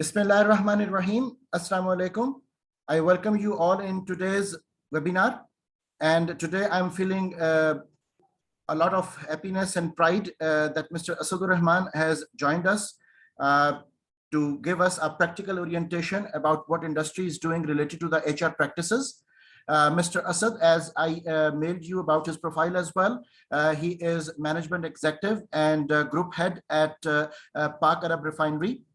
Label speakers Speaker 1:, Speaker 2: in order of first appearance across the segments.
Speaker 1: Bismillahirrahmanirrahim. Assalamu alaikum. I welcome you all in today's webinar. And today I'm feeling a lot of happiness and pride that Mr. Asadur Rahman has joined us to give us a practical orientation about what industry is doing related to the HR practices. Mr. Asad, as I mailed you about his profile as well, he is management executive and group head at Pak Arab Refinery.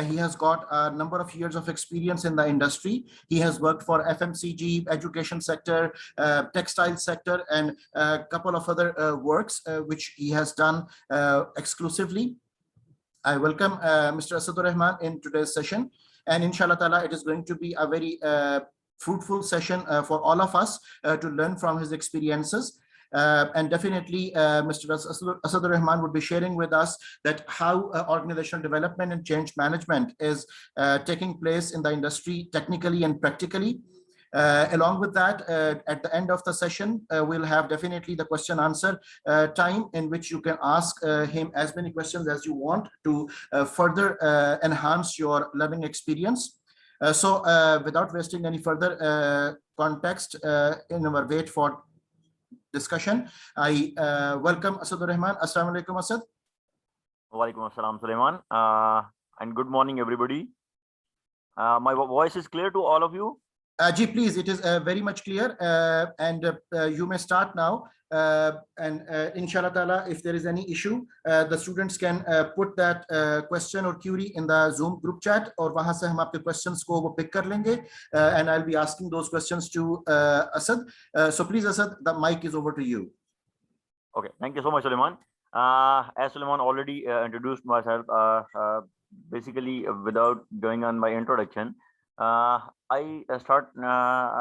Speaker 1: He has got a number of years of experience in the industry. He has worked for FMCG, education sector, textile sector, and a couple of other works which he has done exclusively. I welcome Mr. Asadur Rahman in today's session, and inshallah ta'ala, it is going to be a very fruitful session for all of us to learn from his experiences. And definitely, Mr. Asadur Rahman would be sharing with us that how organizational development and change management is taking place in the industry technically and practically. Along with that, at the end of the session, we'll have definitely the question answer time in which you can ask him as many questions as you want to further enhance your learning experience. So without wasting any further context in our wait for discussion, I welcome Asadur Rahman. Assalamu alaikum, Asad.
Speaker 2: Walaikum assalam, Sulaiman. And good morning, everybody. My voice is clear to all of you?
Speaker 1: Ji, please, it is very much clear, and you may start now. And inshallah ta'ala, if there is any issue, the students can put that question or query in the Zoom group chat, और वहाँ से हम आपके questions को वो pick कर लेंगे, and I'll be asking those questions to Asad. So please, Asad, the mic is over to you.
Speaker 2: Okay, thank you so much, Sulaiman. As Sulaiman already introduced myself, basically without going on my introduction, I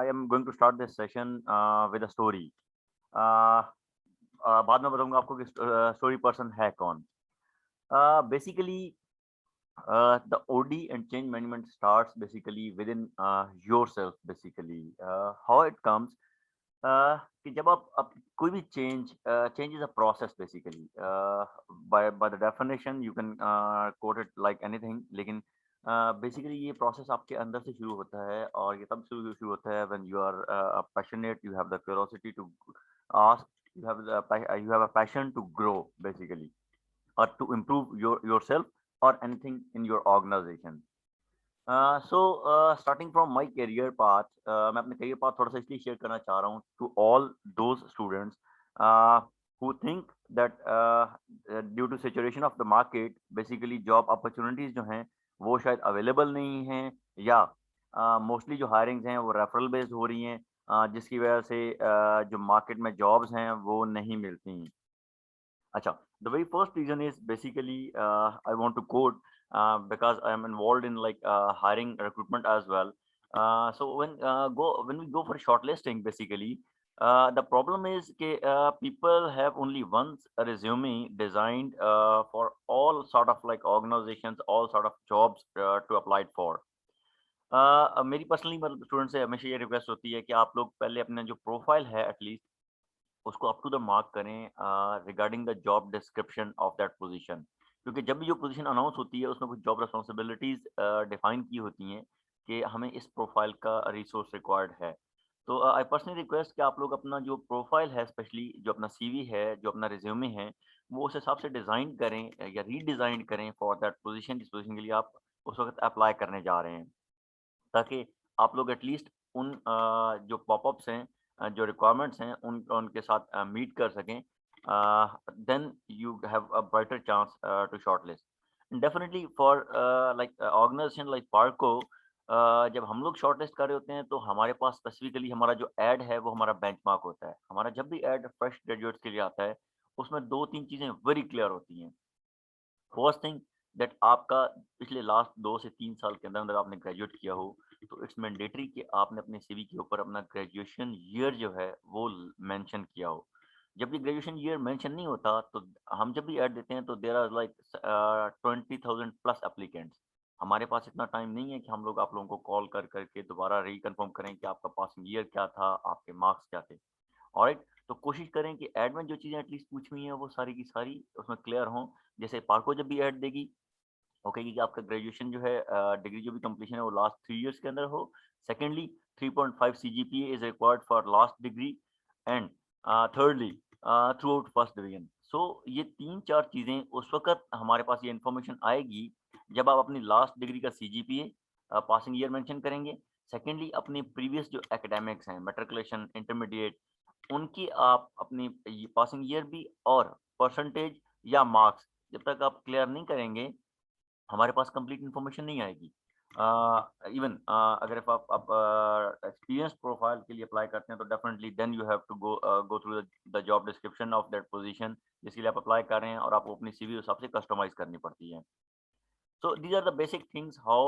Speaker 2: am going to start this session with a story. बाद में बताऊंगा आपको कि story person है कौन. Basically, the OD and change management starts basically within yourself. Basically, how it comes. कि जब आप कोई भी change is a process basically. By the definition, you can quote it like anything. लेकिन बेसिकली ये process आपके अंदर से शुरू होता है और ये तब शुरू होता है when you are passionate, you have the curiosity to ask, you have a passion to grow basically, or to improve yourself or anything in your organization. So starting from my career path, मैं अपने career path थोड़ा सा इसलिए share करना चाह रहा हूँ to all those students who think that due to saturation of the market, basically job opportunities जो हैं वो शायद अवेलेबल नहीं हैं, या मोस्टली जो हायरिंग्स हैं वो रेफरल बेस्ड हो रही हैं, जिसकी वजह से जो मार्केट में जॉब्स हैं वो नहीं मिलती हैं. अच्छा, the very first reason is basically I want to quote because I am involved in like hiring recruitment as well. So when we go for shortlisting, basically the problem is that people have only one resume designed for all sort of like organizations, all sort of jobs to apply for. मेरी personally मतलब student से हमेशा ये request होती है कि आप लोग पहले अपना जो प्रोफाइल है एटलीस्ट उसको अप टू द मार्क करें regarding the job description of that position, क्योंकि जब भी जो पोजीशन अनाउंस होती है उसमें कुछ जॉब रिस्पॉन्सिबिलिटीज डिफाइन की होती हैं कि हमें इस प्रोफाइल का रिसोर्स रिक्वायर्ड है. तो आई पर्सनली रिक्वेस्ट कि आप लोग अपना जो प्रोफाइल है, स्पेशली जो अपना सीवी है, जो अपना रिज्यूमे है, वो उस हिसाब से डिज़ाइन करें या रीडिज़ाइन करें फॉर दैट पोजीशन, जिस पोजीशन के लिए आप उस वक्त अप्लाई करने जा रहे हैं, ताकि आप लोग एटलीस्ट उन जो पॉपअप्स हैं, जो रिक्वायरमेंट्स हैं, उनके साथ मीट कर सकें. Then you have a brighter chance to shortlist. Definitely for like organisation like PARCO, जब हम लोग शॉर्टलिस्ट कर रहे होते हैं तो हमारे पास स्पेसिफिकली हमारा जो ऐड है वो हमारा बेंचमार्क होता है. हमारा जब भी ऐड फ्रेश ग्रेजुएट्स के लिए आता है उसमें 2-3 चीज़ें वेरी क्लियर होती हैं. फर्स्ट थिंग दैट आपका पिछले लास्ट 2 से 3 साल के अंदर आपने ग्रेजुएट किया हो तो इट्स मैंडेटरी कि आपने अपने सीवी के ऊपर अपना ग्रेजुएशन ईयर जो है वो मेंशन किया हो. जब भी ग्रेजुएशन ईयर मेंशन नहीं होता तो हम जब भी ऐड देते हैं तो there are like 20,000 plus applicants. हमारे पास इतना टाइम नहीं है कि हम लोग आप लोगों को कॉल कर करके दोबारा रिकन्फर्म करें कि आपका पासिंग ईयर क्या था, आपके मार्क्स क्या थे. ऑलराइट, तो कोशिश करें कि ऐड में जो चीज़ें एटलीस्ट पूछी हुई हैं वो सारी की सारी उसमें क्लियर हों. जैसे पार्को जब भी ऐड देगी ओके, कि आपका ग्रेजुएशन जो है डिग्री जो भी कंप्लीशन है वो लास्ट 3 इयर्स के अंदर हो। Secondly 3.5 CGPA is required for last degree, and thirdly throughout first division. So ये 3-4 चीज़ें उस वक्त हमारे पास ये इन्फॉर्मेशन आएगी जब आप अपनी लास्ट डिग्री का CGPA पासिंग ईयर मेंशन करेंगे। सेकेंडली अपने प्रीवियस जो एकेडमिक्स हैं, मैट्रिकुलेशन, इंटरमीडिएट, उनकी आप अपनी पासिंग ईयर भी और परसेंटेज या मार्क्स जब तक आप क्लियर नहीं करेंगे, हमारे पास कंप्लीट इन्फॉर्मेशन नहीं आएगी। इवन अगर if आप एक्सपीरियंस प्रोफाइल के लिए अप्लाई करते हैं तो definitely then you have to go through the job description of that position जिसके लिए आप अप्लाई कर रहे हैं, और आपको अपनी सीवी उस हिसाब से कस्टमाइज करनी पड़ती है। So these are the basic things how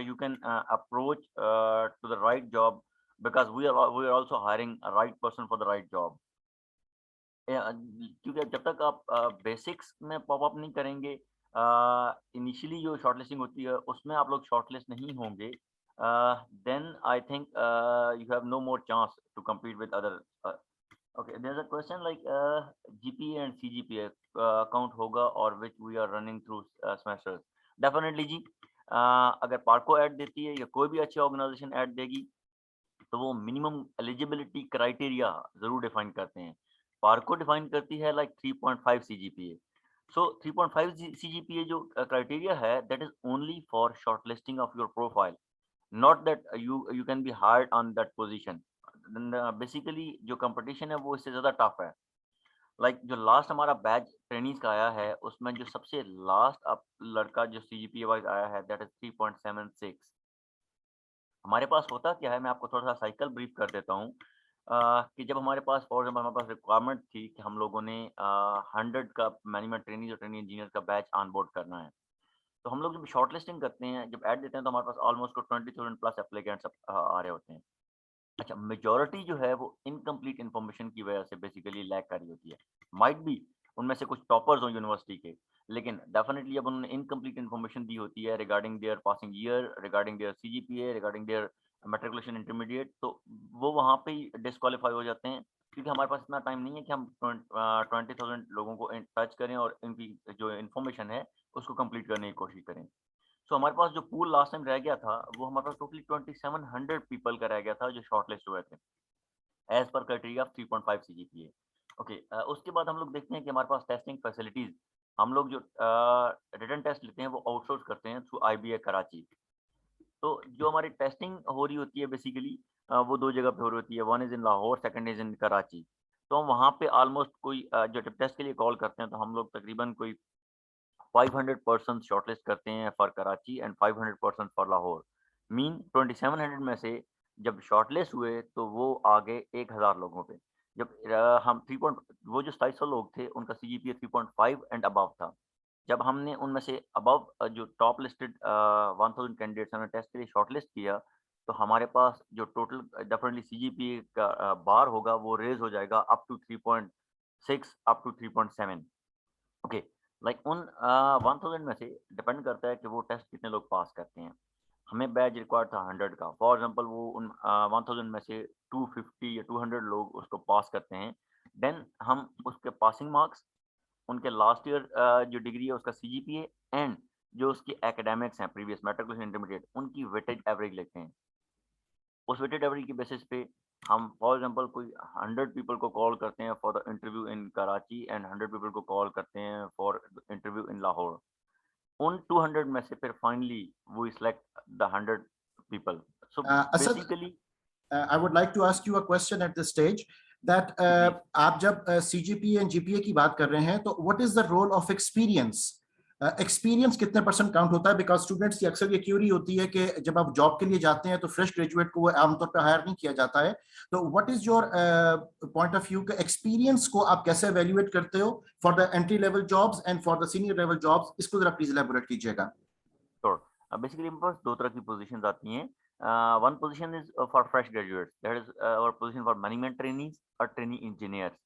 Speaker 2: you can approach to the right job, because we are also hiring a right person for the right job. क्योंकि जब तक आप बेसिक्स में पॉप अप नहीं करेंगे, इनिशियली जो शॉर्टलिस्टिंग होती है उसमें आप लोग शॉर्टलिस्ट नहीं होंगे, then I think you have no more chance to compete with other. Okay, there's a question like GPA and CGPA count होगा और which we are running through semesters. Definitely जी, अगर पार्को ऐड देती है या कोई भी अच्छी ऑर्गेनाइजेशन ऐड देगी तो वो मिनिमम एलिजिबिलिटी क्राइटेरिया जरूर डिफाइन करते हैं। पार्को डिफाइन करती है लाइक 3.5 CGPA। सो 3.5 CGPA जो क्राइटेरिया है that is only for shortlisting of your profile, not that you can B hired on that position. Basically जो कंपटीशन है वो इससे ज्यादा टफ है। लाइक जो लास्ट हमारा बैच ट्रेनिंग का आया है उसमें जो सबसे लास्ट अब लड़का जो CGPA वाइज आया है दैट इज 3.76। हमारे पास होता क्या है, मैं आपको थोड़ा सा साइकिल ब्रीफ कर देता हूँ। कि जब हमारे पास फॉर एग्जाम्पल हमारे पास रिक्वायरमेंट थी कि हम लोगों ने 100 का मैनेजमेंट ट्रेनिंग और ट्रेनिंग इंजीनियर का बैच ऑन बोर्ड करना है, तो हम लोग जब शॉर्ट लिस्टिंग करते हैं, जब ऐड देते हैं, तो हमारे पास ऑलमोस्ट 20,000 प्लस एप्लीकेंट्स आ रहे होते हैं। अच्छा, मेजॉरिटी जो है वो इनकम्प्लीट इन्फॉर्मेशन की वजह से बेसिकली लैग कर रही होती है। माइट बी उनमें से कुछ टॉपर्स हों यूनिवर्सिटी के, लेकिन डेफिनेटली अब उन्होंने इनकम्प्लीट इन्फॉर्मेशन दी होती है regarding their passing year, regarding their CGPA, regarding their matriculation, intermediate, तो वो वहाँ पे ही डिस्क्वालीफाई हो जाते हैं, क्योंकि हमारे पास इतना टाइम नहीं है कि हम 20,000 लोगों को टच करें और इनकी जो इन्फॉर्मेशन है उसको कंप्लीट करने की कोशिश करें। सो हमारे पास जो पूल लास्ट टाइम रह गया था वो हमारे पास टोटली 2700 पीपल का रह गया था जो शॉर्ट लिस्ट हुए थे as per criteria of 3.5 CGPA। Okay, उसके बाद हम लोग देखते हैं कि हमारे पास टेस्टिंग फैसिलिटीज, हम लोग जो रिटन टेस्ट लेते हैं वो आउटसोर्स करते हैं थ्रू IBA कराची। तो जो हमारी टेस्टिंग हो रही होती है बेसिकली वो दो जगह पे हो रही होती है, one is in Lahore, second is in Karachi. तो हम वहाँ पे ऑलमोस्ट कोई जो टेस्ट के लिए कॉल करते हैं तो हम लोग तकरीबन कोई 500 पर्सन शॉर्टलिस्ट करते हैं for Karachi and 500 person for Lahore. Mean 2700 में से जब शॉर्टलिस्ट हुए तो वो आगे 1000 लोगों पे। जब हम 3 पॉइंट, वो जो 2700 लोग थे उनका CGPA 3.5 एंड अबव था। जब हमने उनमें से अबव जो टॉप लिस्टेड 1000 कैंडिडेट्स हमने टेस्ट के लिए शॉर्टलिस्ट किया, तो हमारे पास जो टोटल डेफिनेटली CGPA का बार होगा वो रेज हो जाएगा up to 3.6 up to 3.7। Okay, like उन 1000 में से डिपेंड करता है कि वो टेस्ट कितने लोग पास करते हैं। हमें बैच रिक्वायर्ड था 100 का, फॉर एग्जांपल वो उन 1000 में से 250 या 200 लोग उसको पास करते हैं, देन हम उसके पासिंग मार्क्स, उनके लास्ट ईयर जो डिग्री है उसका CGPA, एंड जो उसकी एकेडमिक्स हैं प्रीवियस मैट्रिकुलेशन, इंटरमीडिएट, उनकी वेटेज एवरेज लेते हैं। उस वेटेड एवरेज की बेसिस पे हम फॉर एग्जांपल कोई 100 पीपल को कॉल करते हैं for the interview in Karachi and 100 people को कॉल करते हैं फॉर इंटरव्यू इन लाहौर। उन 200 में से फिर finally we select the 100 people. So
Speaker 1: Asad,
Speaker 2: basically
Speaker 1: I would like to ask you a question at this stage that
Speaker 2: जी,
Speaker 1: आप जब CGPA and GPA की बात कर रहे हैं तो what is the role of experience? Experience कितने परसेंट काउंट होता है? बिकॉज स्टूडेंट्स की अक्सर ये क्यूरी होती है कि जब आप जॉब के लिए जाते हैं तो फ्रेश ग्रेजुएट को आमतौर पर हायर नहीं किया जाता है, तो what is your point of view के एक्सपीरियंस को आप कैसे एवेल्युएट करते हो for the entry level jobs and for the senior level jobs? इसको जरा प्लीज एलैबोरेट कीजिएगा।
Speaker 2: श्योर। बेसिकली मेरे पास दो तरह की पोजीशंस आती हैं। One position is for fresh graduates, that is और पोजीशन फॉर मैनेजमेंट ट्रेनीज और ट्रेनी इंजीनियर्स।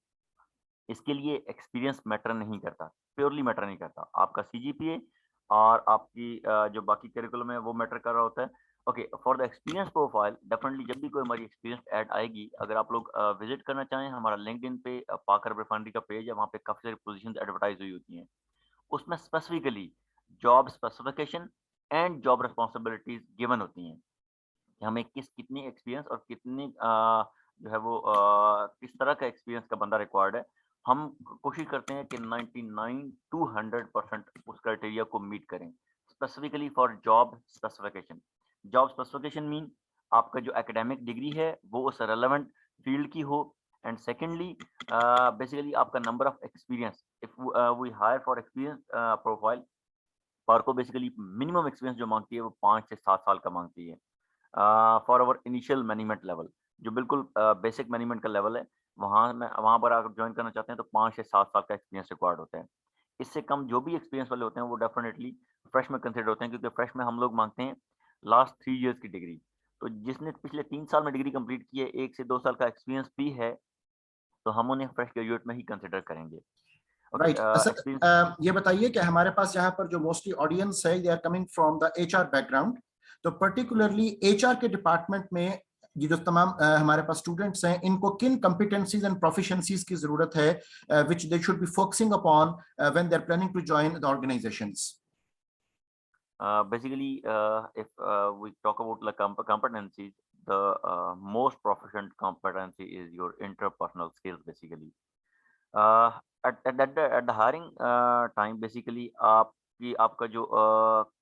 Speaker 2: इसके लिए एक्सपीरियंस मैटर नहीं करता, प्योरली मैटर नहीं करता, आपका CGPA और आपकी जो बाकी करिकुलम है वो मैटर कर रहा होता है। Okay, for the experience profile definitely जब भी कोई हमारी एक्सपीरियंस ऐड आएगी, अगर आप लोग विजिट करना चाहें, हमारा लिंक्डइन पे पाकर रिफाइनरी का पेज है, वहाँ पे काफ़ी सारी पोजीशंस एडवर्टाइज हुई होती हैं। उसमें specifically job specification and job responsibilities given होती हैं कि हमें कितनी एक्सपीरियंस और कितनी जो है वो किस तरह का एक्सपीरियंस का बंदा रिक्वायर्ड है। हम कोशिश करते हैं कि 99 टू 100% उस क्राइटेरिया को मीट करें, specifically for job specification. Job specification mean आपका जो एकेडमिक डिग्री है वो उस रेलेवेंट फील्ड की हो, एंड सेकेंडली बेसिकली आपका number of experience. If we hire for experience profile, PARCO basically minimum experience जो मांगती है वो 5 से 7 साल का मांगती है for our initial management level, जो बिल्कुल बेसिक मैनेजमेंट का लेवल है। वहाँ पर अगर ज्वाइन करना चाहते हैं तो 5 से 7 साल का एक्सपीरियंस रिक्वायर्ड होता है। इससे कम जो भी एक्सपीरियंस वाले होते हैं वो डेफिनेटली फ्रेश में कंसिडर होते हैं, क्योंकि फ्रेश में हम लोग मांगते हैं लास्ट 3 इयर्स की डिग्री। तो जिसने पिछले 3 साल में डिग्री कंप्लीट की है, 1 से 2 साल का एक्सपीरियंस भी है, तो हम उन्हें फ्रेश ग्रेजुएट में ही कंसिडर करेंगे। Okay,
Speaker 1: right Asad,
Speaker 2: experience.
Speaker 1: ये बताइए कि हमारे पास यहाँ पर जो मोस्टली ऑडियंस है, they are coming from the HR background. तो पर्टिकुलरली एचआर के डिपार्टमेंट में ये जो तमाम हमारे पास स्टूडेंट्स हैं, इनको किन कंपिटेंसीज एंड प्रोफिशिएंसीज की जरूरत है which they should be focusing upon when they are planning to join the organisations?
Speaker 2: Basically, if we talk about like competencies, the most proficient competency is your interpersonal skills. Basically, uh, at the hiring time, basically आपका जो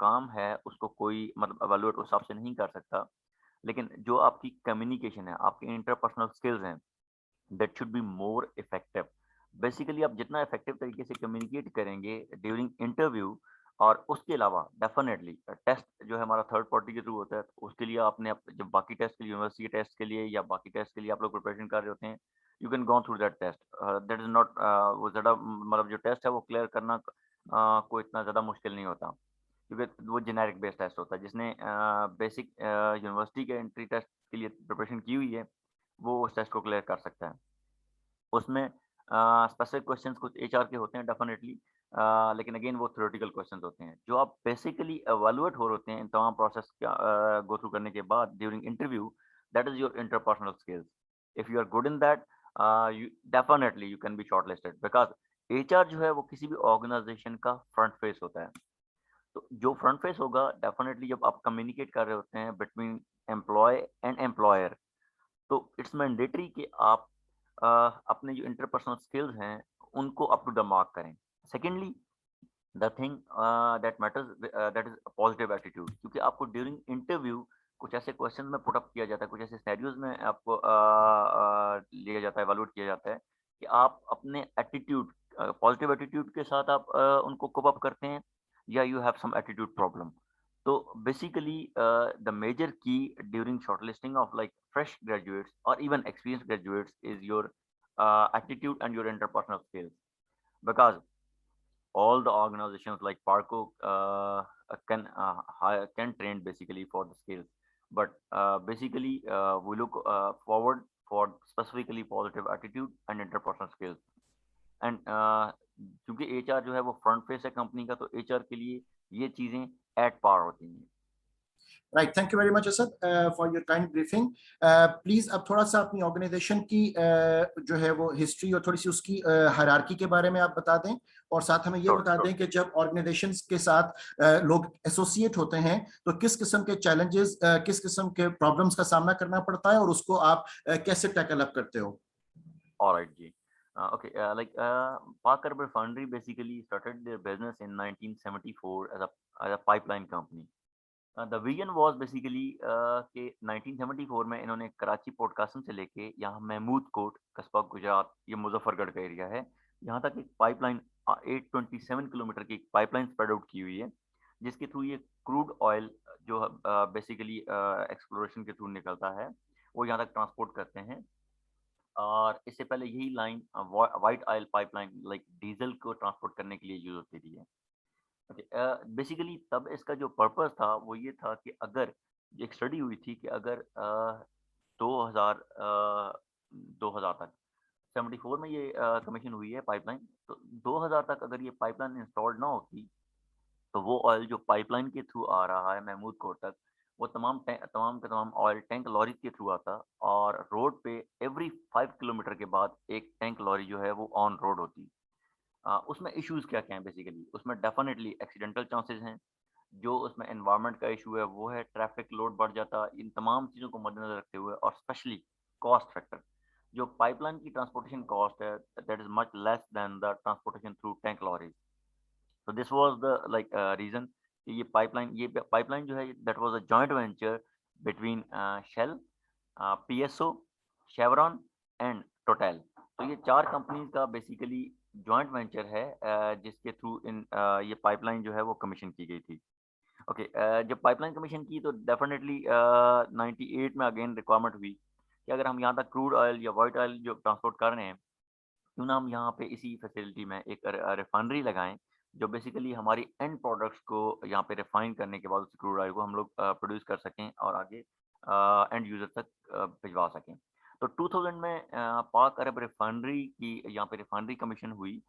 Speaker 2: काम है उसको कोई मतलब evaluate उस हिसाब से नहीं कर सकता, लेकिन जो आपकी कम्युनिकेशन है, आपके इंटरपर्सनल स्किल्स हैं, that should be more effective. Basically आप जितना इफेक्टिव तरीके से कम्युनिकेट करेंगे ड्यूरिंग इंटरव्यू, और उसके अलावा डेफिनेटली टेस्ट जो है हमारा थर्ड पार्टी के थ्रू होता है, तो उसके लिए आपने जब बाकी टेस्ट के लिए, यूनिवर्सिटी टेस्ट के लिए या बाकी टेस्ट के लिए आप लोग प्रिपरेशन कर रहे होते हैं, you can go through that test. That is not वो ज़्यादा मतलब जो टेस्ट है वो क्लियर करना कोई इतना ज़्यादा मुश्किल नहीं होता, क्योंकि वो जेनेरिक बेस्ड टेस्ट होता है। जिसने बेसिक यूनिवर्सिटी के एंट्री टेस्ट के लिए प्रिपरेशन की हुई है, वो उस टेस्ट को क्लियर कर सकता है। उसमें स्पेसिफिक क्वेश्चंस कुछ एचआर के होते हैं डेफिनेटली, लेकिन अगेन वो थ्योरेटिकल क्वेश्चंस होते हैं। जो आप बेसिकली एवेलुएट हो होते हैं इन तमाम प्रोसेस का गो थ्रू करने के बाद during interview, that is your interpersonal skills. If you are good in that, you definitely you can be shortlisted, because HR जो है वो किसी भी ऑर्गेनाइजेशन का फ्रंट फेस होता है। तो जो फ्रंट फेस होगा, डेफिनेटली जब आप कम्युनिकेट कर रहे होते हैं बिटवीन एम्प्लॉय एंड एम्प्लॉयर, तो इट्स मैंडेटरी कि आप अ, अपने जो इंटरपर्सनल स्किल्स हैं उनको अप टू द मार्क करें। Secondly, the thing that matters that is positive attitude, क्योंकि आपको ड्यूरिंग इंटरव्यू कुछ ऐसे क्वेश्चन में पुट अप किया जाता है, कुछ ऐसे सिनेरियोज में आपको लिया जाता है, एवेलुएट किया जाता है कि आप अपने एटीट्यूड, पॉजिटिव एटीट्यूड के साथ आप उनको कोप अप करते हैं, या you have some attitude problem. तो बेसिकली द मेजर की during shortlisting of like fresh graduates or even experienced graduates is your attitude and your interpersonal skills, because all the organizations like Parco can train basically for the skills, but basically we look forward for specifically positive attitude and interpersonal skills, and क्योंकि HR जो है वो front face है company का, तो HR के लिए ये चीजें एट पार होती हैं।
Speaker 1: Right, thank you very much Asad for your kind briefing. Please अब थोड़ा सा अपनी ऑर्गेनाइजेशन की जो है वो हिस्ट्री और थोड़ी सी उसकी हायरार्की के बारे में आप बता दें, और साथ हमें ये
Speaker 2: श्योर
Speaker 1: बता
Speaker 2: श्योर।
Speaker 1: दें कि जब ऑर्गेनाइजेशंस के साथ लोग एसोसिएट होते हैं तो किस किस्म के चैलेंजेस, किस किस्म के प्रॉब्लम्स का सामना करना पड़ता है और उसको आप कैसे टैकल अप करते हो?
Speaker 2: Alright, G. Okay, Park Urban Foundry basically started their business in 1974 as a pipeline company. The vision was basically कि 1974 में इन्होंने कराची पोर्ट कासिम से लेके यहाँ महमूद कोट कस्बा गुजरात, ये मुजफ्फरगढ़ का एरिया है, यहाँ तक एक पाइपलाइन 827 किलोमीटर की पाइपलाइन स्प्रेड आउट की हुई है, जिसके थ्रू ये क्रूड ऑयल जो बेसिकली एक्सप्लोरेशन के थ्रू निकलता है वो यहाँ तक ट्रांसपोर्ट करते हैं। और इससे पहले यही line white oil pipeline like diesel को ट्रांसपोर्ट करने के लिए यूज होती थी। ओके, बेसिकली तब इसका जो पर्पस था वो ये था कि अगर एक स्टडी हुई थी कि अगर 2000 2000 तक, 74 में ये कमीशन हुई है पाइपलाइन, तो 2000 तक अगर ये पाइपलाइन इंस्टॉल्ड ना होती, तो वो ऑयल जो पाइपलाइन के थ्रू आ रहा है महमूद कोट तक, वो तमाम के तमाम ऑयल टैंक लॉरी के थ्रू आता, और रोड पे एवरी 5 किलोमीटर के बाद एक टैंक लॉरी जो है वो ऑन रोड होती। उसमें इश्यूज क्या क्या हैं बेसिकली? उसमें डेफिनेटली एक्सीडेंटल चांसेस हैं, जो उसमें एनवायरनमेंट का इशू है वो है, ट्रैफिक लोड बढ़ जाता, इन तमाम चीज़ों को मद्देनजर रखते हुए और स्पेशली कॉस्ट फैक्टर, जो पाइपलाइन की ट्रांसपोर्टेशन कॉस्ट है that is much less than the transportation through tank lorries. So this was the like reason कि ये पाइपलाइन जो है that was a joint venture between Shell, PSO, Chevron and Total। तो ये चार companies का basically joint venture है जिसके थ्रू ये पाइपलाइन जो है वो कमीशन की गई थी। ओके, जब पाइपलाइन कमीशन की तो डेफिनेटली 98 में अगेन रिक्वायरमेंट हुई कि अगर हम यहाँ तक क्रूड ऑयल या वाइट ऑयल जो ट्रांसपोर्ट कर रहे हैं, क्यों ना हम यहाँ पे इसी फैसिलिटी में एक रिफाइनरी लगाएं, जो बेसिकली हमारी एंड प्रोडक्ट्स को यहाँ पे रिफाइन करने के बाद उस क्रूड ऑयल को हम लोग प्रोड्यूस कर सकें और आगे एंड यूजर तक भिजवा सकें। तो 2000 में पाक अरब रिफाइनरी की यहाँ पे रिफाइनरी कमीशन हुई।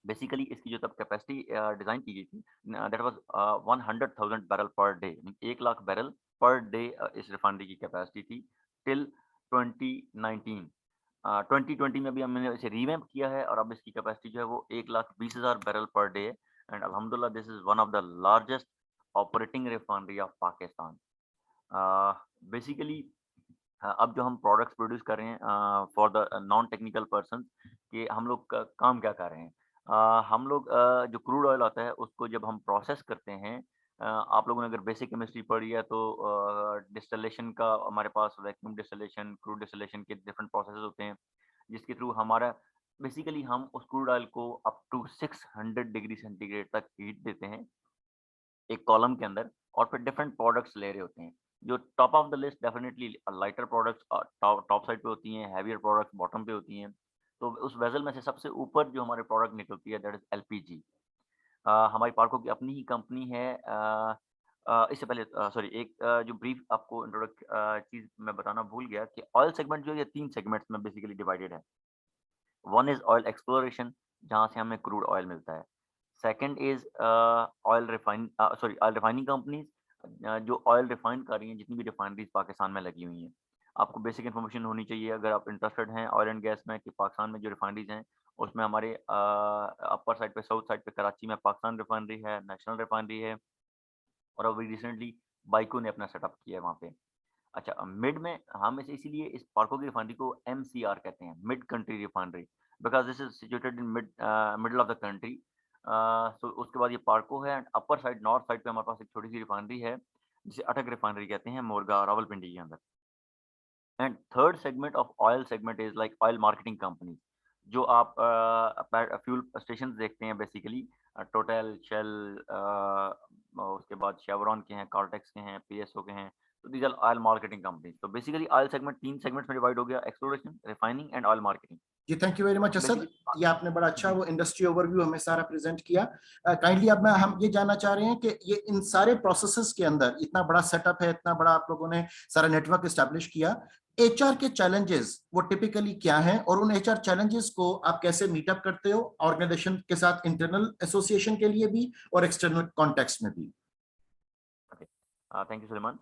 Speaker 2: बेसिकली इसकी जो तब कैपेसिटी डिजाइन की गई थी that was 100,000 barrel per day, 1 lakh barrel per day इस रिफाइनरी की कैपेसिटी थी टिल 2019। 2020 में भी हमने इसे रीवैम्प किया है और अब इसकी कैपेसिटी जो है वो 1,20,000 बैरल पर डे है एंड अल्हम्दुलिल्लाह this is one of the largest operating refinery of Pakistan. Basically अब जो हम प्रोडक्ट्स प्रोड्यूस कर रहे हैं for the non technical person, कि हम लोग काम क्या कर रहे हैं। हम लोग जो क्रूड ऑयल आता है उसको जब हम प्रोसेस करते हैं, आप लोगों ने अगर बेसिक केमिस्ट्री पढ़ी है तो डिस्टिलेशन का हमारे पास वैक्यूम डिस्टिलेशन, क्रूड डिस्टिलेशन के डिफरेंट प्रोसेसेस होते हैं, जिसके थ्रू हमारा बेसिकली हम उस क्रूड ऑयल को अप टू 600 डिग्री सेंटीग्रेड तक हीट देते हैं एक कॉलम के अंदर, और फिर डिफरेंट प्रोडक्ट्स ले रहे होते हैं। जो top of the list definitely lighter products top side पे होती हैं, हैवियर प्रोडक्ट्स बॉटम पे होती हैं। तो उस वेसल में से सबसे ऊपर जो हमारे प्रोडक्ट निकलती है दैट इज एलपीजी। हमारी पार्को की अपनी ही कंपनी है। इससे पहले सॉरी एक जो ब्रीफ आपको इंट्रोडक्ट चीज मैं बताना भूल गया कि ऑयल सेगमेंट जो है ये 3 सेगमेंट्स में बेसिकली डिवाइडेड है। वन इज ऑयल एक्सप्लोरेशन, जहाँ से हमें क्रूड ऑयल मिलता है। Second is oil refining companies, जो ऑयल रिफाइन कर रही हैं, जितनी भी रिफाइनरीज पाकिस्तान में लगी हुई हैं। आपको बेसिक इन्फॉर्मेशन होनी चाहिए अगर आप इंटरेस्टेड हैं ऑयल एंड गैस में, कि पाकिस्तान में जो रिफाइनरीज हैं उसमें हमारे अपर साइड पे, साउथ साइड पे कराची में पाकिस्तान रिफाइनरी है, नेशनल रिफाइनरी है, और अभी रिसेंटली बाइको ने अपना सेटअप किया है वहाँ पे। अच्छा, मिड में हम इसे इसीलिए इस पार्को की रिफाइनरी को एमसीआर कहते हैं, mid country refinery, because this is situated in middle of the country. So उसके बाद ये पार्को है and upper side north side पे हमारे पास एक छोटी सी रिफाइनरी है जिसे अटक रिफाइनरी कहते हैं, मोरगा रावलपिंडी के अंदर। And third segment of oil segment is like oil marketing company, जो आप फ्यूल स्टेशन देखते हैं बेसिकली, टोटल, शेल, उसके बाद शेवरॉन के हैं, कार्टेक्स के हैं, पीएसओ के हैं। तो these are oil marketing company. तो बेसिकली ऑयल सेगमेंट 3 सेगमेंट्स में डिवाइड हो गया, exploration, refining and oil marketing.
Speaker 1: जी, thank you very much Asad.
Speaker 2: Basically
Speaker 1: ये आपने बड़ा अच्छा
Speaker 2: जी
Speaker 1: वो इंडस्ट्री ओवरव्यू हमें सारा प्रेजेंट किया। काइंडली अब हम ये जानना चाह रहे हैं कि ये इन सारे प्रोसेसेस के अंदर इतना बड़ा सेटअप है, इतना बड़ा आप लोगों ने सारा नेटवर्क एस्टेब्लिश किया, एचआर के चैलेंजेस वो टिपिकली क्या हैं और उन एचआर चैलेंजेस को आप कैसे मीटअप करते हो ऑर्गेनाइजेशन के साथ, इंटरनल एसोसिएशन के लिए भी और एक्सटर्नल कॉन्टेक्स्ट में भी?
Speaker 2: Okay, thank you Suleman.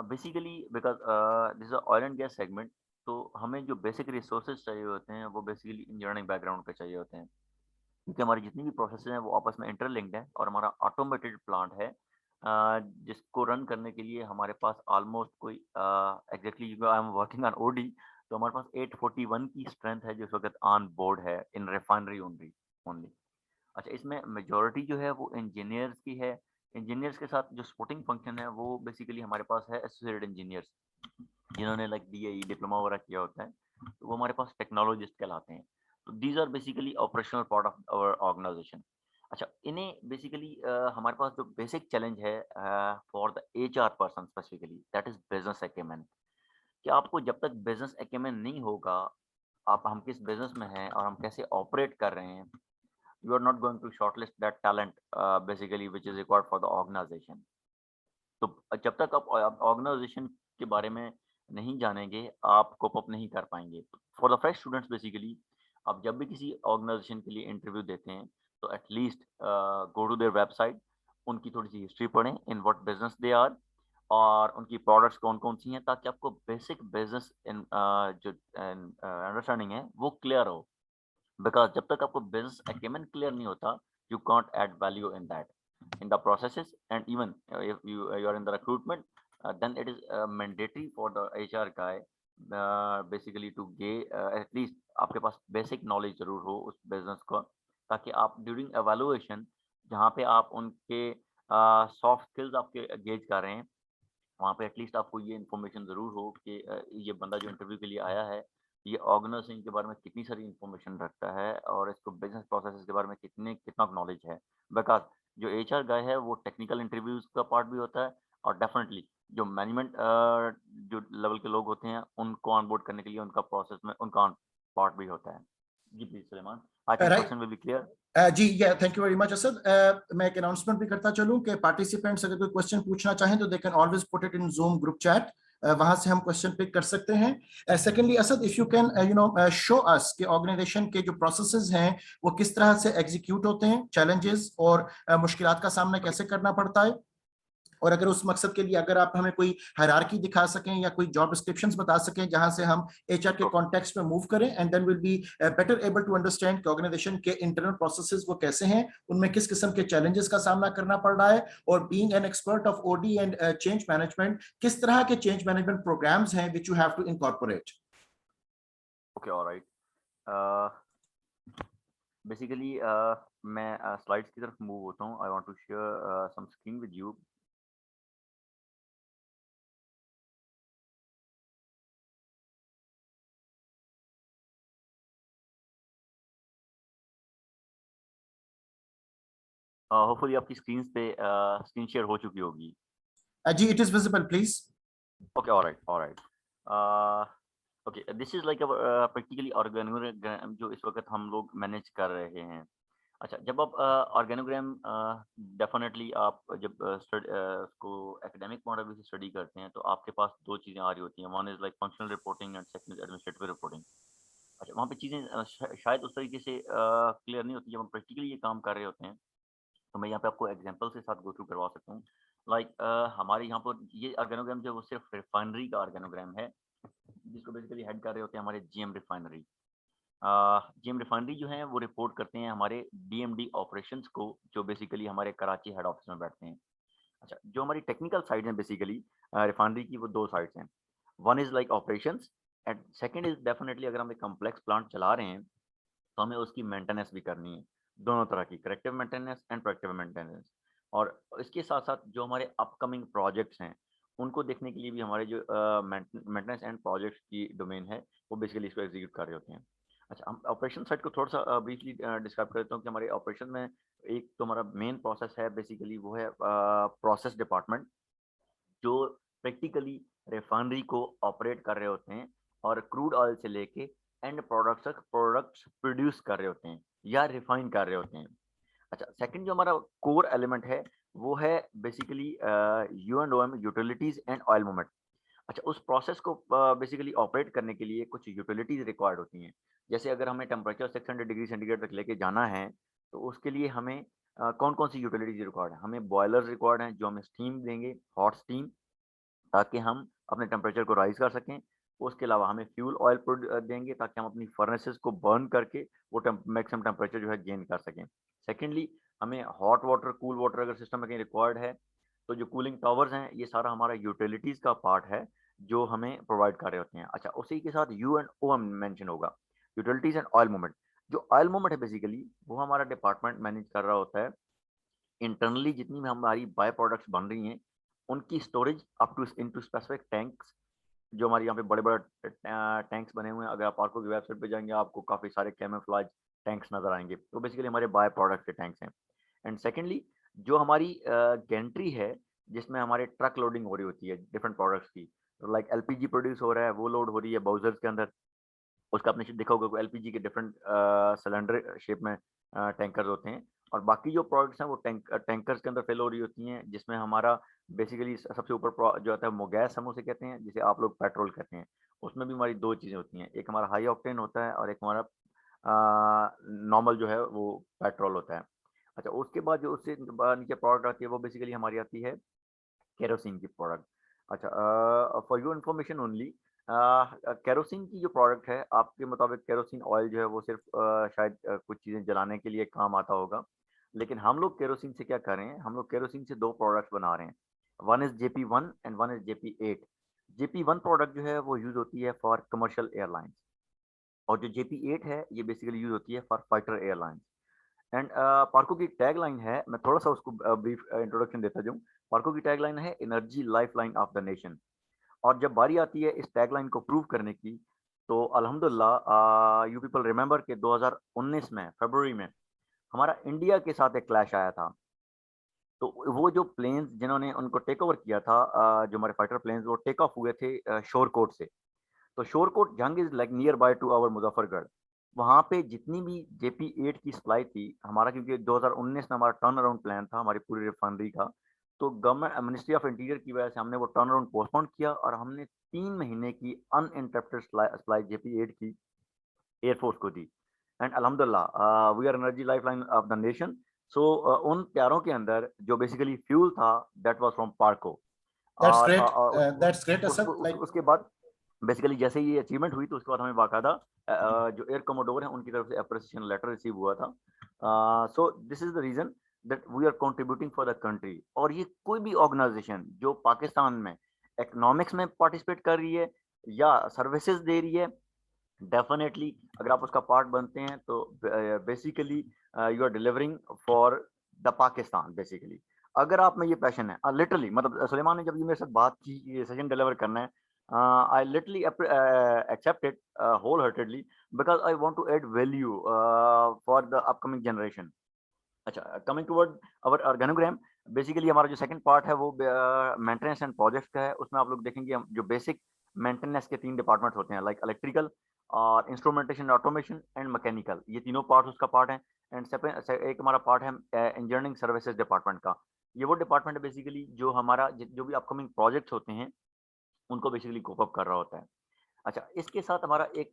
Speaker 2: Basically because this is oil and gas segment, तो हमें जो बेसिक रिसोर्सेज चाहिए होते हैं वो बेसिकली इंजीनियरिंग बैकग्राउंड के चाहिए होते हैं, क्योंकि हमारी जितनी भी प्रोसेस हैं वो आपस में इंटरलिंक्ड है और हमारा ऑटोमेटेड प्लांट है, जिसको रन करने के लिए हमारे पास ऑलमोस्ट कोई exactly I am working on OD, तो हमारे पास 841 की स्ट्रेंथ है जो इस वक्त ऑन बोर्ड है इन रिफाइनरी ओनली ओनली। अच्छा, इसमें मेजोरिटी जो है वो इंजीनियर्स की है। इंजीनियर्स के साथ जो सपोर्टिंग फंक्शन है वो बेसिकली हमारे पास है एसोसिएटेड इंजीनियर्स, जिन्होंने लाइक डीएई डिप्लोमा वगैरह किया होता है, तो वो हमारे पास टेक्नोलॉजिस्ट कहलाते हैं। तो these are basically operational part of our organisation. अच्छा, इन्हें बेसिकली हमारे पास जो बेसिक चैलेंज है for the HR person specifically that is business acumen, कि आपको जब तक बिजनेस एक्यूमेन नहीं होगा, आप हम किस बिजनेस में हैं और हम कैसे ऑपरेट कर रहे हैं, you are not going to shortlist that talent basically which is required for the organization। तो जब तक आप ऑर्गेनाइजेशन के बारे में नहीं जानेंगे, आप कोप अप नहीं कर पाएंगे। For the fresh students basically, आप जब भी किसी ऑर्गेनाइजेशन के लिए इंटरव्यू देते हैं तो at least go to their website, उनकी थोड़ी सी हिस्ट्री पढ़ें, in what business they are, और उनकी प्रोडक्ट्स कौन कौन सी हैं, ताकि आपको बेसिक बिजनेस जो अंडरस्टैंडिंग है वो क्लियर हो। बिकॉज जब तक आपको बिजनेस अकेमन क्लियर नहीं होता, you can't add value in that, in the processes, and even if you are in the recruitment, then it is mandatory for the HR guy basically to get at least आपके पास basic knowledge जरूर हो उस business का, ताकि आप during evaluation जहाँ पे आप उनके सॉफ्ट स्किल्स आपके गेज कर रहे हैं, वहाँ पे एटलीस्ट आपको ये इन्फॉर्मेशन ज़रूर हो कि ये बंदा जो इंटरव्यू के लिए आया है, ये ऑर्गेनाइजेशन के बारे में कितनी सारी इन्फॉर्मेशन रखता है और इसको बिजनेस प्रोसेसेस के बारे में कितना नॉलेज है। बिकॉज़ जो एचआर गाय है वो टेक्निकल इंटरव्यूज़ का पार्ट भी होता है, और डेफिनिटली जो मैनेजमेंट जो लेवल के लोग होते हैं, उनको ऑनबोर्ड करने के लिए उनका प्रोसेस में उनका पार्ट भी होता है। जी please Suleman, I think
Speaker 1: right.
Speaker 2: Question will be clear.
Speaker 1: जी thank you very much Asad. मैं एक अनाउंसमेंट भी करता चलूं कि पार्टिसिपेंट्स अगर कोई क्वेश्चन पूछना चाहें तो they can always put it in zoom group chat, वहां से हम क्वेश्चन पिक कर सकते हैं। Secondly Asad, if you can show us कि ऑर्गेनाइजेशन के जो प्रोसेसेस हैं वो किस तरह से एग्जीक्यूट होते हैं, चैलेंजेस और मुश्किलात का सामना कैसे करना पड़ता है, और अगर उस मकसद के लिए अगर आप हमें कोई हायरार्की दिखा सकें या कोई जॉब डिस्क्रिप्शंस बता सकें जहां से हम एचआर के कॉन्टेक्स्ट में मूव करें, and then will be better able to understand कि ऑर्गेनाइजेशन के इंटरनल प्रोसेसेस वो कैसे हैं, उनमें किस किस्म के चैलेंजेस का सामना करना पड़ रहा है, और being an expert of OD and change management किस तरह के चेंज मैनेजमेंट प्रोग्राम्स हैं which you have to incorporate.
Speaker 2: Okay, alright. Basically मैं स्लाइड्स की तरफ मूव होता हूँ। I want to share some screen with you. Hopefully आपकी स्क्रीन पे स्क्रीन शेयर हो चुकी होगी।
Speaker 1: जी it is visible please.
Speaker 2: Okay, alright, alright. Okay, this is like practically organogram जो इस वक्त हम लोग मैनेज कर रहे हैं। अच्छा, जब आप ऑर्गेनोग्राम डेफिनेटली आप जब उसको एकेडमिक पॉइंट ऑफ व्यू से स्टडी करते हैं तो आपके पास दो चीज़ें आ रही होती हैं। One is like functional reporting and second is administrative reporting. अच्छा, वहाँ पे चीज़ें शायद उस तरीके से क्लियर नहीं होती जब हम प्रैक्टिकली ये काम कर रहे होते हैं। तो मैं यहाँ पे आपको एग्जांपल के साथ गो थ्रू करवा सकता हूँ। लाइक हमारे यहाँ पर ये ऑर्गेनोग्राम जो है वो सिर्फ रिफाइनरी का ऑर्गेनोग्राम है, जिसको बेसिकली हेड कर रहे होते हैं हमारे जीएम रिफाइनरी। जीएम रिफाइनरी जो है वो रिपोर्ट करते हैं हमारे डीएमडी ऑपरेशंस को, जो बेसिकली हमारे कराची हेड ऑफिस में बैठते हैं। अच्छा, जो हमारी टेक्निकल साइड है बेसिकली रिफाइनरी की, वो दो साइड्स हैं। One is like operations and second is definitely अगर हम एक कम्प्लेक्स प्लांट चला रहे हैं तो हमें उसकी मेंटेनेंस भी करनी है, दोनों तरह की, corrective maintenance and proactive maintenance. और इसके साथ साथ जो हमारे अपकमिंग प्रोजेक्ट्स हैं उनको देखने के लिए भी हमारे जो मेंटेनेंस एंड प्रोजेक्ट्स की डोमेन है वो बेसिकली इसको एग्जीक्यूट कर रहे होते हैं। अच्छा, हम ऑपरेशन साइड को थोड़ा सा ब्रीफली डिस्क्राइब कर देता हूँ कि हमारे ऑपरेशन में एक तो हमारा मेन प्रोसेस है बेसिकली वो है प्रोसेस डिपार्टमेंट, जो प्रैक्टिकली रिफाइनरी को ऑपरेट कर रहे होते हैं और क्रूड ऑयल से लेके एंड प्रोडक्ट्स तक प्रोडक्ट्स प्रोड्यूस कर रहे होते हैं या रिफाइन कर रहे होते हैं। अच्छा, सेकंड जो हमारा कोर एलिमेंट है वो है basically U and O M, utilities and oil movement. अच्छा, उस प्रोसेस को बेसिकली ऑपरेट करने के लिए कुछ यूटिलिटीज रिक्वायर्ड होती हैं। जैसे अगर हमें टेम्परेचर 600 डिग्री सेंटीग्रेड तक लेके जाना है तो उसके लिए हमें कौन कौन सी यूटिलिटीज रिक्वायर्ड है? हमें बॉयलर्स रिक्वायर्ड हैं जो हमें स्टीम देंगे, हॉट स्टीम, ताकि हम अपने टेम्परेचर को राइज़ कर सकें। उसके अलावा हमें फ्यूल ऑयल देंगे ताकि हम अपनी फर्नेसेस को बर्न करके वो मैक्सिमम टेम्परेचर जो है गेन कर सकें। सेकेंडली, हमें हॉट वाटर, कूल वाटर अगर सिस्टम में कहीं रिक्वायर्ड है तो जो कूलिंग टावर्स हैं ये सारा हमारा यूटिलिटीज़ का पार्ट है जो हमें प्रोवाइड कर रहे होते हैं। अच्छा, उसी के साथ यू एंड ओ मेंशन होगा, यूटिलिटीज़ एंड ऑयल मूवमेंट। जो ऑयल मूवमेंट है बेसिकली वो हमारा डिपार्टमेंट मैनेज कर रहा होता है। इंटरनली जितनी भी हमारी बाय प्रोडक्ट्स बन रही हैं उनकी storage up to into specific tanks, जो हमारे यहाँ पे बड़े-बड़े टैंक्स बने हुए हैं। अगर आप आर्को की वेबसाइट पे जाएँगे आपको काफ़ी सारे कैमोफ्लेज टैंक्स नज़र आएँगे। तो बेसिकली हमारे बाय प्रोडक्ट के टैंक्स हैं। एंड सेकंडली जो हमारी गैंट्री है जिसमें हमारे ट्रक लोडिंग हो रही होती है डिफरेंट प्रोडक्ट्स की। तो लाइक एलपीजी प्रोड्यूस हो रहा है, वो लोड हो रही है बाउज़र्स के अंदर। उसका आपने देखा होगा एलपीजी के डिफरेंट सिलेंडर शेप में टैंकर्स होते हैं। और बाकी जो प्रोडक्ट्स हैं वो टैंकर्स के अंदर फिल हो रही होती हैं, जिसमें हमारा बेसिकली सबसे ऊपर जो आता है वो गैस हम उसे कहते हैं, जिसे आप लोग पेट्रोल कहते हैं। उसमें भी हमारी दो चीज़ें होती हैं, एक हमारा हाई ऑक्टेन होता है और एक हमारा नॉर्मल जो है वो पेट्रोल होता है। अच्छा, उसके बाद जो उससे नीचे प्रोडक्ट आती है वो बेसिकली हमारी आती है केरोसिन की प्रोडक्ट। अच्छा, for your information only, kerosene की जो प्रोडक्ट है, आपके मुताबिक केरोसिन ऑयल जो है वो सिर्फ शायद कुछ चीज़ें जलाने के लिए काम आता होगा। लेकिन हम लोग केरोसिन से क्या कर रहे हैं, हम लोग केरोसिन से 2 प्रोडक्ट्स बना रहे हैं। One is JP one and one is JP eight. JP one product जो है वो यूज़ होती है फॉर कमर्शियल एयरलाइंस, और जो जेपी-8 है ये बेसिकली यूज़ होती है फॉर फाइटर एयरलाइंस। एंड पार्को की टैगलाइन है, मैं थोड़ा-सा उसको ब्रीफ इंट्रोडक्शन देता जाऊँ। पार्को की टैगलाइन है energy lifeline of the nation. और जब बारी आती है इस टैगलाइन को प्रूव करने की, तो अल्हम्दुलिल्लाह यू पीपल रिमेंबर कि 2019 में फरवरी में हमारा इंडिया के साथ एक क्लैश आया था। तो वो जो प्लेन्स जिन्होंने उनको टेक ओवर किया था, जो हमारे फाइटर प्लेन्स वो टेक ऑफ हुए थे शोरकोट से। तो Shorkot Jhang is like nearby to our Muzaffargarh. वहाँ पे जितनी भी जेपी-8 की सप्लाई थी हमारा, क्योंकि 2019 में हमारा टर्न अराउंड प्लान था हमारी पूरी रिफाइनरी का। तो गवर्नमेंट मिनिस्ट्री ऑफ इंटीरियर की वजह से हमने वो टर्न अराउंड पोस्टपोन किया और हमने 3 महीने की अनइंटरप्टेड सप्लाई जेपी-8 की एयरफोर्स को दी। एंड अल्हम्दुलिल्लाह we are energy lifeline of the nation. So उन प्यारों के अंदर जो बेसिकली फ्यूल था that was from Parco.
Speaker 1: That's
Speaker 2: और
Speaker 1: great. That's great, Asad. Like,
Speaker 2: उसके बाद बेसिकली जैसे ही ये अचीवमेंट हुई तो उसके बाद हमें बाकायदा जो एयर कमोडोर है उनकी तरफ से अप्रिसिएशन लेटर रिसीव हुआ था। So this is the reason that we are contributing for the country. और ये कोई भी ऑर्गेनाइजेशन जो पाकिस्तान में इकोनॉमिक्स में पार्टिसिपेट कर रही है या सर्विसेज दे रही है, डेफिनेटली अगर आप उसका पार्ट बनते हैं तो basically you are delivering for the Pakistan basically. अगर आप में ये पैशन है लिटरली, मतलब सुलेमान ने जब ये मेरे साथ बात की ये सेशन डिलीवर करना है, I literally accept it wholeheartedly because I want to add value for the upcoming generation. अच्छा, coming toward our organogram, basically हमारा जो सेकंड पार्ट है वो मेंटेनेंस एंड प्रोजेक्ट का है। उसमें आप लोग देखेंगे हम जो बेसिक मेंटेनेंस के 3 डिपार्टमेंट्स होते हैं, लाइक इलेक्ट्रिकल और इंस्ट्रूमेंटेशन ऑटोमेशन एंड मैकेनिकल। ये तीनों पार्ट्स उसका पार्ट है। एंड एक हमारा पार्ट है इंजीनियरिंग सर्विसेज डिपार्टमेंट का। ये वो डिपार्टमेंट है बेसिकली जो हमारा जो भी अपकमिंग प्रोजेक्ट्स होते हैं उनको बेसिकली कोप अप कर रहा होता है। अच्छा, इसके साथ हमारा एक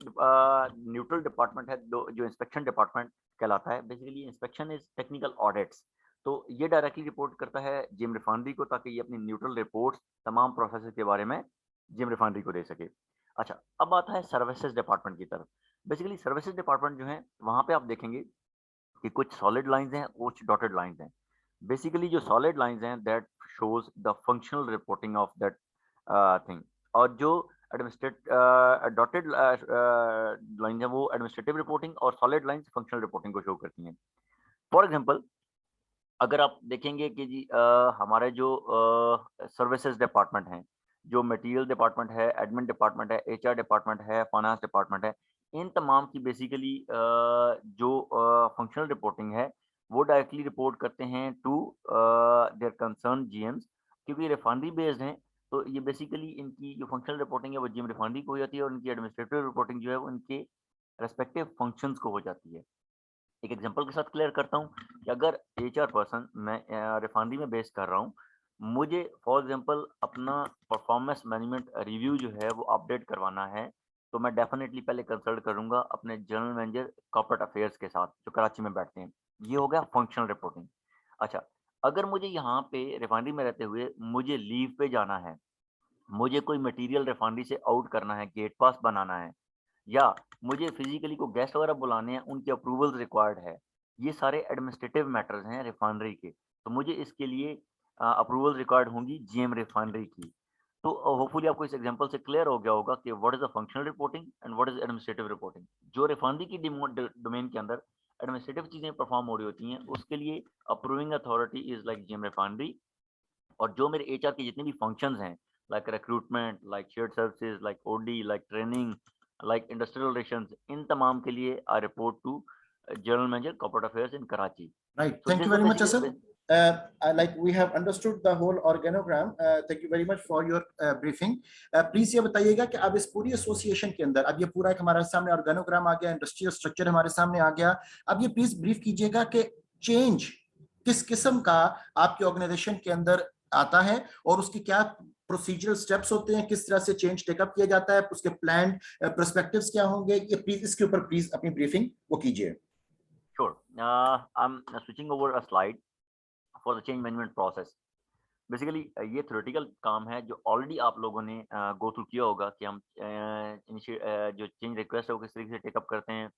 Speaker 2: न्यूट्रल डिपार्टमेंट है जो इंस्पेक्शन डिपार्टमेंट कहलाता है। Basically inspection is technical audits. तो ये डायरेक्टली रिपोर्ट करता है जिम रिफाइनरी को, ताकि ये अपनी न्यूट्रल रिपोर्ट्स तमाम प्रोसेस के बारे में जिम रिफाइनरी को दे सके। अच्छा, अब आता है सर्विसेज डिपार्टमेंट की तरफ। बेसिकली सर्विसेज डिपार्टमेंट जो है वहाँ पे आप देखेंगे कि कुछ सॉलिड लाइंस हैं, कुछ डॉटेड लाइंस हैं। बेसिकली जो सॉलिड लाइंस हैं that shows the functional reporting of that thing, और जो डॉटेड लाइन है वो एडमिनिस्ट्रेटिव रिपोर्टिंग और सॉलिड लाइंस फंक्शनल रिपोर्टिंग को शो करती हैं। फॉर एग्जांपल, अगर आप देखेंगे कि जी हमारे जो सर्विसेज डिपार्टमेंट हैं, जो मटेरियल डिपार्टमेंट है, एडमिन डिपार्टमेंट है, एचआर डिपार्टमेंट है, फाइनेंस डिपार्टमेंट है, इन तमाम की बेसिकली जो फंक्शनल रिपोर्टिंग है वो डायरेक्टली रिपोर्ट करते हैं टू देयर कंसर्न जीएम्स, क्योंकि रिफाइनरी बेस्ड हैं। तो ये बेसिकली इनकी जो फंक्शनल रिपोर्टिंग है वो जिम रिफाइनरी को हो जाती है और इनकी एडमिनिस्ट्रेटिव रिपोर्टिंग जो है वो इनके रेस्पेक्टिव फंक्शंस को हो जाती है। एक एग्जांपल के साथ क्लियर करता हूँ कि अगर एचआर पर्सन मैं रिफाइनरी में बेस कर रहा हूँ, मुझे फॉर एग्जांपल अपना परफॉर्मेंस मैनेजमेंट रिव्यू जो है वो अपडेट करवाना है, तो मैं डेफिनेटली पहले कंसल्ट करूंगा अपने जनरल मैनेजर कॉर्पोरेट अफेयर्स के साथ जो कराची में बैठते हैं। ये हो गया फंक्शनल रिपोर्टिंग। अच्छा, अगर मुझे यहाँ पे रिफाइनरी में रहते हुए मुझे लीव पे जाना है, मुझे कोई मटेरियल रिफाइनरी से आउट करना है, गेट पास बनाना है, या मुझे फिजिकली को गेस्ट वगैरह बुलाने हैं, उनके अप्रूवल्स रिक्वायर्ड है। ये सारे एडमिनिस्ट्रेटिव मैटर्स हैं रिफाइनरी के। तो मुझे इसके लिए अप्रूवल रिक्वायर्ड होंगी जीएम रिफाइनरी की। तो होपफुली आपको इस एग्जांपल से क्लियर हो गया होगा कि what is the functional reporting and what is administrative reporting. जो रिफाइनरी की डोमेन के अंदर एडमिनिस्ट्रेटिव चीजें परफॉर्म हो रही होती हैं, उसके लिए approving authority is like GM refinery. और जो मेरे एचआर के जितने भी फंक्शंस हैं, like recruitment, like shared services, like OD, like training, like industrial relations, इन तमाम के लिए I report to general manager corporate affairs in Karachi.
Speaker 1: right.
Speaker 2: So
Speaker 1: Thank
Speaker 2: this
Speaker 1: you
Speaker 2: is
Speaker 1: very much,
Speaker 2: basically
Speaker 1: Asad. Like we have understood the whole organogram. Thank you very much for your briefing. Please ये बताइएगा कि अब इस पूरी association के अंदर अब ये पूरा एक हमारे सामने ऑर्गेनोग्राम आ गया, इंडस्ट्रियल स्ट्रक्चर हमारे सामने आ गया। अब ये प्लीज ब्रीफ कीजिएगा कि चेंज किस किस्म का आपके ऑर्गेनाइजेशन के अंदर आता है और उसकी क्या प्रोसीजरल स्टेप्स होते हैं, किस तरह से चेंज टेकअप किया जाता है, उसके प्लान पर्सपेक्टिव्स क्या होंगे, ये प्लीज इसके ऊपर प्लीज अपनी ब्रीफिंग वो कीजिए।
Speaker 2: Sure. I am switching over a slide for the change management process. Basically ये थ्योरेटिकल काम है जो ऑलरेडी आप लोगों ने गो थ्रू किया होगा कि हम जो चेंज रिक्वेस्ट है वो किस तरीके से टेकअप करते हैं,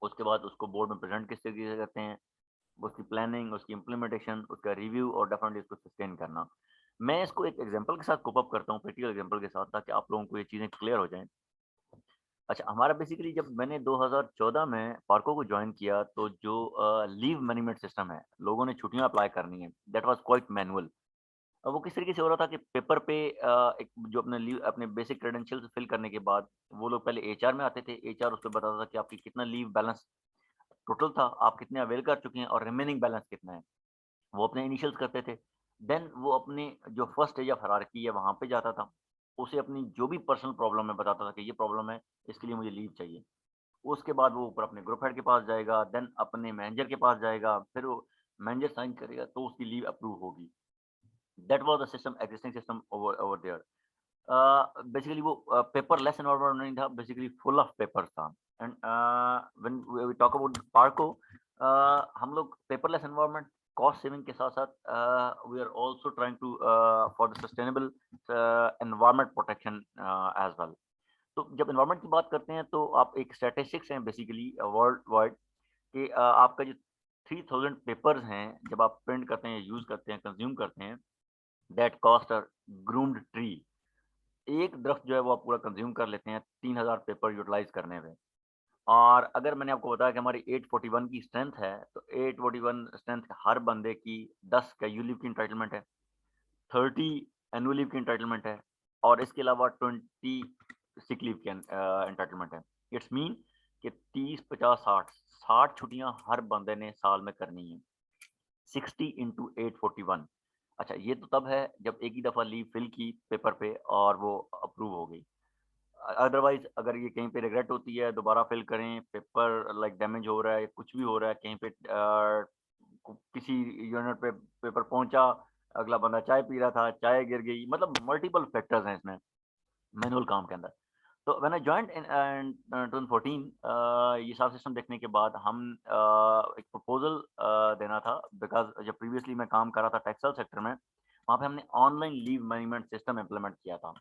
Speaker 2: उसके बाद उसको बोर्ड में प्रेजेंट किस तरीके से करते हैं, उसकी प्लानिंग, उसकी इम्प्लीमेंटेशन, उसका रिव्यू और डेफिनेटली इसको सस्टेन करना। मैं इसको एक एग्जांपल के साथ कोप अप करता हूँ, प्रैक्टिकल एग्जांपल के साथ, ताकि आप लोगों को ये चीज़ें क्लियर हो जाएँ। अच्छा, हमारा बेसिकली जब मैंने 2014 में पार्को को जॉइन किया, तो जो लीव मैनेजमेंट सिस्टम है, लोगों ने छुट्टियाँ अप्लाई करनी है, दैट वाज़ क्वाइट मैनुअल। वो किस तरीके से हो रहा था कि पेपर पे एक जो अपने लीव, अपने बेसिक क्रेडेंशियल्स फिल करने के बाद वो लोग पहले एचआर में आते थे। एचआर उसपे बताता था कि आपकी कितना लीव बैलेंस टोटल था, आप कितने अवेल कर चुके हैं और रिमेनिंग बैलेंस कितना है। वो अपने इनिशियल्स करते थे। देन वो अपने जो फर्स्ट स्टेज ऑफ हायरार्की है वहाँ पे जाता था। उसे अपनी जो भी पर्सनल प्रॉब्लम है बताता था कि ये प्रॉब्लम है, इसके लिए मुझे लीव चाहिए। उसके बाद वो ऊपर अपने ग्रुप हेड के पास जाएगा, देन अपने मैनेजर के पास जाएगा, फिर वो मैनेजर साइन करेगा तो उसकी लीव अप्रूव होगी। That was the system, existing system over over there. Basically वो पेपरलेस एनवायरनमेंट नहीं था, बेसिकली फुल ऑफ पेपर्स था। And when we talk about Parco, हम लोग पेपरलेस एनवायरनमेंट, कॉस्ट सेविंग के साथ-साथ we are also trying to for the sustainable environment protection as well. तो जब एनवायरनमेंट की बात करते हैं तो आप एक स्टैटिस्टिक्स हैं बेसिकली वर्ल्ड वाइड कि आपका जो 3000 पेपर्स हैं, जब आप प्रिंट करते हैं, यूज़ करते हैं, कंज़्यूम करते हैं, that cost a groomed tree. एक दरख्त जो है वो आप पूरा कंज़्यूम कर लेते हैं 3000 पेपर यूटिलाइज़ करने में। और अगर मैंने आपको बताया कि हमारी 841 की स्ट्रेंथ है, तो 841 स्ट्रेंथ हर बंदे की 10 कैज़ुअल लीव की एंटाइटलमेंट है, 30 एनुअल लीव की एंटाइटलमेंट है और इसके अलावा 20 सिक लीव की एंटाइटलमेंट है। इट्स मीन कि 30, 50, 60, 60 छुट्टियाँ हर बंदे ने साल में करनी है। 60 इंटू 841। अच्छा, ये तो तब है जब एक ही दफ़ा लीव फिल की पेपर पे और वो अप्रूव हो गई। अदरवाइज़ अगर ये कहीं पे रिग्रेट होती है, दोबारा फिल करें, पेपर लाइक डैमेज हो रहा है, कुछ भी हो रहा है, कहीं पे किसी यूनिट पे पेपर पहुँचा, अगला बंदा चाय पी रहा था, चाय गिर गई, मतलब मल्टीपल फैक्टर्स हैं इसमें, मैनुअल काम के अंदर। तो व्हेन आई जॉइन्ड इन 2014, ये सारा सिस्टम देखने के बाद हम एक प्रपोज़ल देना था, बिकॉज़ जब प्रीवियसली मैं काम कर रहा था टेक्सटाइल सेक्टर में, वहाँ पे हमने online leave management system implement किया था।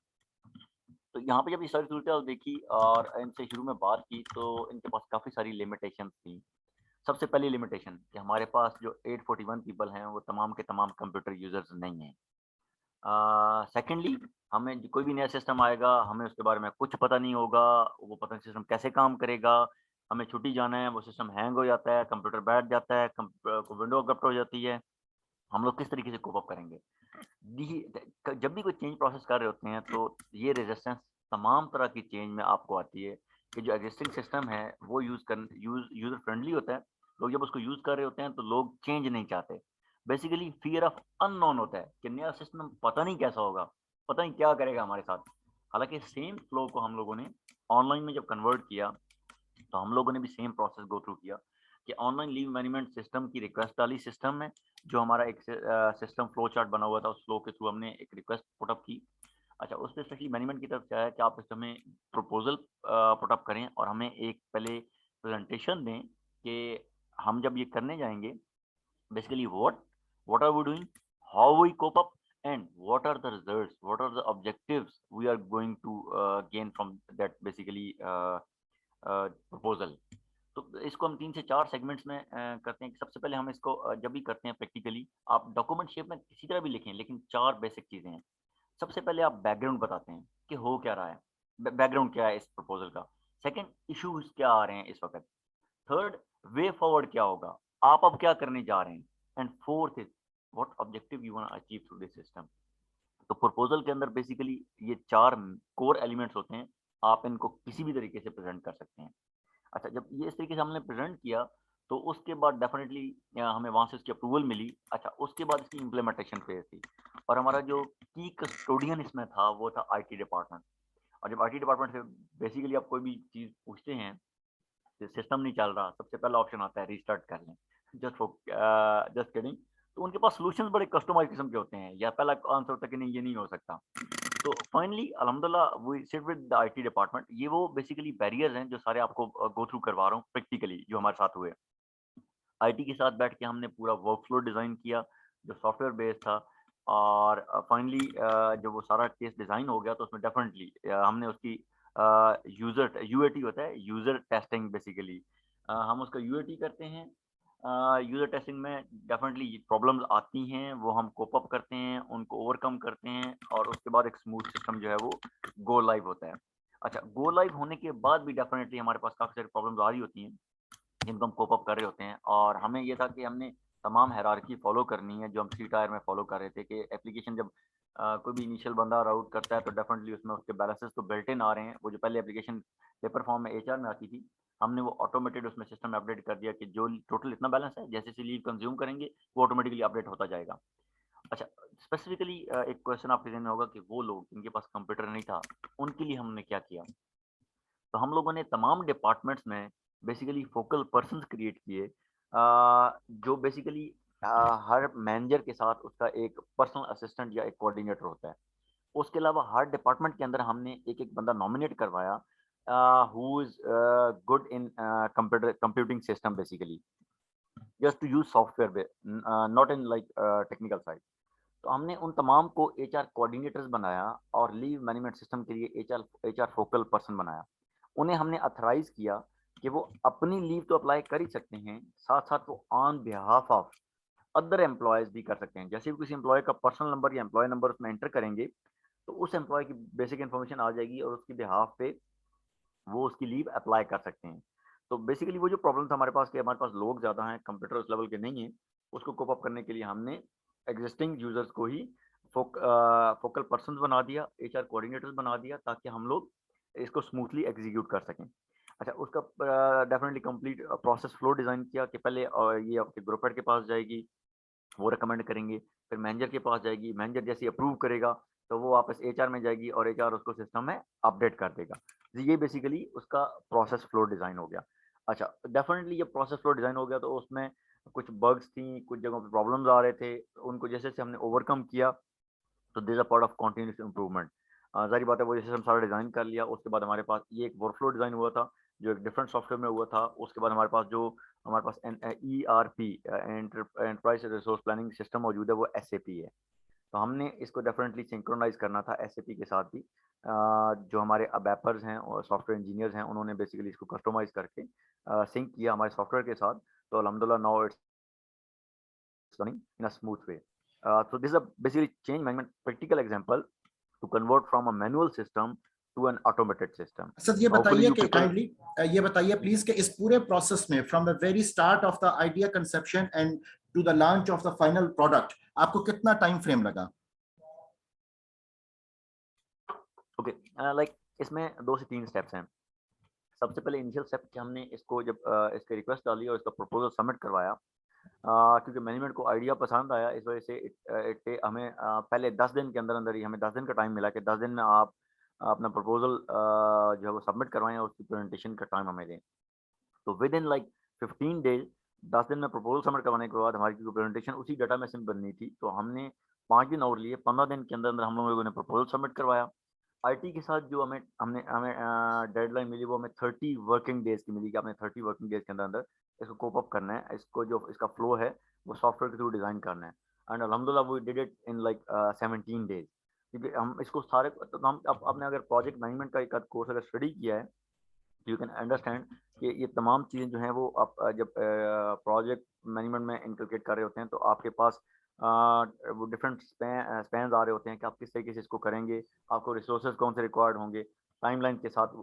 Speaker 2: तो यहाँ पे जब ये सारी सूरत-हाल देखी और इनसे शुरू में बात की, तो इनके पास काफ़ी सारी लिमिटेशंस थी। सबसे पहली लिमिटेशन कि हमारे पास जो 841 पीपल हैं, वो तमाम के तमाम कंप्यूटर यूज़र्स नहीं हैं। सेकंडली, हमें कोई भी नया सिस्टम आएगा, हमें उसके बारे में कुछ पता नहीं होगा, वो पता नहीं सिस्टम कैसे काम करेगा, हमें छुट्टी जाना है, वो सिस्टम हैंग हो जाता है, कंप्यूटर बैठ जाता है, विंडो करप्ट हो जाती है, हम लोग किस तरीके से कोप अप करेंगे? दी जब भी कोई चेंज प्रोसेस कर रहे होते हैं, तो ये रेजिस्टेंस तमाम तरह की चेंज में आपको आती है कि जो एग्जिस्टिंग सिस्टम है, वो यूज़र फ्रेंडली होता है। लोग जब उसको यूज़ कर रहे होते हैं, तो लोग चेंज नहीं चाहते। बेसिकली फ़ियर ऑफ अननोन होता है कि नया सिस्टम पता नहीं कैसा होगा, पता नहीं क्या करेगा हमारे साथ। हालाँकि सेम फ्लो को हम लोगों ने ऑनलाइन में जब कन्वर्ट किया, तो हम लोगों ने भी सेम प्रोसेस गो थ्रू किया कि ऑनलाइन लीव मैनेजमेंट सिस्टम की रिक्वेस्ट डाली सिस्टम में, जो हमारा एक सिस्टम फ्लो चार्ट बना हुआ था, उस फ्लो के थ्रू हमने एक रिक्वेस्ट पुट अप की। अच्छा, उस पे स्पेशली मैनेजमेंट की तरफ से आया कि आप इस हमें प्रपोज़ल पुट अप करें और हमें एक पहले प्रेज़ेंटेशन दें कि हम जब ये करने जाएँगे, basically what are we doing, how we cope up, and what are the results, what are the objectives we are going to gain from that basically proposal। तो इसको हम 3 से 4 सेगमेंट्स में करते हैं कि सबसे पहले हम इसको जब भी करते हैं प्रैक्टिकली, आप डॉक्यूमेंट शेप में किसी तरह भी लिखें, लेकिन 4 बेसिक चीज़ें हैं। सबसे पहले आप बैकग्राउंड बताते हैं कि हो क्या रहा है, बैकग्राउंड क्या है इस प्रपोजल का। सेकंड, इश्यूज क्या आ रहे हैं इस वक्त। थर्ड, वे फॉरवर्ड क्या होगा, आप अब क्या करने जा रहे हैं। And fourth is what objective you want achieve through this system. तो प्रपोजल के अंदर बेसिकली ये 4 कोर एलिमेंट्स होते हैं, आप इनको किसी भी तरीके से प्रेजेंट कर सकते हैं। अच्छा, जब ये इस तरीके से हमने प्रेजेंट किया, तो उसके बाद डेफिनेटली हमें वहाँ से उसकी अप्रूवल मिली। अच्छा, उसके बाद इसकी इम्प्लीमेंटेशन फेज़ थी और हमारा जो की कस्टोडियन इसमें था, वो था आईटी डिपार्टमेंट। और जब आईटी डिपार्टमेंट से बेसिकली आप कोई भी चीज़ पूछते हैं, सिस्टम नहीं चल रहा, सबसे पहला ऑप्शन आता है रीस्टार्ट कर लें। Just kidding. तो उनके पास सॉल्यूशंस बड़े कस्टमाइज़ किस्म के होते हैं, या पहला आंसर होता है कि नहीं ये नहीं हो सकता। तो फाइनली अल्हम्दुलिल्लाह we sit with the IT department. ये वो बेसिकली बैरियर्स हैं जो सारे आपको गो थ्रू करवा रहा हूँ प्रैक्टिकली, जो हमारे साथ हुए। आईटी के साथ बैठ के हमने पूरा वर्कफ्लो डिज़ाइन किया, जो सॉफ्टवेयर बेस्ड था। और फाइनली जब वो सारा केस डिज़ाइन हो गया तो उसमें डेफिनेटली हमने उसकी यूज़र यूएटी होता है, यूज़र टेस्टिंग बेसिकली हम उसका यूएटी करते हैं। यूज़र टेस्टिंग में डेफिनेटली प्रॉब्लम्स आती हैं, वो हम कोप अप करते हैं, उनको ओवरकम करते हैं और उसके बाद एक स्मूथ सिस्टम जो है वो गो लाइव होता है। अच्छा, गो लाइव होने के बाद भी डेफिनेटली हमारे पास काफ़ी सारी प्रॉब्लम्स आ रही होती हैं, जिनको हम कोप अप कर रहे होते हैं और हमें ये था कि हमने तमाम हायरार्की फॉलो करनी है जो हम सी टायर में फॉलो कर रहे थे कि एप्लीकेशन जब कोई भी इनिशियल बंदा राउट करता है तो डेफिनेटली उसमें उसके बैलेंसेस तो बिल्ट इन आ रहे हैं। वो जो पहले एप्लीकेशन पेपर फॉर्म में एचआर में आती थी, हमने वो ऑटोमेटेड उसमें सिस्टम में अपडेट कर दिया कि जो टोटल इतना बैलेंस है, जैसे जैसे लीव कंज्यूम करेंगे वो ऑटोमेटिकली अपडेट होता जाएगा। अच्छा, स्पेसिफिकली एक क्वेश्चन आपके जहन में होगा कि वो लोग जिनके पास कंप्यूटर नहीं था, उनके लिए हमने क्या किया? तो हम लोगों ने तमाम डिपार्टमेंट्स में बेसिकली फोकल पर्सन्स क्रिएट किए, जो बेसिकली हर मैनेजर के साथ उसका एक पर्सनल असिस्टेंट या एक कोऑर्डिनेटर होता है। उसके अलावा हर डिपार्टमेंट के अंदर हमने एक-एक बंदा नॉमिनेट करवाया who is good in computer computing system basically, just to use software not in like technical side. तो हमने उन तमाम को एचआर कोऑर्डिनेटर्स बनाया और लीव मैनेजमेंट सिस्टम के लिए एचआर एचआर फोकल पर्सन बनाया। उन्हें हमने ऑथराइज़ किया कि वो अपनी लीव तो अप्लाई कर ही सकते हैं, साथ-साथ वो on behalf of other employees भी कर सकते हैं। जैसे भी किसी एम्प्लॉयी का पर्सनल नंबर या एम्प्लॉयी नंबर उसमें एंटर करेंगे, तो उस एम्प्लॉयी की बेसिक इन्फॉर्मेशन आ जाएगी और उसकी बिहाफ पे वो उसकी लीव अप्लाई कर सकते हैं। तो बेसिकली वो जो प्रॉब्लम था हमारे पास कि हमारे पास लोग ज़्यादा हैं, कंप्यूटर उस लेवल के नहीं हैं, उसको कोप अप करने के लिए हमने एक्जिस्टिंग यूज़र्स को ही फोकल पर्सन्स बना दिया, एचआर कोऑर्डिनेटर्स बना दिया ताकि हम लोग इसको स्मूथली एग्ज़ीक्यूट कर सकें। अच्छा, उसका definitely complete process flow design किया कि पहले ये आपके ग्रुप हेड के पास जाएगी, वो रिकमेंड करेंगे, फिर मैनेजर के पास जाएगी, मैनेजर जैसे ही अप्रूव करेगा, तो वो वापस एचआर में जाएगी और एचआर उसको सिस्टम में अपडेट कर देगा। तो ये बेसिकली उसका प्रोसेस फ्लो डिज़ाइन हो गया। अच्छा, डेफ़िनेटली जब प्रोसेस फ्लो डिज़ाइन हो गया तो उसमें कुछ बग्स थी, कुछ जगहों पे प्रॉब्लम्स आ रहे थे, उनको जैसे-जैसे हमने ओवरकम किया, तो this a part of continuous improvement. ज़ाहिर बात है वो जैसे हम सारा डिज़ाइन कर लिया, उसके बाद हमारे पास ये एक वर्कफ़्लो डिज़ाइन हुआ था, जो एक डिफरेंट सॉफ्टवेयर में हुआ था। उसके बाद हमारे पास ERP enterprise resource planning system मौजूद है, वो एसएपी है। तो हमने इसको डेफ़िनेटली सिंक्रोनाइज़ करना था एसएपी के साथ भी। जो हमारे अबैपर्स हैं और सॉफ्टवेयर इंजीनियर्स हैं, उन्होंने बेसिकली इसको कस्टमाइज़ करके सिंक किया हमारे सॉफ्टवेयर के साथ। तो अल्हम्दुलिल्लाह now it's running in a smooth way. So this is a basically change management practical example to convert from a manual system to an automated system.
Speaker 1: Sir ये
Speaker 2: So hopefully
Speaker 1: बताइए
Speaker 2: you
Speaker 1: कि
Speaker 2: people
Speaker 1: kindly ये बताइए please कि इस पूरे process में from the very start of the idea conception and to the launch of the final product आपको कितना टाइम फ्रेम लगा?
Speaker 2: okay like इसमें 2 से 3 स्टेप्स हैं। सबसे पहले इनिशियल स्टेप कि हमने इसको जब इसकी रिक्वेस्ट डाली और इसका प्रपोजल सबमिट करवाया, क्योंकि मैनेजमेंट को आइडिया पसंद आया, इस वजह से हमें पहले 10 दिन के अंदर अंदर ही हमें 10 दिन का टाइम मिला कि 10 दिन में आप अपना प्रपोजल जो है वो सबमिट करवाएं और उसकी प्रेजेंटेशन का टाइम हमें दें। तो विद इन लाइक 15 डेज 10 दिन में प्रपोजल सबमिट करवाने के बाद हमारी क्योंकि प्रेजेंटेशन उसी डाटा में से बननी थी, तो हमने 5 दिन और लिए। 15 दिन के अंदर अंदर हम लोगों ने प्रपोजल सबमिट करवाया। आईटी के साथ जो हमें हमने हमें डेडलाइन मिली वो हमें 30 वर्किंग डेज की मिली कि आपने 30 वर्किंग डेज के अंदर अंदर इसको कोप अप करना है, इसको जो इसका फ्लो है वो सॉफ्टवेयर के थ्रू डिजाइन करना है। एंड अल्हम्दुलिल्लाह we did it in like 17 days, क्योंकि हम इसको सारे तो हम आपने अगर प्रोजेक्ट मैनेजमेंट का एक आध कोर्स अगर स्टडी किया है तो यू कैन अंडरस्टैंड कि ये तमाम चीज़ें जो हैं वो आप जब प्रोजेक्ट मैनेजमेंट में इंटीग्रेट कर रहे होते हैं तो आपके पास वो डिफरेंट स्पैन्स आ रहे होते हैं कि आप किस तरीके से इसको करेंगे, आपको रिसोर्सेज कौन से रिक्वायर्ड होंगे, टाइमलाइन के साथ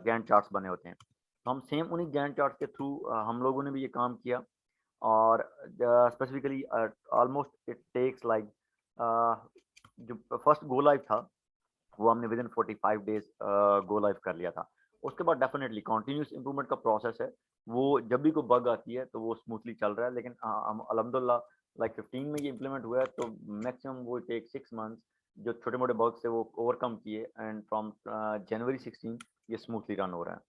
Speaker 2: गैंट चार्ट्स बने होते हैं। तो हम सेम उन्हीं गैंट चार्ट्स के थ्रू हम लोगों ने भी ये काम किया और specifically almost it takes like जो फर्स्ट गो लाइव था वो हमने within 45 days go live कर लिया था। उसके बाद डेफिनेटली कंटिन्यूअस इंप्रूवमेंट का प्रोसेस है, वो जब भी कोई बग आती है तो वो स्मूथली चल रहा है। लेकिन हम अल्हम्दुलिल्लाह लाइक 15 में ये इम्प्लीमेंट हुआ है तो मैक्सिमम वो टेक 6 मंथ्स, जो छोटे-मोटे बग्स थे वो ओवरकम किए एंड फ्रॉम जनवरी 16 ये स्मूथली रन हो रहा है।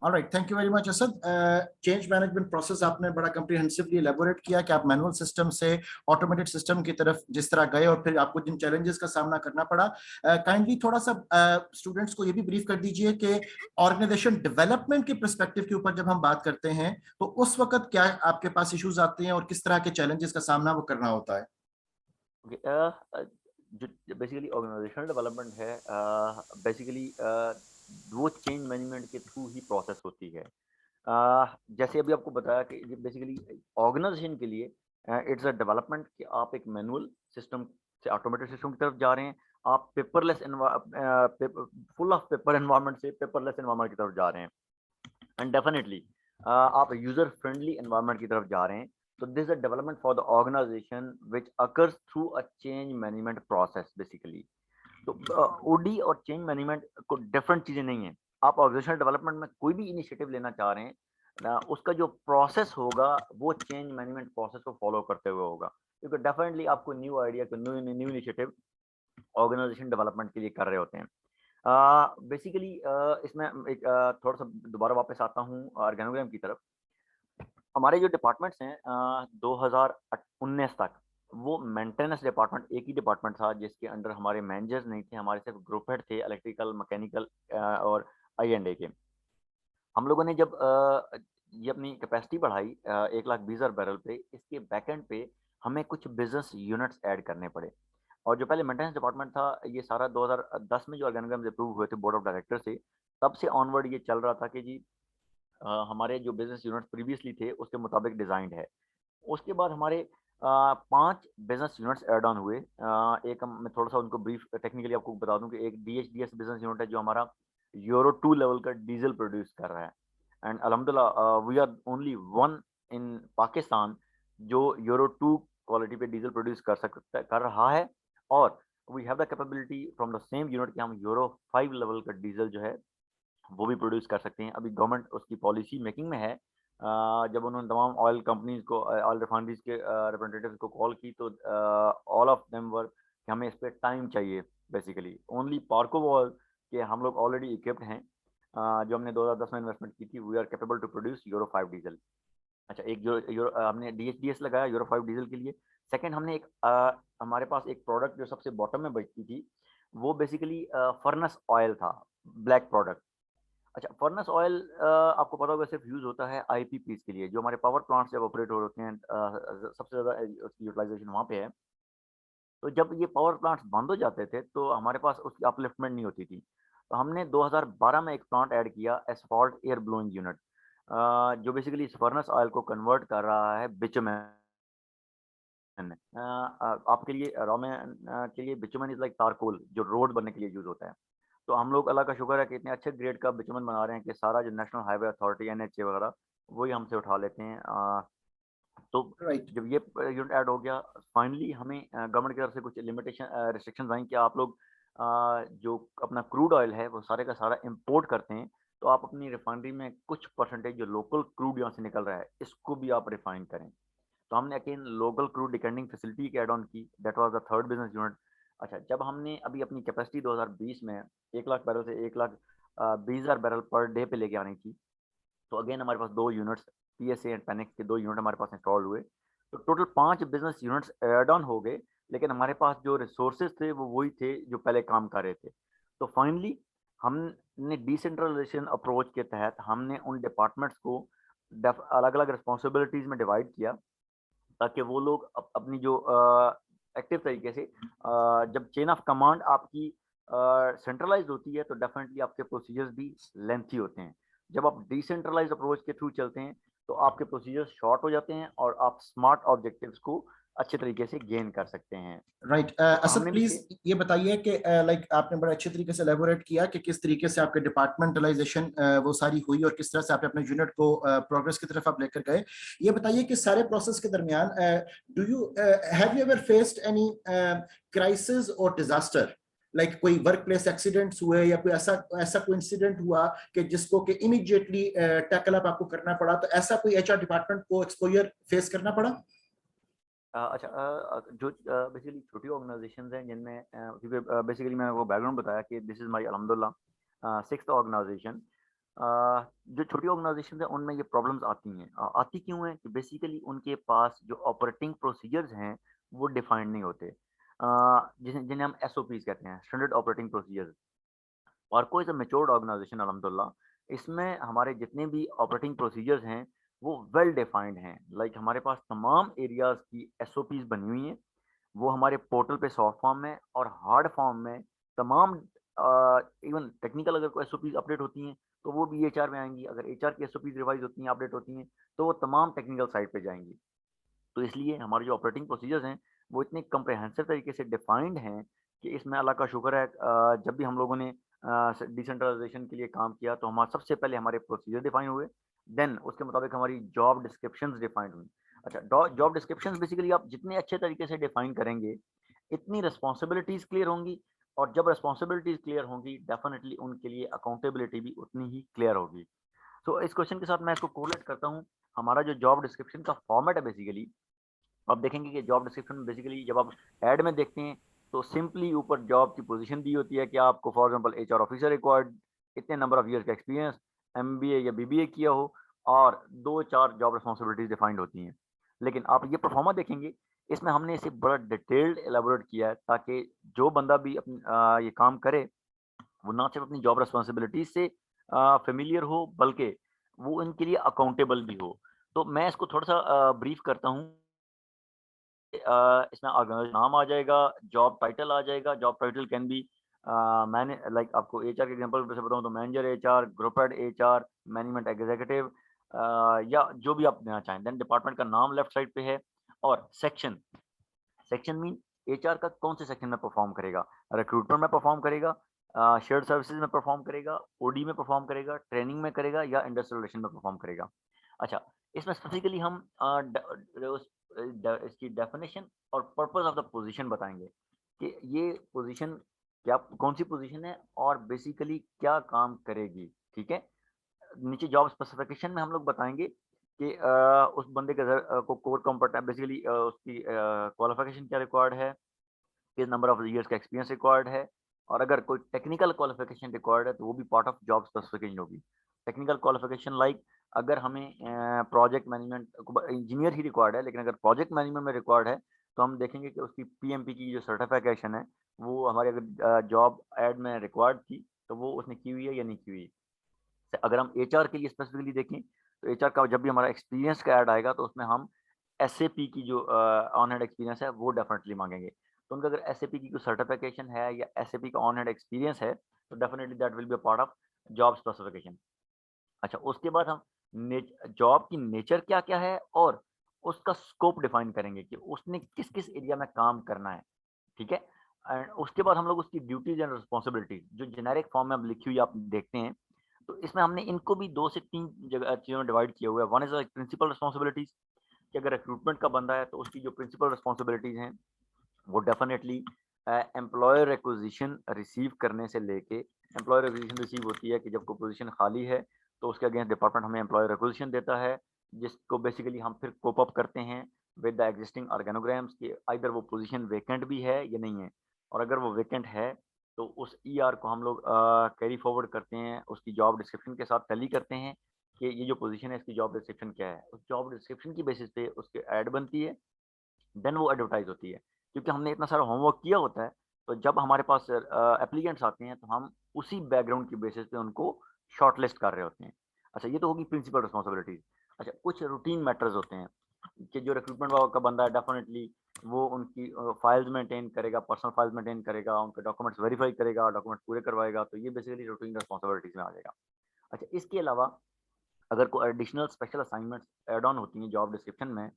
Speaker 1: Alright, thank you very much Asad. Change management process आपने बड़ा कंप्रिहेंसिवली एलेबोरेट किया कि आप मैनुअल सिस्टम से ऑटोमेटेड सिस्टम की तरफ जिस तरह गए और फिर आपको जिन चैलेंजेस का सामना करना पड़ा। काइंडली थोड़ा सा स्टूडेंट्स को ये भी ब्रीफ कर दीजिए कि ऑर्गेनाइजेशन डेवलपमेंट के पर्सपेक्टिव के ऊपर जब हम बात करते हैं तो उस वक्त क्या आपके पास इश्यूज आते हैं और किस तरह के चैलेंजेस का सामना वो करना होता है?
Speaker 2: ओके, जो बेसिकली ऑर्गेनाइजेशनल डेवलपमेंट है, बेसिकली वो चेंज मैनेजमेंट के थ्रू ही प्रोसेस होती है। जैसे अभी आपको बताया कि ये बेसिकली ऑर्गेनाइजेशन के लिए इट्स अ डेवलपमेंट कि आप एक मैनुअल सिस्टम से ऑटोमेटेड सिस्टम की तरफ जा रहे हैं। आप paperless full of paper environment से पेपरलेस एनवायरनमेंट की तरफ जा रहे हैं। एंड डेफिनेटली आप यूजर फ्रेंडली एनवायरनमेंट की तरफ जा रहे हैं। तो this a development for the organisation which occurs through a change management process basically. तो ओडी और चेंज मैनेजमेंट को डिफरेंट चीजें नहीं है। आप ऑर्गेनाइजेशनल डेवलपमेंट में कोई भी इनिशिएटिव लेना चाह रहे हैं, उसका जो प्रोसेस होगा वो चेंज मैनेजमेंट प्रोसेस को फॉलो करते हुए होगा, क्योंकि डेफिनेटली आपको new idea new new initiative organisation development के लिए कर रहे होते हैं। बेसिकली इसमें एक थोड़ा सा दोबारा वापस आता हूँ ऑर्गेनोग्राम की तरफ। हमारे जो डिपार्टमेंट्स हैं 2019 तक वो मेंटेनेंस डिपार्टमेंट एक ही डिपार्टमेंट था, जिसके अंडर हमारे मैनेजर्स नहीं थे, हमारे सिर्फ ग्रुप हेड थे, इलेक्ट्रिकल मैकेनिकल और आई एंड ए के। हम लोगों ने जब ये अपनी कैपेसिटी बढ़ाई 1,20,000 बैरल पे, इसके बैकएंड पे हमें कुछ बिजनेस यूनिट्स ऐड करने पड़े। और जो पहले मेंटेनेंस डिपार्टमेंट था, ये सारा 2010 में जो ऑर्गेनाइग्राम्स अप्रूव हुए थे बोर्ड ऑफ डायरेक्टर से, तब से ऑनवर्ड ये चल रहा था कि जी हमारे जो बिजनेस यूनिट प्रीवियसली थे उसके मुताबिक डिजाइंड है। उसके बाद हमारे 5 बिजनेस यूनिट्स ऐड ऑन हुए। एक मैं थोड़ा सा उनको ब्रीफ टेक्निकली आपको बता दूं कि एक डीएचडीएस बिजनेस यूनिट है जो हमारा यूरो 2 लेवल का डीजल प्रोड्यूस कर रहा है। एंड अल्हम्दुलिल्लाह we are only one in Pakistan जो यूरो 2 क्वालिटी पे डीजल प्रोड्यूस कर रहा है। और we have the capability from the same unit कि हम यूरो 5 लेवल का डीजल जो है वो भी प्रोड्यूस कर सकते हैं। अभी गवर्नमेंट उसकी पॉलिसी मेकिंग में है। जब उन्होंने तमाम ऑयल कंपनीज को, ऑयल रिफाइनरीज के रिप्रेजेंटेटिव्स को कॉल की, तो ऑल ऑफ देम वर कि हमें इस पे टाइम चाहिए। बेसिकली ओनली पार्को वॉल कि हम लोग ऑलरेडी इक्विप्ड हैं। जो हमने 2010 में इन्वेस्टमेंट की थी, we are capable to produce euro 5 diesel. अच्छा, एक जो हमने डीएचडीएस लगाया यूरो 5 डीजल के लिए। सेकंड, हमने एक हमारे पास एक प्रोडक्ट जो सबसे बॉटम में बचती थी, वो बेसिकली फर्नेस ऑयल था, ब्लैक प्रोडक्ट। अच्छा, फर्नेस ऑयल आपको पता होगा सिर्फ यूज होता है आईपीपीस के लिए, जो हमारे पावर प्लांट्स जब ऑपरेट हो होते हैं, सबसे ज्यादा उसकी यूटिलाइजेशन वहाँ पे है। तो जब ये पावर प्लांट्स बंद हो जाते थे तो हमारे पास उसकी अपलिफ्टमेंट नहीं होती थी। तो हमने 2012 में एक प्लांट ऐड किया, एसफॉल्ट एयर ब्लोइंग यूनिट, जो बेसिकली इस फर्नेस ऑयल को कन्वर्ट कर रहा है बिचुमेन में। आपके लिए रोमेन के लिए बिचुमेन इज लाइक तारकोल, जो रोड बनने के लिए यूज होता है। तो हम लोग अल्लाह का शुक्र है कि इतने अच्छे ग्रेड का बिचुमन बना रहे हैं कि सारा जो नेशनल हाईवे अथॉरिटी एनएचए वगैरह वही हमसे उठा लेते हैं। तो
Speaker 1: Right.
Speaker 2: जब ये यूनिट ऐड हो गया, फाइनली हमें गवर्नमेंट की तरफ से कुछ लिमिटेशन रिस्ट्रिक्शंस आई कि आप लोग जो अपना क्रूड ऑयल है वो सारे का सारा इंपोर्ट करते हैं, तो आप अपनी रिफाइनरी में कुछ परसेंटेज जो लोकल क्रूड यहाँ से निकल रहा है इसको भी आप रिफाइन करें। तो हमने अगेन लोकल क्रूड डिकैंडिंग फैसिलिटी की एड ऑन की, that was the third business unit. अच्छा, जब हमने अभी अपनी कैपेसिटी 2020 में 1 लाख बैरल से 1,20,000 बैरल पर डे पे लेके आनी थी, तो अगेन हमारे पास 2 यूनिट्स पीएसए एंड पेनेक्स के 2 यूनिट हमारे पास इंस्टॉल हुए। तो total 5 business units add on हो गए, लेकिन हमारे पास जो रिसोर्सेज थे वो वही थे जो पहले काम कर रहे थे। तो फाइनली हमने डिसेंट्रलाइजेशन अप्रोच के तहत हमने उन डिपार्टमेंट्स को अलग अलग रिस्पॉन्सिबिलिटीज में डिवाइड किया, ताकि वो लोग अपनी जो एक्टिव तरीके से जब चेन ऑफ कमांड आपकी सेंट्रलाइज होती है तो डेफिनेटली आपके प्रोसीजर्स भी लेंथी होते हैं। जब आप डिसेंट्रलाइज अप्रोच के थ्रू चलते हैं तो आपके प्रोसीजर्स शॉर्ट हो जाते हैं और आप स्मार्ट ऑब्जेक्टिव्स को अच्छे तरीके से गेन कर सकते हैं।
Speaker 1: राइट,
Speaker 2: तो
Speaker 1: असद
Speaker 2: हमने भी
Speaker 1: प्लीज ये बताइए कि लाइक आपने बड़े अच्छे तरीके से एलेबोरेट किया कि किस तरीके से आपके डिपार्टमेंटलाइजेशन वो सारी हुई और किस तरह से आपने अपने यूनिट को प्रोग्रेस की तरफ आप लेकर गए। ये बताइए कि सारे प्रोसेस के दरमियान do you have you ever faced any crisis और डिजास्टर, लाइक कोई वर्क प्लेस एक्सीडेंट्स हुए या कोई ऐसा ऐसा कोई इंसिडेंट हुआ कि जिसको कि इमीडिएटली टैकल अप आपको करना पड़ा, तो ऐसा कोई एचआर डिपार्टमेंट को एक्सपोजर फेस करना पड़ा?
Speaker 2: अच्छा, जो बेसिकली छोटी ऑर्गेनाइजेशंस हैं जिनमें क्योंकि बेसिकली मैंने वो बैकग्राउंड बताया कि दिस इज माय अल्हम्दुलिल्लाह सिक्स्थ ऑर्गेनाइजेशन। जो छोटी ऑर्गेनाइजेशन है उनमें ये प्रॉब्लम्स आती हैं। आती क्यों है कि बेसिकली उनके पास जो ऑपरेटिंग प्रोसीजर्स हैं वो डिफाइंड नहीं होते, जिन्हें हम एसओपीज कहते हैं, स्टैंडर्ड ऑपरेटिंग प्रोसीजर्स। ऑर्को इज अ मैच्योर्ड ऑर्गेनाइजेशन अल्हम्दुलिल्लाह। इसमें हमारे जितने भी ऑपरेटिंग प्रोसीजर्स हैं वो वेल डिफाइंड हैं। लाइक हमारे पास तमाम एरियाज की एसओपीज बनी हुई हैं। वो हमारे पोर्टल पे सॉफ्ट फॉर्म में और हार्ड फॉर्म में तमाम इवन टेक्निकल अगर कोई एसओपीज अपडेट होती हैं तो वो भी एचआर में आएंगी। अगर एचआर की एसओपीज रिवाइज होती हैं, अपडेट होती हैं, तो वो तमाम टेक्निकल साइड पे जाएंगी। तो इसलिए हमारे जो ऑपरेटिंग प्रोसीजर्स हैं वो इतने कम्प्रहेंसिव तरीके से डिफाइंड हैं कि इसमें अल्लाह का शुक्र है, जब भी हम लोगों ने डिसेंट्रलाइजेशन के लिए काम किया तो हमारा सबसे पहले हमारे प्रोसीजर डिफाइन हुए, देन उसके मुताबिक हमारी जॉब डिस्क्रिप्शंस डिफाइंड हुई। अच्छा, जॉब डिस्क्रिप्शंस बेसिकली आप जितने अच्छे तरीके से डिफाइन करेंगे इतनी रिस्पॉन्सिबिलिटीज क्लियर होंगी, और जब रिस्पॉन्सिबिलिटीज क्लियर होंगी डेफिनेटली उनके लिए अकाउंटेबिलिटी भी उतनी ही क्लियर होगी। तो इस क्वेश्चन के साथ मैं इसको कोरिलेट करता हूँ। हमारा जो जॉब डिस्क्रिप्शन का फॉर्मेट है बेसिकली, आप देखेंगे कि जॉब डिस्क्रिप्शन में बेसिकली जब आप ऐड में देखते हैं तो सिंपली ऊपर जॉब की पोजीशन दी होती है कि आपको for example HR officer required, इतने नंबर ऑफ इयर्स का एक्सपीरियंस, एमबीए या बीबीए किया हो, और 2-4 जॉब रिस्पॉन्सिबिलिटीज डिफाइंड होती हैं। लेकिन आप ये परफॉर्मा देखेंगे, इसमें हमने इसे बड़ा डिटेल्ड एलाबोरेट किया है ताकि जो बंदा भी अपनी ये काम करे वो ना सिर्फ अपनी जॉब रिस्पॉन्सिबिलिटीज से फेमिलियर हो बल्कि वो इनके लिए अकाउंटेबल भी हो। तो मैं इसको थोड़ा सा ब्रीफ करता हूँ। इसमें नाम आ जाएगा, जॉब टाइटल आ जाएगा। जॉब टाइटल कैन बी मैंने लाइक आपको एचआर के एग्जांपल से बताऊं तो manager HR, group head HR, management executive, या जो भी आप देना चाहें। देन डिपार्टमेंट का नाम लेफ्ट साइड पे है, और सेक्शन, सेक्शन मीन एचआर का कौन से सेक्शन में परफॉर्म करेगा, रिक्रूटमेंट में परफॉर्म करेगा, शेयर्ड सर्विसेज में परफॉर्म करेगा, ओडी में परफॉर्म करेगा, ट्रेनिंग में करेगा, या इंडस्ट्रियल रिलेशन में परफॉर्म करेगा। अच्छा, इसमें स्पेसिफिकली हम इसकी डेफिनेशन और पर्पस ऑफ द पोजीशन बताएंगे कि ये पोजीशन क्या, कौन सी पोजीशन है और बेसिकली क्या काम करेगी। ठीक है, नीचे जॉब स्पेसिफिकेशन में हम लोग बताएंगे कि उस बंदे के को कोर कॉम्पिटेंट बेसिकली उसकी क्वालिफिकेशन क्या रिक्वायर्ड है, किस नंबर ऑफ इयर्स का एक्सपीरियंस रिक्वायर्ड है, और अगर कोई टेक्निकल क्वालिफिकेशन रिक्वायर्ड है तो वो भी पार्ट ऑफ जॉब स्पेसिफिकेशन होगी। टेक्निकल क्वालिफिकेशन लाइक अगर हमें प्रोजेक्ट मैनेजमेंट इंजीनियर ही रिक्वायर्ड है, लेकिन अगर प्रोजेक्ट मैनेजमेंट में रिक्वायर्ड है तो हम देखेंगे कि उसकी पीएमपी की जो सर्टिफिकेशन है वो हमारे अगर जॉब एड में रिक्वायर्ड थी तो वो उसने की हुई है या नहीं की हुई। अगर हम एचआर के लिए स्पेसिफिकली देखें तो एचआर का जब भी हमारा एक्सपीरियंस का ऐड आएगा तो उसमें हम एसएपी की जो ऑन हैंड एक्सपीरियंस है वो डेफिनेटली मांगेंगे। तो उनका अगर एसएपी की कोई सर्टिफिकेशन है या एसएपी का ऑन हैंड एक्सपीरियंस है तो definitely that will be a part of job specification. अच्छा, उसके बाद हम जॉब की नेचर क्या क्या है और उसका स्कोप डिफाइन करेंगे कि उसने किस किस एरिया में काम करना है। ठीक है, एंड उसके बाद हम लोग उसकी ड्यूटीज एंड रिस्पॉन्सिबिलिटीज जो जेनेरिक फॉर्म में अब लिखी हुई आप देखते हैं, तो इसमें हमने इनको भी 2 से 3 जगह चीज़ों में डिवाइड किया हुआ है। One is like principal responsibilities कि अगर रिक्रूटमेंट का बंदा है तो उसकी जो प्रिंसिपल रिस्पॉन्सिबिलिटीज़ हैं वो डेफिनेटली एम्प्लॉयर रिक्विजिशन रिसीव करने से लेके, एम्प्लॉयर रिक्विजिशन रिसीव होती है कि जब कोई पोजीशन खाली है तो उसके अगेंस्ट डिपार्टमेंट हमें एम्प्लॉयर रिक्विजिशन देता है, जिसको बेसिकली हम फिर कोप अप करते हैं विद द एग्जिस्टिंग ऑर्गेनोग्राम्स कि आइदर वो पोजीशन वेकेंट भी है या नहीं है, और अगर वो वेकेंट है तो उस ईआर को हम लोग कैरी फॉरवर्ड करते हैं, उसकी जॉब डिस्क्रिप्शन के साथ टैली करते हैं कि ये जो पोजीशन है इसकी जॉब डिस्क्रिप्शन क्या है। उस जॉब डिस्क्रिप्शन की बेसिस पे उसकी ऐड बनती है, देन वो एडवर्टाइज होती है। क्योंकि हमने इतना सारा होमवर्क किया होता है तो जब हमारे पास एप्लीकेंट्स आते हैं तो हम उसी बैकग्राउंड की बेसिस पे उनको शॉर्टलिस्ट कर रहे होते हैं। अच्छा, ये तो होगी प्रिंसिपल रिस्पॉन्सिबिलिटीज। अच्छा, कुछ रूटीन मैटर्स होते हैं कि जो रिक्रूटमेंट का बंदा है डेफिनेटली वो उनकी फाइल्स मेंटेन करेगा, पर्सनल फाइल्स मेंटेन करेगा, उनके डॉक्यूमेंट्स वेरीफाई करेगा, डॉक्यूमेंट्स पूरे करवाएगा, तो ये बेसिकली रूटीन रिस्पॉन्सिबिलिटीज में आ जाएगा। अच्छा, इसके अलावा अगर कोई additional special assignments add on होती हैं जॉब डिस्क्रिप्शन में,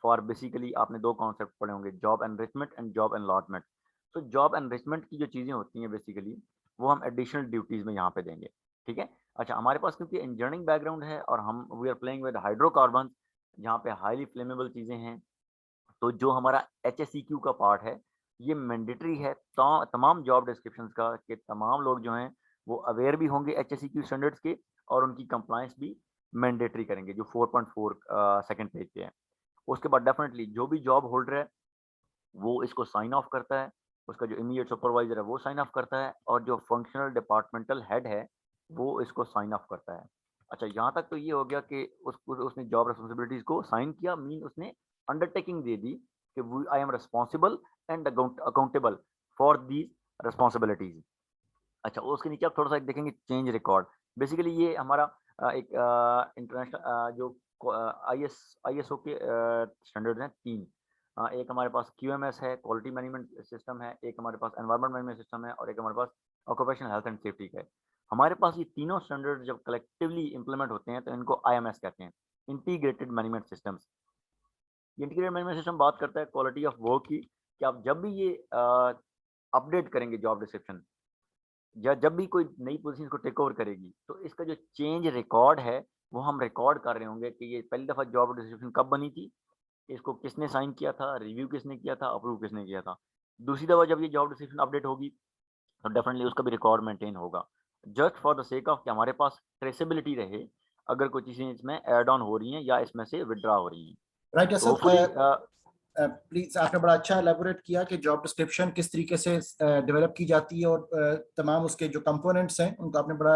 Speaker 2: फॉर बेसिकली आपने 2 कॉन्सेप्ट पढ़े होंगे, जॉब एनरिचमेंट एंड जॉब एनलॉटमेंट। तो जॉब एनरिचमेंट की जो चीज़ें होती हैं बेसिकली वो हम एडिशनल ड्यूटीज़ में यहाँ पे देंगे। ठीक है, अच्छा, हमारे पास क्योंकि इंजीनियरिंग बैकग्राउंड है और हम we are playing with hydrocarbon जहाँ पे हाईली फ्लेमेबल चीज़ें हैं, तो जो हमारा एचएसईक्यू का पार्ट है ये मैंडेटरी है तमाम जॉब डिस्क्रिप्शंस का कि तमाम लोग जो हैं वो अवेयर भी होंगे एचएसईक्यू स्टैंडर्ड्स के, और उनकी कंप्लायंस भी मैंडेटरी करेंगे जो 4.4 सेकंड पेज पे है। उसके बाद डेफिनेटली जो भी जॉब होल्डर है वो इसको साइन ऑफ करता है, उसका जो इमीडिएट सुपरवाइजर है वो साइन ऑफ करता है, और जो फंक्शनल डिपार्टमेंटल हेड है वो इसको साइन ऑफ करता है। अच्छा, यहाँ तक तो ये हो गया कि उसने जॉब रिस्पॉन्सिबिलिटीज को साइन किया, मीन उसने अंडरटेकिंग दे दी कि I am responsible and accountable for these responsibilities. अच्छा, उसके नीचे आप थोड़ा सा एक देखेंगे चेंज रिकॉर्ड। बेसिकली ये हमारा एक इंटरनेशनल जो आईएसओ के स्टैंडर्ड्स हैं 3, एक हमारे पास QMS है, क्वालिटी मैनेजमेंट सिस्टम है, एक हमारे पास एनवायरनमेंट मैनेजमेंट सिस्टम है और एक हमारे पास ऑक्यूपेशनल हेल्थ एंड सेफ्टी का है। हमारे पास ये तीनों स्टैंडर्ड जब कलेक्टिवली इंप्लीमेंट होते हैं तो इनको IMS कहते हैं, इंटीग्रेटेड मैनेजमेंट सिस्टम्स। ये इंटीग्रेटेड मैनेजमेंट सिस्टम बात करता है क्वालिटी ऑफ वर्क की, कि आप जब भी ये अपडेट करेंगे जॉब डिस्क्रिप्शन या जब भी कोई नई पोजीशन को टेक ओवर करेगी, तो इसका जो चेंज रिकॉर्ड है, वो हम रिकॉर्ड कर रहे होंगे कि ये पहली दफ़ा जॉब डिस्क्रिप्शन कब बनी थी, इसको किसने साइन किया था, रिव्यू किसने किया था, अप्रूव किसने किया था। दूसरी दफ़ा जब ये जॉब डिस्क्रिप्शन अपडेट होगी, तो डेफिनिटली उसका भी रिकॉर्ड मेंटेन होगा। Just for the sake of कि हमारे पास ट्रेसेबिलिटी रहे, अगर कोई चीज़ें इसमें ऐड ऑन हो रही हैं या इसमें से विथड्रॉ हो रही हैं।
Speaker 1: राइट
Speaker 2: तो
Speaker 1: असद,
Speaker 2: होपफुली
Speaker 1: प्लीज आपने बड़ा अच्छा एलेबोरेट किया कि जॉब डिस्क्रिप्शन किस तरीके से डेवलप की जाती है और तमाम उसके जो कंपोनेंट्स हैं उनको आपने बड़ा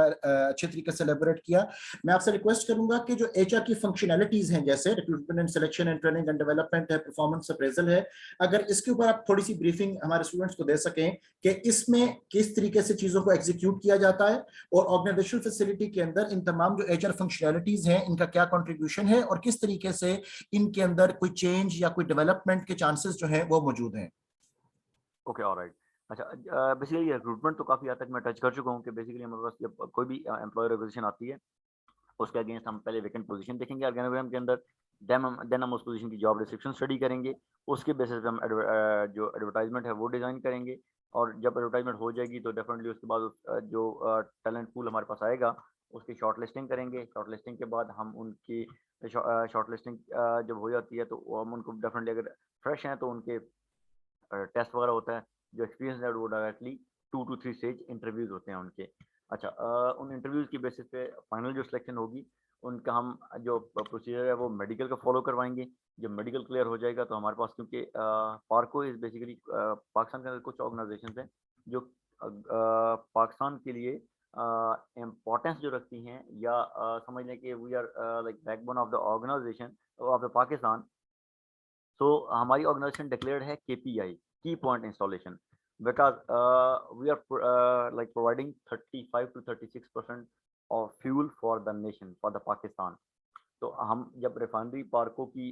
Speaker 1: अच्छे तरीके से एलेबोरेट किया। मैं आपसे रिक्वेस्ट करूंगा कि जो HR की फंक्शनैलिटीज हैं, जैसे recruitment and selection and training and development है, परफॉर्मेंस अप्रेजल है, अगर इसके ऊपर आप थोड़ी सी ब्रीफिंग हमारे स्टूडेंट्स को दे सकें कि इसमें किस तरीके से चीजों को एग्जीक्यूट किया जाता है और ऑर्गेनाइजेशनल फैसिलिटी के अंदर इन तमाम जो HR फंक्शनैलिटीज हैं इनका क्या कंट्रीब्यूशन है और किस तरीके से इनके अंदर कोई चेंज या कोई डेवलपमेंट के चांसेस जो हैं वो मौजूद हैं।
Speaker 2: Okay, alright. अच्छा, बेसिकली रिक्रूटमेंट तो काफ़ी हद तक मैं टच कर चुका हूँ कि बेसिकली हमारे पास जब कोई भी एम्प्लॉयर पोजीशन आती है, उसके अगेंस्ट हम पहले वैकेंट पोजीशन देखेंगे ऑर्गेनाइग्राम के अंदर, देन हम उस पोजीशन की जॉब डिस्क्रिप्शन स्टडी करेंगे, उसके बेसिस पे हम जो एडवर्टाइजमेंट है वो डिज़ाइन करेंगे, और जब एडवर्टाइजमेंट हो जाएगी तो डेफिनेटली उसके बाद जो टैलेंट पूल हमारे पास आएगा, उसकी शॉर्ट लिस्टिंग करेंगे। शॉर्ट लिस्टिंग के बाद हम उनकी शॉर्ट लिस्टिंग जब हो जाती है तो हम उनको डेफिनेटली, अगर फ्रेश हैं तो उनके टेस्ट वगैरह होता है, जो एक्सपीरियंस है वो डायरेक्टली 2 टू 3 स्टेज इंटरव्यूज़ होते हैं उनके। अच्छा, उन इंटरव्यूज़ की बेसिस पे फाइनल जो सिलेक्शन होगी, उनका हम जो प्रोसीजर है वो मेडिकल का फॉलो करवाएँगे। जब मेडिकल क्लियर हो जाएगा तो हमारे पास, क्योंकि पार्को इज़ बेसिकली पाकिस्तान के अंदर कुछ ऑर्गनाइजेशंस हैं जो पाकिस्तान के लिए इम्पोर्टेंस जो रखती हैं, या समझ लें कि we are like backbone of the organisation of the Pakistan. So हमारी ऑर्गेनाइजेशन डिक्लेयर्ड है KPI, key point installation, because we are like providing 35 to 36% of fuel for the nation, for the Pakistan. तो हम जब रिफाइनरी पार्कों की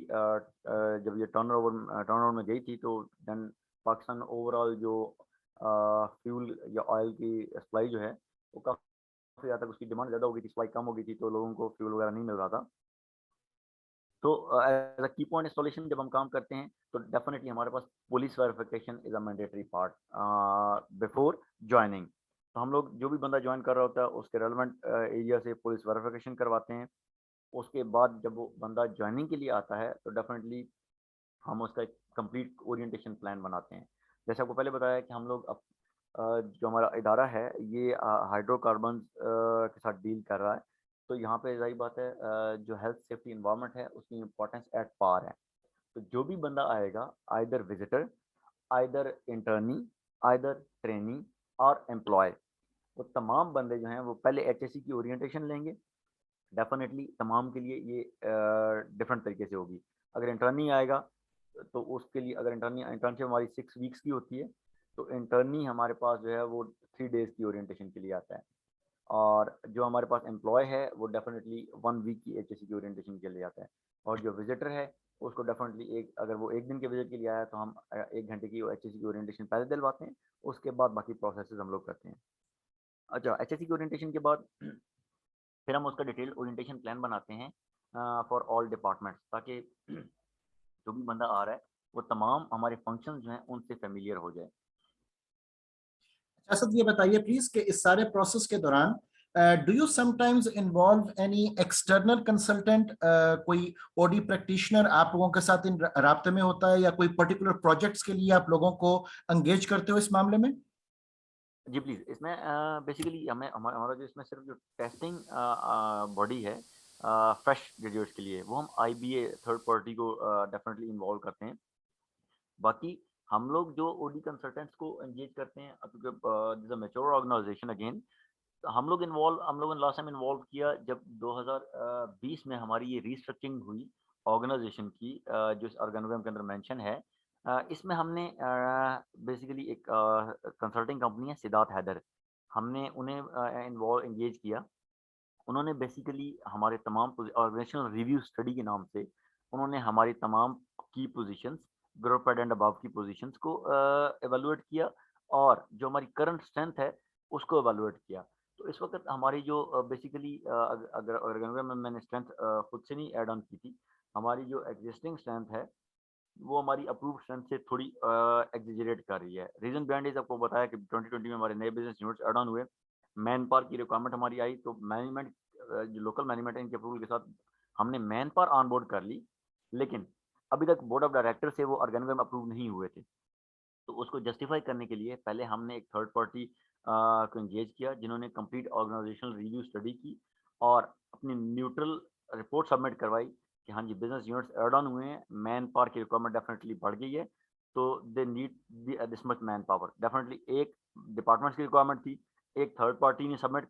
Speaker 2: जब ये टर्नओवर में गई थी, तो देन पाकिस्तान ओवरऑल जो फ्यूल या ऑयल की सप्लाई जो है वो काफ़ी हद तक, उसकी डिमांड ज़्यादा हो गई थी, सप्लाई कम हो गई थी, तो लोगों को फ्यूल वगैरह नहीं मिल रहा था। तो एज अ की पॉइंट इंस्टॉलेशन जब हम काम करते हैं, तो डेफिनेटली हमारे पास police verification is a mandatory part before joining. तो हम लोग, जो भी बंदा ज्वाइन कर रहा होता है, उसके रेलेवेंट एरिया से पुलिस वेरिफिकेशन करवाते हैं। उसके बाद जब वो बंदा ज्वाइनिंग के लिए आता है, तो डेफिनेटली हम उसका एक कंप्लीट ओरिएंटेशन प्लान बनाते हैं। जैसे आपको पहले बताया कि हम लोग जो हमारा इदारा है, ये हाइड्रोकार्बन के साथ डील कर रहा है। तो यहाँ पे ज़ाहिर बात है, जो हेल्थ सेफ्टी एनवायरनमेंट है उसकी इम्पोर्टेंस एट पार है। तो जो भी बंदा आएगा, either visitor, either internee, either trainee और एम्प्लॉय, वो तमाम बंदे जो हैं वो पहले HSE की ओरिएंटेशन लेंगे। डेफिनेटली तमाम के लिए ये डिफरेंट तरीके से होगी। अगर इंटर्नी आएगा, तो उसके लिए, अगर इंटर्नशिप हमारी 6 वीक्स की होती है, तो इंटर्नी हमारे पास जो है वो 3 डेज़ की ओरिएंटेशन के लिए आता है। और जो हमारे पास एम्प्लॉय है वो डेफिनेटली 1 वीक की HSE की ओरिएंटेशन के लिए आता है। और जो विजिटर है उसको डेफिनेटली, एक अगर वो 1 दिन के विजिट के लिए आया, तो हम 1 घंटे की HSE की ओरिएंटेशन पहले दिलवाते हैं, उसके बाद बाकी प्रोसेसेस हम लोग करते हैं। अच्छा, HSE की ओरिएंटेशन के बाद फिर हम उसका डिटेल ओरिएंटेशन प्लान बनाते हैं फॉर ऑल डिपार्टमेंट्स, ताकि जो भी बंदा आ रहा है वो तमाम हमारे फंक्शंस जो हैं उनसे फेमिलियर हो जाए।
Speaker 1: असद, ये बताइए प्लीज कि इस सारे प्रोसेस के दौरान do you sometimes involve any external consultant, कोई OD प्रैक्टिशनर आप लोगों के साथ इन राब्ते में होता है, या कोई पर्टिकुलर प्रोजेक्ट्स के लिए आप लोगों को एंगेज करते हो इस मामले में?
Speaker 2: जी प्लीज़, इसमें बेसिकली हमें हमारा जो इसमें सिर्फ जो टेस्टिंग बॉडी है फ्रेश ग्रेजुएट्स के लिए, वो हम IBA थर्ड पार्टी को डेफिनेटली इन्वॉल्व करते हैं। बाकी हम लोग जो OD कंसल्टेंट्स को एंगेज करते हैं, क्योंकि this is a mature organisation again, हम लोगों ने लास्ट टाइम इन्वॉल्व किया जब 2020 में हमारी ये रीस्ट्रक्चरिंग हुई ऑर्गेनाइजेशन की, जो इस ऑर्गेनाग्राम के अंदर मेंशन है। इसमें हमने बेसिकली एक कंसल्टिंग कंपनी है सिद्धार्थ हैदर, हमने उन्हें इन्वॉल्व एंगेज किया। उन्होंने बेसिकली हमारे तमाम ऑर्गेनाइजेशनल रिव्यू स्टडी के नाम से उन्होंने हमारी तमाम की positions group head and above की पोजीशंस को एवेलुएट किया और जो हमारी करंट स्ट्रेंथ है उसको एवेलुएट किया। तो इस वक़्त हमारी जो बेसिकली अगर ऑर्गेनाइज़ेशन में मैंने स्ट्रेंथ खुद से नहीं ऐड ऑन की थी। हमारी जो एक्जिस्टिंग स्ट्रेंथ है वो हमारी अप्रूव्ड स्ट्रेंथ से थोड़ी एक्सेजरेट कर रही है। रीज़न बिहाइंड इज़ आपको बताया कि 2020 में हमारे नए बिज़नेस यूनिट्स ऐड ऑन हुए। मैन पावर की रिक्वायरमेंट हमारी आई तो मैनेजमेंट जो लोकल मैनेजमेंट है इनके अप्रूवल के साथ हमने मैन पावर ऑन बोर्ड कर ली। लेकिन अभी तक बोर्ड ऑफ डायरेक्टर से वो ऑर्गेनाइज़म अप्रूव नहीं हुए थे। तो उसको जस्टिफ़ाई करने के लिए पहले हमने एक थर्ड पार्टी को एंगेज किया जिन्होंने कंप्लीट ऑर्गेनाइजेशनल रिव्यू स्टडी की और अपनी न्यूट्रल रिपोर्ट सबमिट करवाई कि हाँ जी बिज़नेस यूनिट्स ऐड ऑन हुए हैं, मैन पावर की रिक्वायरमेंट डेफिनिटली बढ़ गई है, तो they need this much man power. Definitely एक डिपार्टमेंट्स की रिक्वायरमेंट थी, एक थर्ड पार्टी ने सबमिट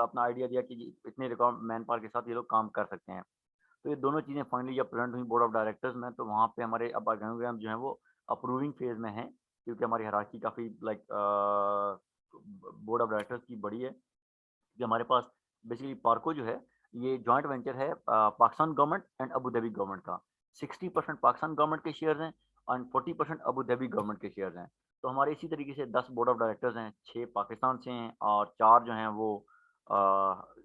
Speaker 2: अपना आइडिया दिया कि जी इतने रिक्वायर मैन पावर के साथ ये लोग काम कर सकते हैं। तो ये दोनों चीज़ें फाइनली जब प्रेज़ेंट हुई बोर्ड ऑफ डायरेक्टर्स में, तो वहाँ पे हमारे अब ऑर्गेनाइज़ेम जो है वो अप्रूविंग फ़ेज़ में है, क्योंकि हमारी हायरार्की काफ़ी लाइक बोर्ड ऑफ डायरेक्टर्स की बड़ी है। कि हमारे पास बेसिकली पार्को जो है, ये जॉइंट वेंचर है Pakistan government and Abu Dhabi government का। 60% पाकिस्तान गवर्नमेंट के शेयर्स हैं एंड 40% अबू धाबी गवर्नमेंट के शेयर्स हैं। तो हमारे इसी तरीके से 10 बोर्ड ऑफ डायरेक्टर्स हैं, 6 पाकिस्तान से हैं और 4 जो हैं वो अ,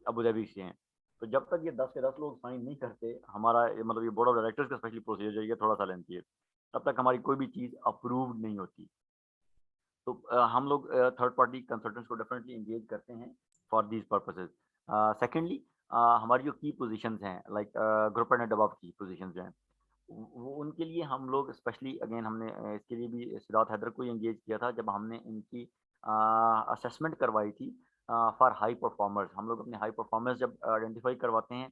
Speaker 2: अबू धाबी से हैं। तो जब तक ये 10 के 10 लोग साइन नहीं करते, हमारा मतलब ये बोर्ड ऑफ डायरेक्टर्स का स्पेशली प्रोसीजर ये थोड़ा-सा लेंथी है। तब तक हमारी कोई भी चीज़ अप्रूव्ड नहीं होती। तो हम लोग थर्ड पार्टी कंसल्टेंट्स को डेफिनेटली एंगेज करते हैं फॉर दीज पर्पसेस। सेकेंडली हमारी जो की पोजीशंस हैं लाइक ग्रुप एंड अबव की पोजीशंस जो हैं वो उनके लिए हम लोग स्पेशली अगेन हमने इसके लिए भी सिद्धार्थ हैदर को एंगेज किया था जब हमने इनकी असेसमेंट करवाई थी फॉर हाई परफॉर्मर्स। हम लोग अपने हाई परफॉर्मर्स जब आइडेंटिफाई करवाते हैं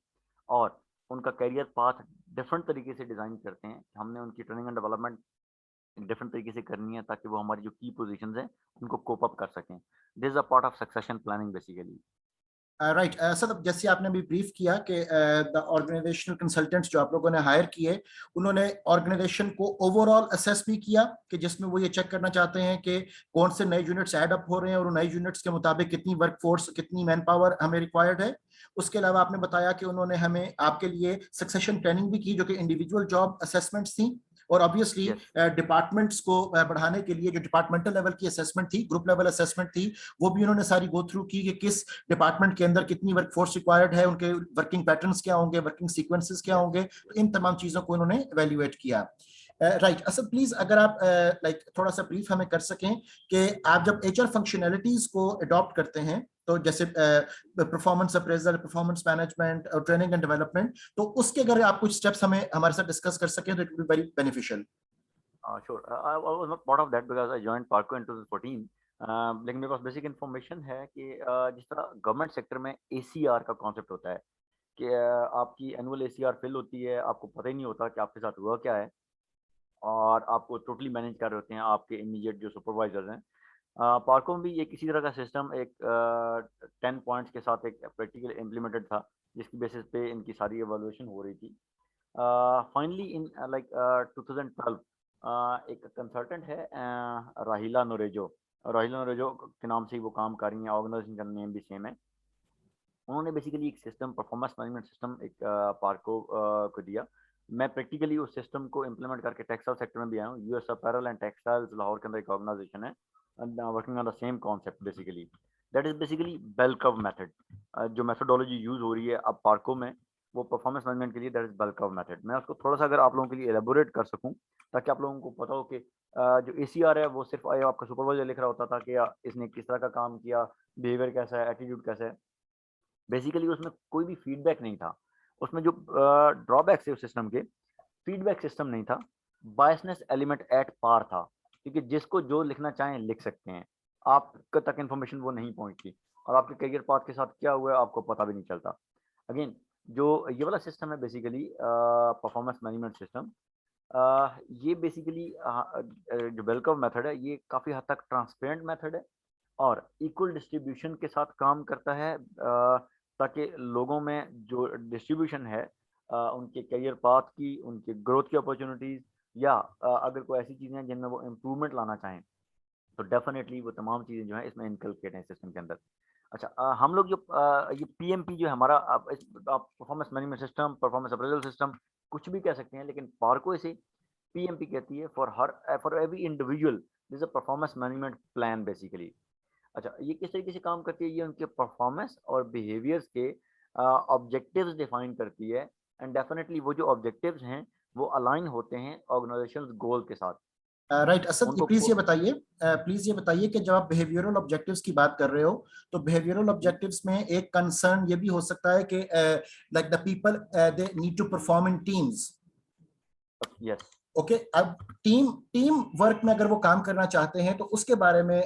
Speaker 2: और उनका करियर पाथ डिफरेंट तरीके से डिज़ाइन करते हैं, हमने उनकी ट्रेनिंग एंड डेवलपमेंट डिफरेंट तरीके से करनी है ताकि वो हमारी जो की पोजीशंस हैं उनको कोप अप कर सकें। This is a part of succession planning basically.
Speaker 1: Right sir, जैसे आपने अभी ब्रीफ किया कि द ऑर्गेनाइजेशनल कंसल्टेंट्स जो आप लोगों ने हायर किए, उन्होंने ऑर्गेनाइजेशन को ओवरऑल असेस भी किया कि जिसमें वो ये चेक करना चाहते हैं कि कौन से नए यूनिट्स ऐड अप हो रहे हैं और उन नए यूनिट्स के मुताबिक कितनी वर्कफोर्स, कितनी मैन पावर हमें रिक्वायर्ड है। उसके अलावा आपने बताया कि उन्होंने हमें आपके लिए सक्सेशन प्लानिंग भी की जो कि इंडिविजुअल जॉब असेसमेंट्स थी, और ऑब्वियसली
Speaker 2: यस।
Speaker 1: डिपार्टमेंट्स को बढ़ाने के लिए जो डिपार्टमेंटल लेवल की असेसमेंट थी, ग्रुप लेवल असेसमेंट थी, वो भी उन्होंने सारी गो थ्रू की कि किस डिपार्टमेंट के अंदर कितनी वर्कफोर्स रिक्वायर्ड है, उनके वर्किंग पैटर्न्स क्या होंगे, वर्किंग सीक्वेंसेस क्या
Speaker 2: यस।
Speaker 1: होंगे। तो इन तमाम चीजों को उन्होंने इवेल्युएट किया। राइट असद, प्लीज अगर आप लाइक थोड़ा सा ब्रीफ हमें कर सकें कि आप जब एचआर फंक्शनैलिटीज को अडॉप्ट करते हैं, तो जैसे परफॉर्मेंस अप्रेजल, परफॉर्मेंस मैनेजमेंट और ट्रेनिंग एंड डेवलपमेंट, तो उसके अगर आप कुछ स्टेप्स हमें हमारे साथ डिस्कस कर सकें तो it will be very beneficial.
Speaker 2: Sure. I was not part of that because I joined Parco in 2014। लेकिन मेरे पास बेसिक इन्फॉर्मेशन है कि जिस तरह गवर्नमेंट सेक्टर में एसीआर का कॉन्सेप्ट होता है कि आपकी एनुअल एसीआर फिल होती है, आपको पता ही नहीं होता कि आपके साथ हुआ क्या है और आपको टोटली मैनेज कर रहे होते हैं आपके इमीडिएट जो सुपरवाइजर्स हैं। पार्को में भी एक इसी तरह का सिस्टम एक 10 पॉइंट्स के साथ एक प्रैक्टिकल इम्प्लीमेंटेड था जिसकी बेसिस पे इनकी सारी एवोल्यूशन हो रही थी। फाइनली इन लाइक 2012 एक कंसल्टेंट है राहिला नोरेजो। राहिला नोरेजो के नाम से ही वो काम कर रही हैं, ऑर्गेनाइजेशन का नेम भी सेम है। उन्होंने बेसिकली एक सिस्टम परफॉर्मेंस मैनेजमेंट सिस्टम एक पार्को को दिया। मैं प्रैक्टिकली उस सिस्टम को इम्प्लीमेंट करके टेक्सटाइल सेक्टर में भी आया हूँ। US apparel and textiles Lahore के अंदर एक ऑर्गेनाइजेशन है working on the same concept basically. That is basically bell curve method. जो मेथोडोलॉजी यूज हो रही है अब पार्को में वो परफॉर्मेंस मैनेजमेंट के लिए that is bell curve method. मैं उसको थोड़ा सा अगर आप लोगों के लिए एलेबोरेट कर सकूं ताकि आप लोगों को पता हो कि जो एसीआर है वो सिर्फ आपका सुपरवाइजर लिख रहा होता था कि इसने किस तरह का काम किया, बिहेवियर कैसा है, एटीट्यूड कैसा है। बेसिकली उसमें कोई भी फीडबैक नहीं था। उसमें जो ड्रॉबैक्स है उस सिस्टम के, फीडबैक सिस्टम नहीं था, बायसनेस एलिमेंट एट पार था, क्योंकि जिसको जो लिखना चाहें लिख सकते हैं, आप तक इन्फॉर्मेशन वो नहीं पहुंचती और आपके करियर पाथ के साथ क्या हुआ है आपको पता भी नहीं चलता। अगेन जो ये वाला सिस्टम है बेसिकली परफॉर्मेंस मैनेजमेंट सिस्टम, ये बेसिकली जो बेल कर्व मेथड है ये काफ़ी हद तक ट्रांसपेरेंट मेथड है और इक्वल डिस्ट्रीब्यूशन के साथ काम करता है ताकि लोगों में जो डिस्ट्रीब्यूशन है उनके करियर पाथ की, उनके ग्रोथ की अपॉर्चुनिटीज़ या अगर कोई ऐसी चीज़ें हैं जिनमें वो इम्प्रूवमेंट लाना चाहें तो डेफिनेटली वो तमाम चीज़ें जो हैं इसमें इनकलकेट हैं सिस्टम के अंदर। अच्छा हम लोग जो ये पीएमपी जो है हमारा आप performance management system, performance appraisal system कुछ भी कह सकते हैं, लेकिन पार्को इसे पीएमपी कहती है for every individual this a performance management plan basically. अच्छा, ये किस तरीके से काम करती है? ये उनके परफॉर्मेंस और बिहेवियर्स के ऑब्जेक्टिव्स डिफाइन करती है, एंड डेफिनेटली वो जो ऑब्जेक्टिव्स हैं वो अलाइन होते हैं ऑर्गेनाइजेशन गोल के साथ।
Speaker 1: राइट असद,
Speaker 2: उनको
Speaker 1: प्लीज ये बताइए कि जब आप बिहेवियरल ऑब्जेक्टिव्स की बात कर रहे हो तो बिहेवियरल ऑब्जेक्टिव्स में एक कंसर्न ये भी हो सकता है कि like the people they need to perform in teams.
Speaker 2: Yes,
Speaker 1: okay, अब टीम टीम वर्क में अगर वो काम करना चाहते हैं तो उसके बारे में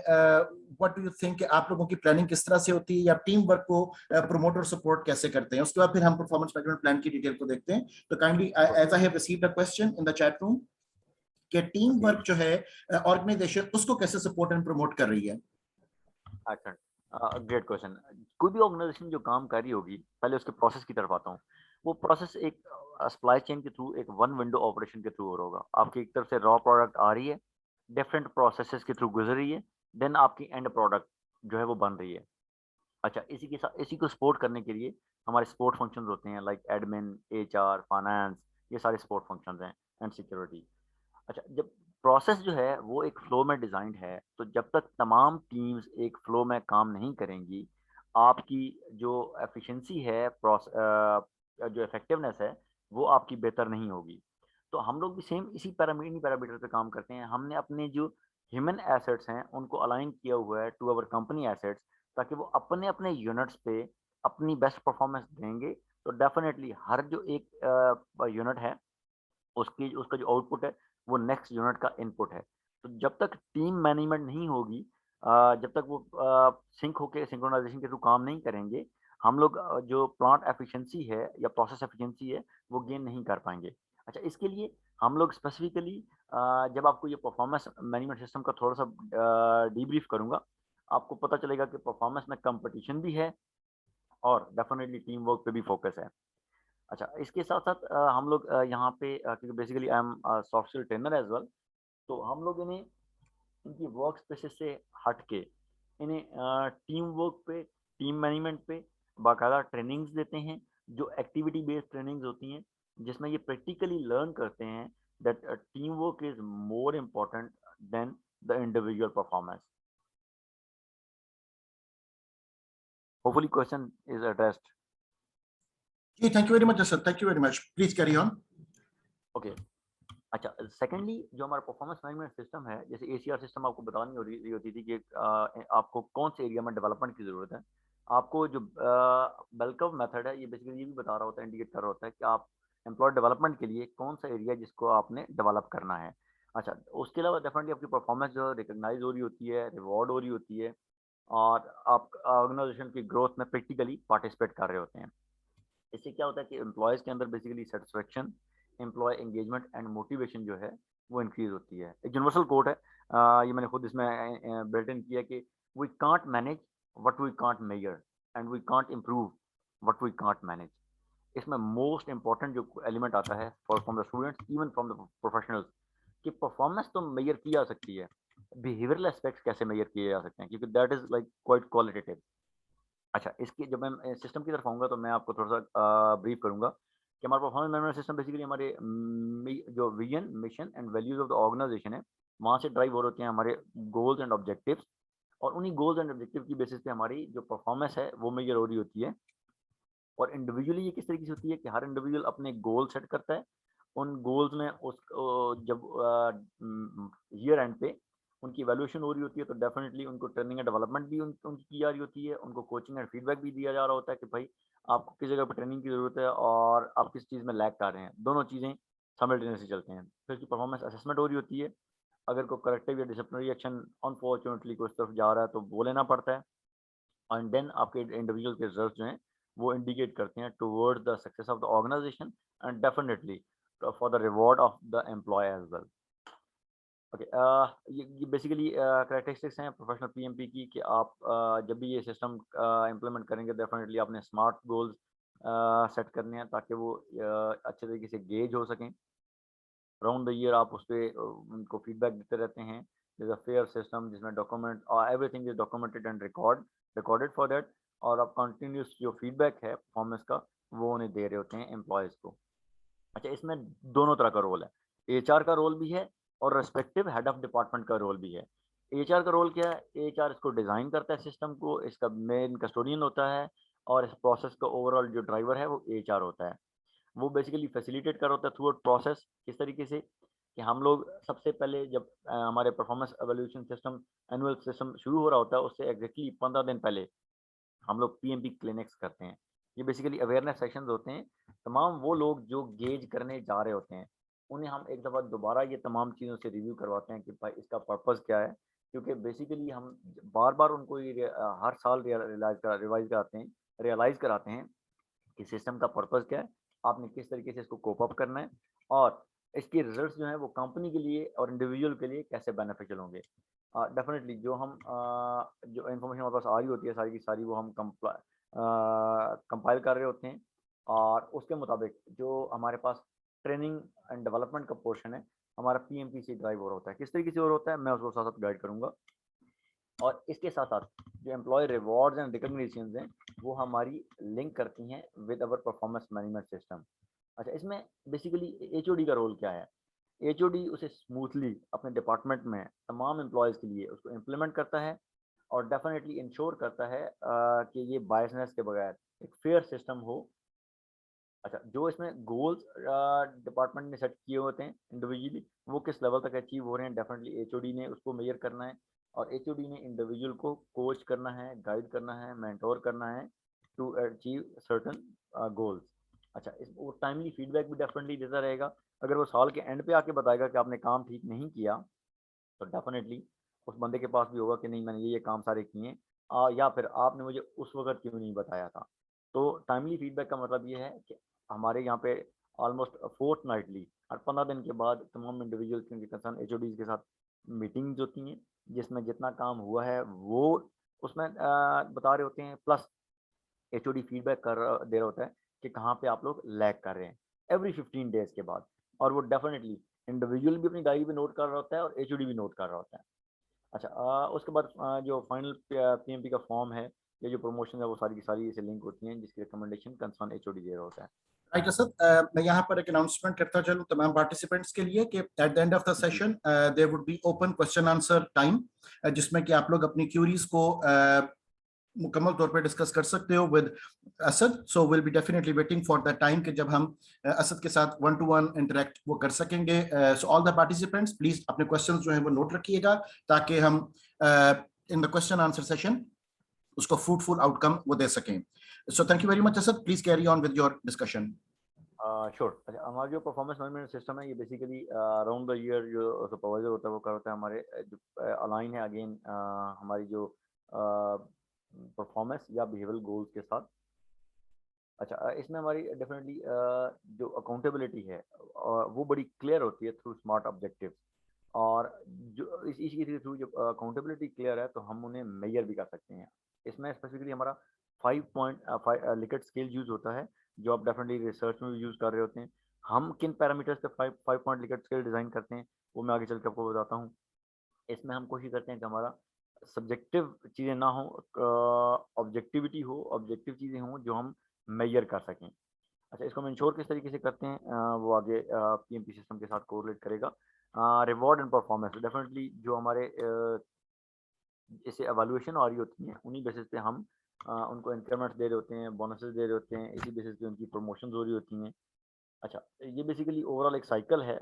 Speaker 1: व्हाट डू यू थिंक, आप लोगों की प्लानिंग किस तरह से होती है या टीम वर्क को प्रमोट और सपोर्ट कैसे करते हैं? उसके बाद फिर हम परफॉर्मेंस मैनेजमेंट प्लान की डिटेल को देखते हैं। तो kindly, as I have received a question in the chat room कि टीम
Speaker 2: ओके,
Speaker 1: वर्क जो है ऑर्गेनाइजेशन उसको कैसे सपोर्ट एंड प्रमोट कर रही है?
Speaker 2: अच्छा, ग्रेट क्वेश्चन। कोई भी ऑर्गेनाइजेशन जो काम कर रही होगी, पहले उसके प्रोसेस की तरफ आता हूँ। वो प्रोसेस एक सप्लाई चेन के थ्रू, एक वन विंडो ऑपरेशन के थ्रू हो रहा होगा। आपकी एक तरफ से रॉ प्रोडक्ट आ रही है, डिफरेंट प्रोसेसेस के थ्रू गुजर रही है, देन आपकी एंड प्रोडक्ट जो है वो बन रही है। अच्छा, इसी के साथ इसी को सपोर्ट करने के लिए हमारे सपोर्ट फंक्शंस होते हैं, लाइक एडमिन, एचआर, फाइनेंस, ये सारे सपोर्ट फंक्शंस हैं, एंड सिक्योरिटी। अच्छा, जब प्रोसेस जो है वो एक फ्लो में डिजाइंड है, तो जब तक तमाम टीम्स एक फ्लो में काम नहीं करेंगी, आपकी जो एफिशिएंसी है, जो इफेक्टिवनेस है, वो आपकी बेहतर नहीं होगी। तो हम लोग भी सेम इसी पैरामीटर पे काम करते हैं। हमने अपने जो ह्यूमन एसेट्स हैं उनको अलाइन किया हुआ है टू अवर कंपनी एसेट्स, ताकि वो अपने अपने यूनिट्स पे अपनी बेस्ट परफॉर्मेंस देंगे। तो डेफिनेटली हर जो एक यूनिट है, उसकी उसका जो आउटपुट है वो नेक्स्ट यूनिट का इनपुट है। तो जब तक टीम मैनेजमेंट नहीं होगी, जब तक वो सिंक होके सिंक्रोनाइजेशन के थ्रू काम नहीं करेंगे, हम लोग जो प्लांट एफिशिएंसी है या प्रोसेस एफिशिएंसी है वो गेन नहीं कर पाएंगे। अच्छा, इसके लिए हम लोग स्पेसिफिकली, जब आपको ये परफॉर्मेंस मैनेजमेंट सिस्टम का थोड़ा सा डीब्रीफ करूंगा, आपको पता चलेगा कि परफॉर्मेंस में कंपटीशन भी है और डेफिनेटली टीम वर्क पे भी फोकस है। अच्छा, इसके साथ-साथ हम लोग यहाँ पे, क्योंकि basically I am software trainer as well, तो हम लोग इन्हें इनकी वर्क स्पेसेस से हट के इन्हें टीम वर्क पे, टीम मैनेजमेंट पे बाकायदा ट्रेनिंग्स देते हैं, जो एक्टिविटी बेस्ड ट्रेनिंग्स होती हैं, जिसमें ये प्रैक्टिकली लर्न करते हैं that team work is more important than the individual performance. Hopefully question is addressed.
Speaker 1: जी, thank you very much Asad, thank you very much, please carry on.
Speaker 2: Okay. अच्छा, secondly जो हमारा परफॉर्मेंस मैनेजमेंट सिस्टम है, जैसे ACR system आपको बतानी हो रही होती थी कि आपको कौन से एरिया में डेवलपमेंट की ज़रूरत है। आपको जो बेलकव मेथड है, ये बेसिकली ये भी बता रहा होता है, इंडिकेट कर रहा होता है कि आप एम्प्लॉय डेवलपमेंट के लिए कौन सा एरिया है जिसको आपने डेवलप करना है। अच्छा, उसके अलावा डेफिनेटली आपकी परफॉर्मेंस जो रिकग्नाइज हो रही होती है, रिवॉर्ड हो रही होती है, और आप ऑर्गेनाइजेशन की ग्रोथ में प्रैक्टिकली पार्टिसिपेट कर रहे होते हैं। इससे क्या होता है कि एम्प्लॉयज़ के अंदर basically satisfaction, employee engagement and motivation जो है वो इंक्रीज होती है। एक यूनिवर्सल कोड है, ये मैंने खुद इसमें बिल्ट इन किया कि we can't manage what we can't measure, and we can't improve what we can't manage. इसमें मोस्ट इंपॉर्टेंट जो एलिमेंट आता है for from the students, even from the professionals, कि परफॉर्मेंस तो मेजर की जा सकती है, बिहेवियरल एस्पेक्ट्स कैसे मेजर किए जा सकते हैं, क्योंकि that is like quite qualitative. अच्छा, इसकी जब मैं सिस्टम की तरफ आऊँगा तो मैं आपको थोड़ा-सा ब्रीफ करूँगा कि हमारा परफॉर्मेंस मैनेजमेंट सिस्टम बेसिकली हमारे जो vision, mission and values of the organisation है, वहाँ से ड्राइव हो रहे होते हैं हमारे गोल्स एंड ऑब्जेक्टिव्स, और उन्हीं गोल्स एंड ऑब्जेक्टिव की बेसिस पे हमारी जो परफॉर्मेंस है वो मेजर हो रही होती है। और इंडिविजुअली ये किस तरीके से होती है कि हर इंडिविजुअल अपने गोल सेट करता है। उन गोल्स में जब ईयर एंड पे उनकी इवैल्यूएशन हो रही होती है, तो डेफिनिटली उनको ट्रेनिंग एंड डेवलपमेंट भी उनकी की जा रही होती है। उनको कोचिंग एंड फीडबैक भी दिया जा रहा होता है कि भाई आपको किस जगह पे ट्रेनिंग की ज़रूरत है और आप किस चीज़ में लैग कर रहे हैं। दोनों चीज़ें साइमल्टेनियसली चलते हैं। फिर उसकी परफॉर्मेंस असेसमेंट हो रही होती है। अगर कोई करेक्टिव या डिसिप्लिनरी एक्शन अनफॉर्चुनेटली कोई उस तरफ जा रहा है तो वो लेना पड़ता है। एंड देन आपके इंडिविजुअल के रिजल्ट जो हैं वो इंडिकेट करते हैं towards the success of the organisation, and definitely for the reward of the employee as well. Okay, ये बेसिकली कैरेक्टरिस्टिक्स हैं प्रोफेशनल पीएमपी की, कि आप जब भी ये सिस्टम इम्प्लीमेंट करेंगे, डेफिनेटली आपने स्मार्ट गोल्स सेट करने हैं ताकि वो अच्छे तरीके से गेज हो सकें। राउंड द ईयर आप उस पे उनको फीडबैक देते रहते हैं। इज़ अ फेयर सिस्टम जिसमें document everything is documented and recorded for that, और आप कंटिन्यूस जो फीडबैक है परफॉर्मेंस का वो उन्हें दे रहे होते हैं एम्प्लॉयज़ को। अच्छा, इसमें दोनों तरह का रोल है। एचआर का रोल भी है और रेस्पेक्टिव हेड ऑफ डिपार्टमेंट का रोल भी है। एचआर का रोल क्या है? एचआर इसको डिज़ाइन करता है सिस्टम को, इसका मेन कस्टोडियन होता है और इस प्रोसेस का ओवरऑल जो ड्राइवर है वो एचआर होता है। वो बेसिकली फैसिलिटेट कर होता है थ्रू आउट प्रोसेस। किस तरीके से कि हम लोग सबसे पहले जब हमारे performance evolution system annual system शुरू हो रहा होता है उससे एग्जैक्टली 15 दिन पहले हम लोग पीएमपी क्लिनिक्स करते हैं। ये बेसिकली अवेयरनेस सेशंस होते हैं। तमाम वो लोग जो गेज करने जा रहे होते हैं उन्हें हम एक दफ़ा दोबारा ये तमाम चीज़ों से रिव्यू करवाते हैं कि भाई इसका पर्पस क्या है, क्योंकि बेसिकली हम बार बार उनको हर साल रियलाइज कराते हैं कि सिस्टम का पर्पस क्या है, आपने किस तरीके से इसको कोप अप करना है और इसके रिजल्ट्स जो हैं वो कंपनी के लिए और इंडिविजुअल के लिए कैसे बेनिफिशियल होंगे। डेफिनेटली जो जो इन्फॉर्मेशन हमारे पास आ रही होती है सारी की सारी वो हम कंपाइल कर रहे होते हैं और उसके मुताबिक जो हमारे पास ट्रेनिंग एंड डेवलपमेंट का पोर्शन है हमारा पीएमपी से ड्राइव हो रहा होता है। किस तरीके से हो रहा होता है मैं उसको साथ साथ गाइड करूंगा। और इसके साथ साथ जो एम्प्लॉय रिवॉर्ड्स एंड रिकग्निशंस हैं वो हमारी लिंक करती हैं with our performance management system. अच्छा, इसमें बेसिकली एचओडी का रोल क्या है? एचओडी उसे स्मूथली अपने डिपार्टमेंट में तमाम एम्प्लॉयज़ के लिए उसको इम्प्लीमेंट करता है और डेफिनेटली इंश्योर करता है कि ये बायसनेस के बगैर एक फेयर सिस्टम हो। अच्छा, जो इसमें गोल्स डिपार्टमेंट ने सेट किए होते हैं इंडिविजुअली वो किस लेवल तक अचीव हो रहे हैं, डेफिनेटली एचओडी ने उसको मेजर करना है और एचओडी ने इंडिविजुअल को कोच करना है, गाइड करना है, मेंटोर करना है टू अचीव सर्टेन गोल्स। अच्छा, इस वो टाइमली फीडबैक भी डेफिनेटली देता रहेगा। अगर वो साल के एंड पे आके बताएगा कि आपने काम ठीक नहीं किया तो डेफिनेटली उस बंदे के पास भी होगा कि नहीं मैंने ये काम सारे किए हैं, या फिर आपने मुझे उस वक्त क्यों नहीं बताया था। तो टाइमली फीडबैक का मतलब ये है कि हमारे यहाँ पे ऑलमोस्ट फोर्टनाइटली हर 15 दिन के बाद तमाम इंडिविजुअल्स के कंसर्न एचओडीज के साथ मीटिंग्स होती हैं जिसमें जितना काम हुआ है वो उसमें बता रहे होते हैं, प्लस एचओडी फीडबैक दे रहा होता है कि कहाँ पे आप लोग लैग कर रहे हैं एवरी 15 डेज के बाद। और वो डेफिनेटली इंडिविजुअल भी अपनी डायरी पे नोट कर रहा होता है और एचओडी भी नोट कर रहा होता है। अच्छा, उसके बाद जो फाइनल पीएमपी का फॉर्म है या जो प्रमोशन है वो सारी की सारी इसे लिंक होती हैं जिसकी रिकमेंडेशन कंसर्न एचओडी दे रहा होता है।
Speaker 1: राइट असद, मैं यहाँ पर एक अनाउंसमेंट करता चलूँ तमाम पार्टिसिपेंट्स के लिए कि at the end of the session there would be open question answer time, जिसमें कि आप लोग अपनी क्यूरीज को मुकम्मल तौर पे डिस्कस कर सकते हो with Asad. So will be definitely waiting for the time कि जब हम असद के साथ वन टू वन इंटरेक्ट वो कर सकेंगे। So all the participants please अपने क्वेश्चंस जो हैं वो नोट रखिएगा ताकि हम in the question answer session उसको फ्रूटफुल आउटकम वो दे सकें। So thank you very much Asad, please carry on with your discussion.
Speaker 2: Sure. अच्छा, हमारा जो परफॉर्मेंस मैनेजमेंट सिस्टम है ये बेसिकली अराउंड द ईयर जो सुपरवाइजर होता है वो करता है हमारे जो अलाइन है अगेन हमारी जो परफॉर्मेंस या बिहेवियरल गोल्स के साथ। अच्छा, इसमें हमारी डेफिनेटली जो अकाउंटेबिलिटी है वो बड़ी क्लियर होती है थ्रू स्मार्ट ऑब्जेक्टिव्स। और जो इसी के थ्रू जब अकाउंटेबिलिटी क्लियर है तो हम उन्हें मेजर भी कर सकते हैं। इसमें स्पेसिफिकली हमारा 5 लिकट स्केल यूज होता है जो आप डेफिनेटली रिसर्च में भी यूज कर रहे होते हैं। हम किन पैरामीटर्स पे 5 पॉइंट लिकट स्केल डिजाइन करते हैं वो मैं आगे चल के आपको बताता हूँ। इसमें हम कोशिश करते हैं कि हमारा सब्जेक्टिव चीज़ें ना हो, ऑब्जेक्टिविटी हो, ऑब्जेक्टिव चीज़ें हों जो हम मेजर कर सकें। अच्छा, इसको हम इंश्योर किस तरीके से करते हैं वो आगे पीएमपी सिस्टम के साथ कोरिलेट करेगा। रिवॉर्ड एंड परफॉर्मेंस डेफिनेटली जो हमारे जैसे एवोल्यूशन आ रही होती हैं उन्हीं बेसिस पे हम उनको इंक्रीमेंट्स दे रहे होते हैं, बोनसेस दे रहे होते हैं, इसी बेसिस पे उनकी प्रमोशंस हो रही होती हैं। अच्छा, ये बेसिकली ओवरऑल एक साइकिल है,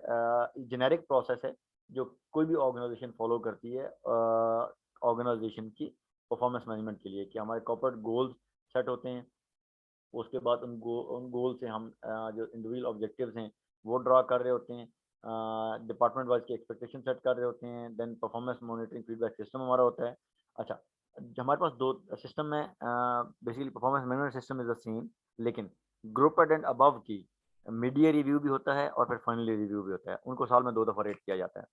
Speaker 2: जेनेरिक प्रोसेस है जो कोई भी ऑर्गेनाइजेशन फॉलो करती है ऑर्गेनाइजेशन की परफॉर्मेंस मैनेजमेंट के लिए कि हमारे कॉर्पोरेट गोल्स सेट होते हैं। उसके बाद उन गोल से हम जो इंडिविजुअल ऑब्जेक्टिव्स हैं वो ड्रा कर रहे होते हैं, डिपार्टमेंट वाइज की एक्सपेक्टेशन सेट कर रहे होते हैं, then performance monitoring feedback system हमारा होता है। अच्छा, हमारे पास दो सिस्टम है, basically performance management system is the same, लेकिन ग्रुप हेड एंड अबव की मीडिया रिव्यू भी होता है और फिर फाइनली रिव्यू भी होता है। उनको साल में 2 दफ़ा रेट किया जाता है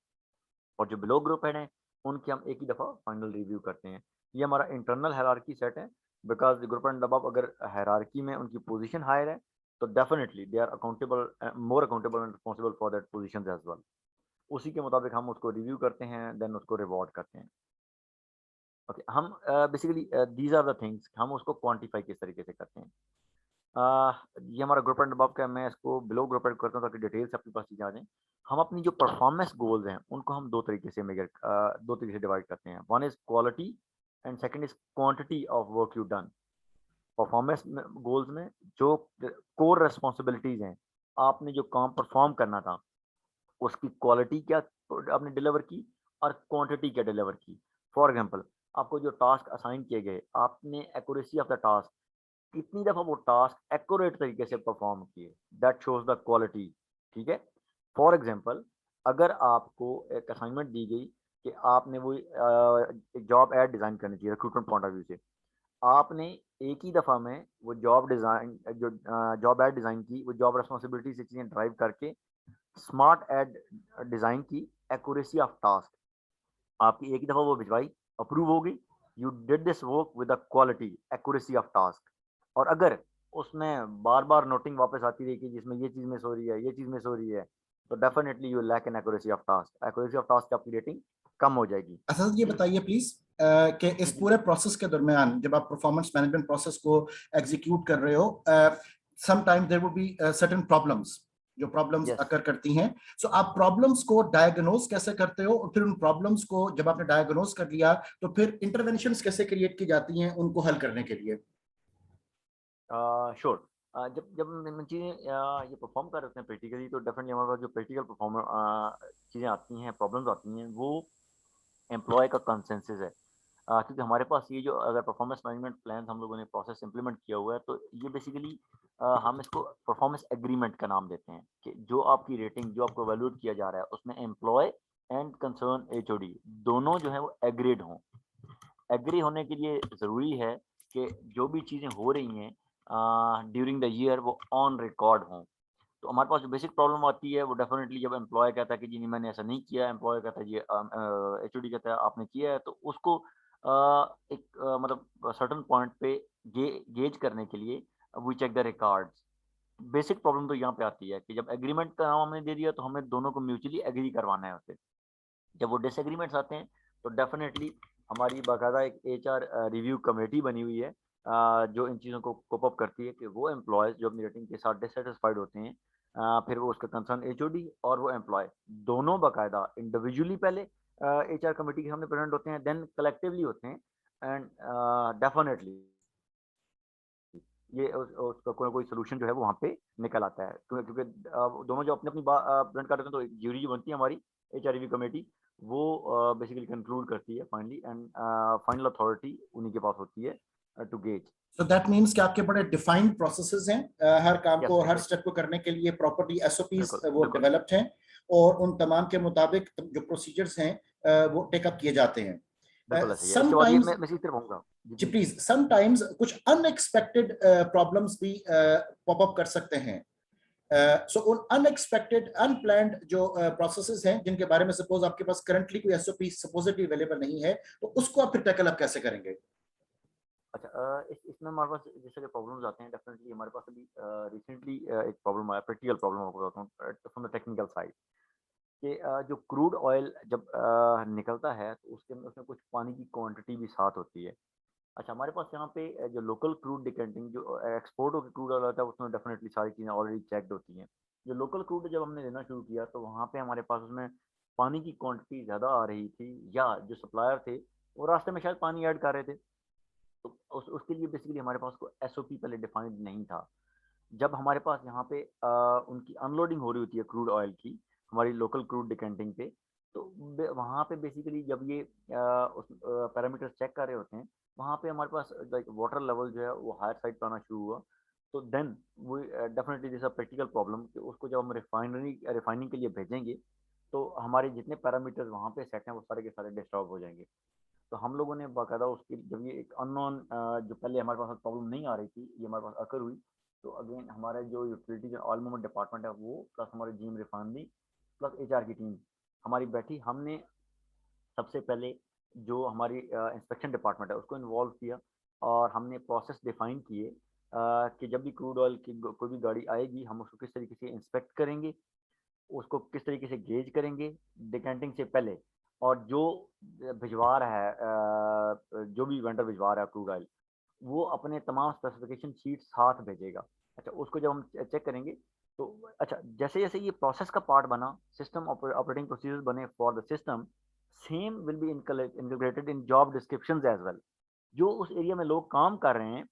Speaker 2: और जो बिलो ग्रुप हेड हैं उनकी हम एक ही दफ़ा फाइनल रिव्यू करते हैं। ये हमारा इंटरनल हायरार्की सेट है बिकॉज ग्रुप एंड अबव अगर हायरार्की में उनकी पोजीशन हायर है तो definitely they are accountable, more accountable and responsible for that positions as well. उसी के मुताबिक हम उसको रिव्यू करते हैं, देन उसको रिवॉर्ड करते हैं। ओके, हम basically these are the things हम उसको क्वांटिफाई किस तरीके से करते हैं। ये हमारा ग्रुप एंड अबव का है, मैं इसको बिलो ग्रुप एंड करता हूँ ताकि डिटेल्स अपने पास चीज़ें आ जाएँ। हम अपनी जो परफॉर्मेंस गोल्स हैं, उनको हम 2 तरीके से 2 तरीके से डिवाइड करते हैं। One is quality and second is quantity of work you done. Performance में गोल्स में जो कोर रिस्पॉन्सिबिलिटीज़ हैं, आपने जो काम परफॉर्म करना था, उसकी क्वालिटी क्या आपने डिलीवर की और क्वांटिटी क्या डिलीवर की। फॉर एग्ज़ाम्पल, आपको जो टास्क असाइन किए गए, आपने एक्यूरेसी ऑफ द टास्क कितनी दफ़ा वो टास्क एक्यूरेट तरीके से परफॉर्म किए, दैट शोज़ द क्वालिटी, ठीक है? फॉर एग्ज़ाम्पल, अगर आपको एक असाइनमेंट दी गई कि आपने वो एक जॉब एड डिज़ाइन करनी चाहिए रिक्रूटमेंट पॉइंट ऑफ व्यू से, आपने एक ही दफ़ा में वो जॉब एड डिज़ाइन की, वो जॉब रिस्पॉन्सिबिलिटी से चीज़ें ड्राइव करके स्मार्ट एड डिज़ाइन की, एक्यूरेसी ऑफ टास्क आपकी एक ही दफ़ा वो भिजवाई, अप्रूव हो गई, you did this work with the quality, accuracy of task. और अगर उसमें बार-बार नोटिंग वापस आती रही कि जिसमें ये चीज़ मिस हो रही है, ये चीज़ मिस हो रही है, तो definitely you lack in accuracy of task. Accuracy of task की आपकी रेटिंग कम हो जाएगी।
Speaker 1: असद ये बताइए प्लीज कि
Speaker 2: जी,
Speaker 1: इस
Speaker 2: जी।
Speaker 1: पूरे प्रोसेस के दरमियान जब आप परफॉर्मेंस मैनेजमेंट प्रोसेस को एग्जीक्यूट कर रहे हो, sometimes there will be certain problems जो प्रॉब्लम्स
Speaker 2: यस।
Speaker 1: अकर करती हैं। सो आप प्रॉब्लम्स को डायग्नोज कैसे करते हो, और फिर उन प्रॉब्लम्स को जब आपने डायग्नोज कर लिया तो फिर इंटरवेंशंस कैसे क्रिएट की जाती हैं उनको हल करने के लिए?
Speaker 2: श्योर। जब जब हम चीज़ें ये परफॉर्म कर रहे हैं प्रैक्टिकली, तो डेफिनेटली हमारे पास जो प्रैक्टिकल चीज़ें आती हैं, प्रॉब्लम्स आती हैं, वो एम्प्लॉय का कंसेंसस है। क्योंकि हमारे पास ये जो अगर परफॉर्मेंस मैनेजमेंट प्लान हम लोगों ने प्रोसेस इम्प्लीमेंट किया हुआ है, तो ये बेसिकली हम इसको परफॉर्मेंस एग्रीमेंट का नाम देते हैं कि जो आपकी रेटिंग, जो आपको वैल्यूड किया जा रहा है, उसमें एम्प्लॉय एंड कंसर्न एचओडी दोनों जो है वो एग्रीड हों। एग्री होने के लिए ज़रूरी है कि जो भी चीज़ें हो रही हैं ड्यूरिंग द ईयर वो ऑन रिकॉर्ड हों। तो हमारे पास जो बेसिक प्रॉब्लम आती है वो डेफिनेटली जब एम्प्लॉय कहता है कि जी नहीं मैंने ऐसा नहीं किया, एम्प्लॉय कहता है जी एचओडी कहता है आपने किया है, तो उसको मतलब सर्टेन पॉइंट पे गेज करने के लिए we check the records. Basic problem तो यहाँ पे आती है कि जब एग्रीमेंट का नाम हमने दे दिया तो हमें दोनों को म्यूचुअली एग्री करवाना है उससे। जब वो डिसएग्रीमेंट्स आते हैं तो डेफिनेटली हमारी बाकायदा एक एचआर रिव्यू कमेटी बनी हुई है जो इन चीज़ों को कोप अप करती है कि वो एम्प्लॉयज़ जो अपनी रेटिंग के साथ डिससेटिस्फाइड होते हैं, फिर वो उसका कंसर्न एचओडी और वो एम्प्लॉय दोनों बाकायदा इंडिविजुअली पहले एचआर कमेटी के सामने प्रेजेंट होते हैं, देन कलेक्टिवली होते हैं एंड डेफिनेटली ये उसका कोई ना कोई सॉल्यूशन जो है वो वहाँ पे निकल आता है। क्योंकि दोनों जो अपनी-अपनी प्रेज़ेंट कर रहे हैं, तो एक ज्यूरी जो बनती है हमारी एचआरबी कमेटी, वो बेसिकली कंक्लूड करती है फाइनली एंड फाइनल अथॉरिटी उन्हीं के पास होती है to gauge.
Speaker 1: So that means कि आपके बड़े डिफाइंड प्रोसेसेस हैं, हर काम
Speaker 2: यस,
Speaker 1: को और हर
Speaker 2: एग्ज़ैक्टली।
Speaker 1: स्टेप को करने के लिए प्रॉपर्टी एसओपीज
Speaker 2: बिल्कुल,
Speaker 1: वो
Speaker 2: बिल्कुल।
Speaker 1: डेवलप्ड हैं, और उन तमाम के मुताबिक जो प्रोसीजर्स हैं वो टेकअप किए जाते हैं।
Speaker 2: बिल्कुल ऐसा ही है। इसके बाद ये
Speaker 1: समटाइम्स,
Speaker 2: मैं इसी तरफ आऊँगा। जी,
Speaker 1: जी
Speaker 2: जी।
Speaker 1: प्लीज, समटाइम्स कुछ अनएक्सपेक्टेड प्रॉब्लम्स भी पॉप अप कर सकते हैं। सो उन अनएक्सपेक्टेड अनप्लान्ड जो प्रोसेसेस हैं जिनके बारे में सपोज आपके पास करंटली कोई एसओपी सपोजिटली अवेलेबल नहीं है, तो उसको आप फिर टैकल अप कैसे करेंगे?
Speaker 2: अच्छा, इस इसमें हमारे पास जिस तरह प्रॉब्लम्स आते हैं, डेफिनिटली हमारे पास अभी रिसेंटली एक प्रॉब्लम आया, प्रैक्टिकल प्रॉब्लम आपको बताता हूँ फ्रॉम द टेक्निकल साइड। कि जो क्रूड ऑयल जब निकलता है तो उसके अंदर उसमें कुछ पानी की क्वांटिटी भी साथ होती है। अच्छा, हमारे पास यहाँ पे जो लोकल क्रूड डिकैंटिंग जो एक्सपोर्ट होकर क्रूड ऑयल आता है उसमें डेफिनेटली सारी चीज़ें ऑलरेडी चेक्ड होती हैं। जो लोकल क्रूड जब हमने लेना शुरू किया तो वहाँ पे हमारे पास उसमें पानी की क्वांटिटी ज़्यादा आ रही थी, या जो सप्लायर थे वो रास्ते में शायद पानी ऐड कर रहे थे। तो उसके लिए बेसिकली हमारे पास कोई एसओपी पहले डिफाइंड नहीं था। जब हमारे पास यहाँ पे उनकी अनलोडिंग हो रही होती है क्रूड ऑयल की, हमारी लोकल क्रूड डिकैंटिंग पे, तो वहाँ पे बेसिकली जब ये उस पैरामीटर्स चेक कर रहे होते हैं, वहाँ पे हमारे पास लाइक वाटर लेवल जो है वो हायर साइड पे आना शुरू हुआ। तो देन वो definitely this a practical problem कि उसको जब हम रिफाइनिंग के लिए भेजेंगे, तो हमारे जितने पैरामीटर्स वहाँ पे सेट हैं वो सारे के सारे डिस्टर्ब हो जाएंगे। तो हम लोगों ने बाकायदा उसकी जब ये एक अननोन जो पहले हमारे पास प्रॉब्लम नहीं आ रही थी, ये हमारे पास अकर हुई, तो अगेन हमारे जो यूटिलिटीज ऑयल मूवमेंट डिपार्टमेंट है वो प्लस हमारी जीएम रिफाइनरी प्लस एचआर की टीम हमारी बैठी। हमने सबसे पहले जो हमारी इंस्पेक्शन डिपार्टमेंट है उसको इन्वॉल्व किया, और हमने प्रोसेस डिफाइन किए कि जब भी क्रूड ऑयल की कोई भी गाड़ी आएगी हम उसको किस तरीके से इंस्पेक्ट करेंगे, उसको किस तरीके से गेज करेंगे डिकैंटिंग से पहले, और जो भिजवा रहा है जो भी वेंडर भिजवा रहा है क्रूड ऑयल, वो अपने तमाम स्पेसिफिकेशन शीट साथ भेजेगा। अच्छा, उसको जब हम चेक करेंगे तो अच्छा, जैसे जैसे ये प्रोसेस का पार्ट बना, सिस्टम ऑपरेटिंग प्रोसीजर्स बने for the system, same will be integrated in job descriptions as well. जो उस एरिया में लोग काम कर रहे हैं,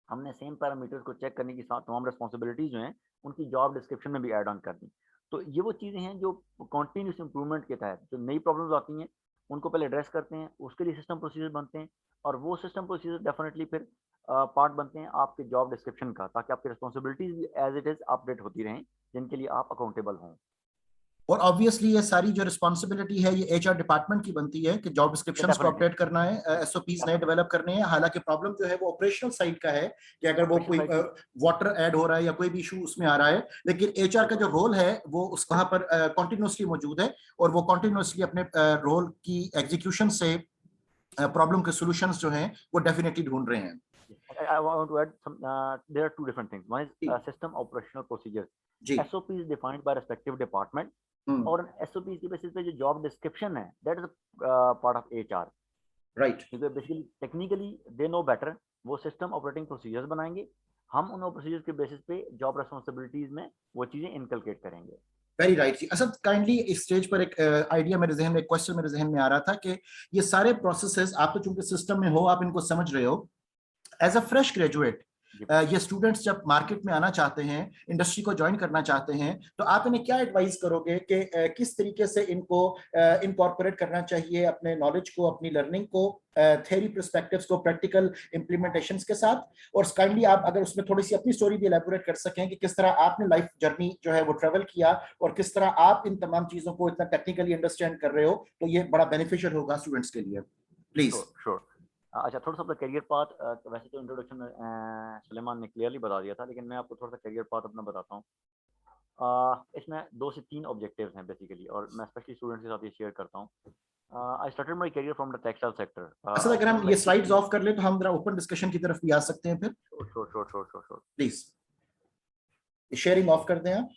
Speaker 2: हमने सेम पैरामीटर्स को चेक करने की साथ तमाम रिस्पॉन्सिबिलिटीज जो हैं उनकी जॉब डिस्क्रिप्शन में भी ऐड ऑन कर दी। तो ये वो चीज़ें हैं जो कॉन्टिन्यूस इंप्रूवमेंट के तहत जो नई प्रॉब्लम्स आती हैं उनको पहले एड्रेस करते हैं, उसके लिए सिस्टम प्रोसीजर बनते हैं, और वो सिस्टम प्रोसीजर डेफिनेटली फिर पार्ट बनते हैं आपके जॉब डिस्क्रिप्शन का, ताकि आपकी रिस्पॉन्सिबिलिटीज भी एज इट इज अपडेट होती रहें, जिनके लिए आप अकाउंटेबल हों।
Speaker 1: और ऑब्वियसली ये सारी जो रिस्पॉन्सिबिलिटी है ये एचआर डिपार्टमेंट की बनती है कि जॉब डिस्क्रिप्शंस को
Speaker 2: डेफिनेटली,
Speaker 1: अपडेट करना है, एसओपीज नए डेवलप करने हैं। हालांकि प्रॉब्लम जो है वो ऑपरेशनल साइड का है कि अगर वो
Speaker 2: ऑपरेशन
Speaker 1: कोई
Speaker 2: साइड की।
Speaker 1: वाटर ऐड हो रहा है या कोई भी इशू उसमें आ रहा है, लेकिन एचआर का जो रोल है वो उस वहां पर कॉन्टिन्यूसली मौजूद है, और वो कॉन्टिन्यूसली अपने रोल की एग्जीक्यूशन से प्रॉब्लम के सॉल्यूशंस जो हैं वो डेफिनेटली ढूंढ रहे हैं।
Speaker 2: I want to add some, there are two different things. One is
Speaker 1: ji
Speaker 2: system operational procedures.
Speaker 1: Ji.
Speaker 2: SOP is defined by respective department,
Speaker 1: हम्म।
Speaker 2: और SOP की बेसिस पे जो जॉब डिस्क्रिप्शन है, that is part of HR।
Speaker 1: Right.
Speaker 2: क्योंकि basically technically they know better, वो system operating procedures बनाएंगे, हम उन प्रोसीजर्स के बेसिस पे जॉब रेस्पॉन्सिबिलिटीज में वो चीजें इनकलकेट करेंगे।
Speaker 1: वेरी राइट जी। असद काइंडली इस स्टेज पर एक आइडिया मेरे जहन में, एक क्वेश्चन मेरे जहन में आ रहा था कि ये सारे प्रोसेसेस आप तो चूंकि सिस्टम में हो, आप इनको समझ रहे हो। एज अ फ्रेश ग्रेजुएट
Speaker 2: जी।
Speaker 1: ये स्टूडेंट्स जब मार्केट में आना चाहते हैं, इंडस्ट्री को ज्वाइन करना चाहते हैं, तो आप इन्हें क्या एडवाइस करोगे कि किस तरीके से इनको इनकॉर्पोरेट करना चाहिए अपने नॉलेज को, अपनी लर्निंग को, थ्योरी पर्सपेक्टिव्स को प्रैक्टिकल इंप्लीमेंटेशंस के साथ? और काइंडली आप अगर उसमें थोड़ी सी अपनी स्टोरी भी एलैबोरेट कर सकें कि किस तरह आपने लाइफ जर्नी जो है वो ट्रेवल किया, और किस तरह आप इन तमाम चीजों को इतना टेक्निकली अंडरस्टैंड कर रहे हो, तो ये बड़ा बेनिफिशियल होगा स्टूडेंट्स के लिए। प्लीज।
Speaker 2: Sure sure. अच्छा, थोड़ा सा अपना करियर पाथ, वैसे तो इंट्रोडक्शन में सुलेमान ने क्लियरली बता दिया था, लेकिन मैं आपको थोड़ा सा करियर पाथ अपना बताता हूँ। इसमें 2 से 3 ऑब्जेक्टिव्स हैं बेसिकली, और मैं स्पेशली स्टूडेंट्स के साथ ये शेयर करता हूँ। आई started my career from the textile sector.
Speaker 1: असल
Speaker 2: आई
Speaker 1: अगर हम
Speaker 2: स्पेंट
Speaker 1: ये
Speaker 2: लाइक 6
Speaker 1: स्लाइड्स
Speaker 2: इयर्स।
Speaker 1: ऑफ कर ले तो हम जरा ओपन डिस्कशन की तरफ भी आ सकते हैं फिर।
Speaker 2: Sure sure sure sure sure sure.
Speaker 1: Please sharing off कर दें आप।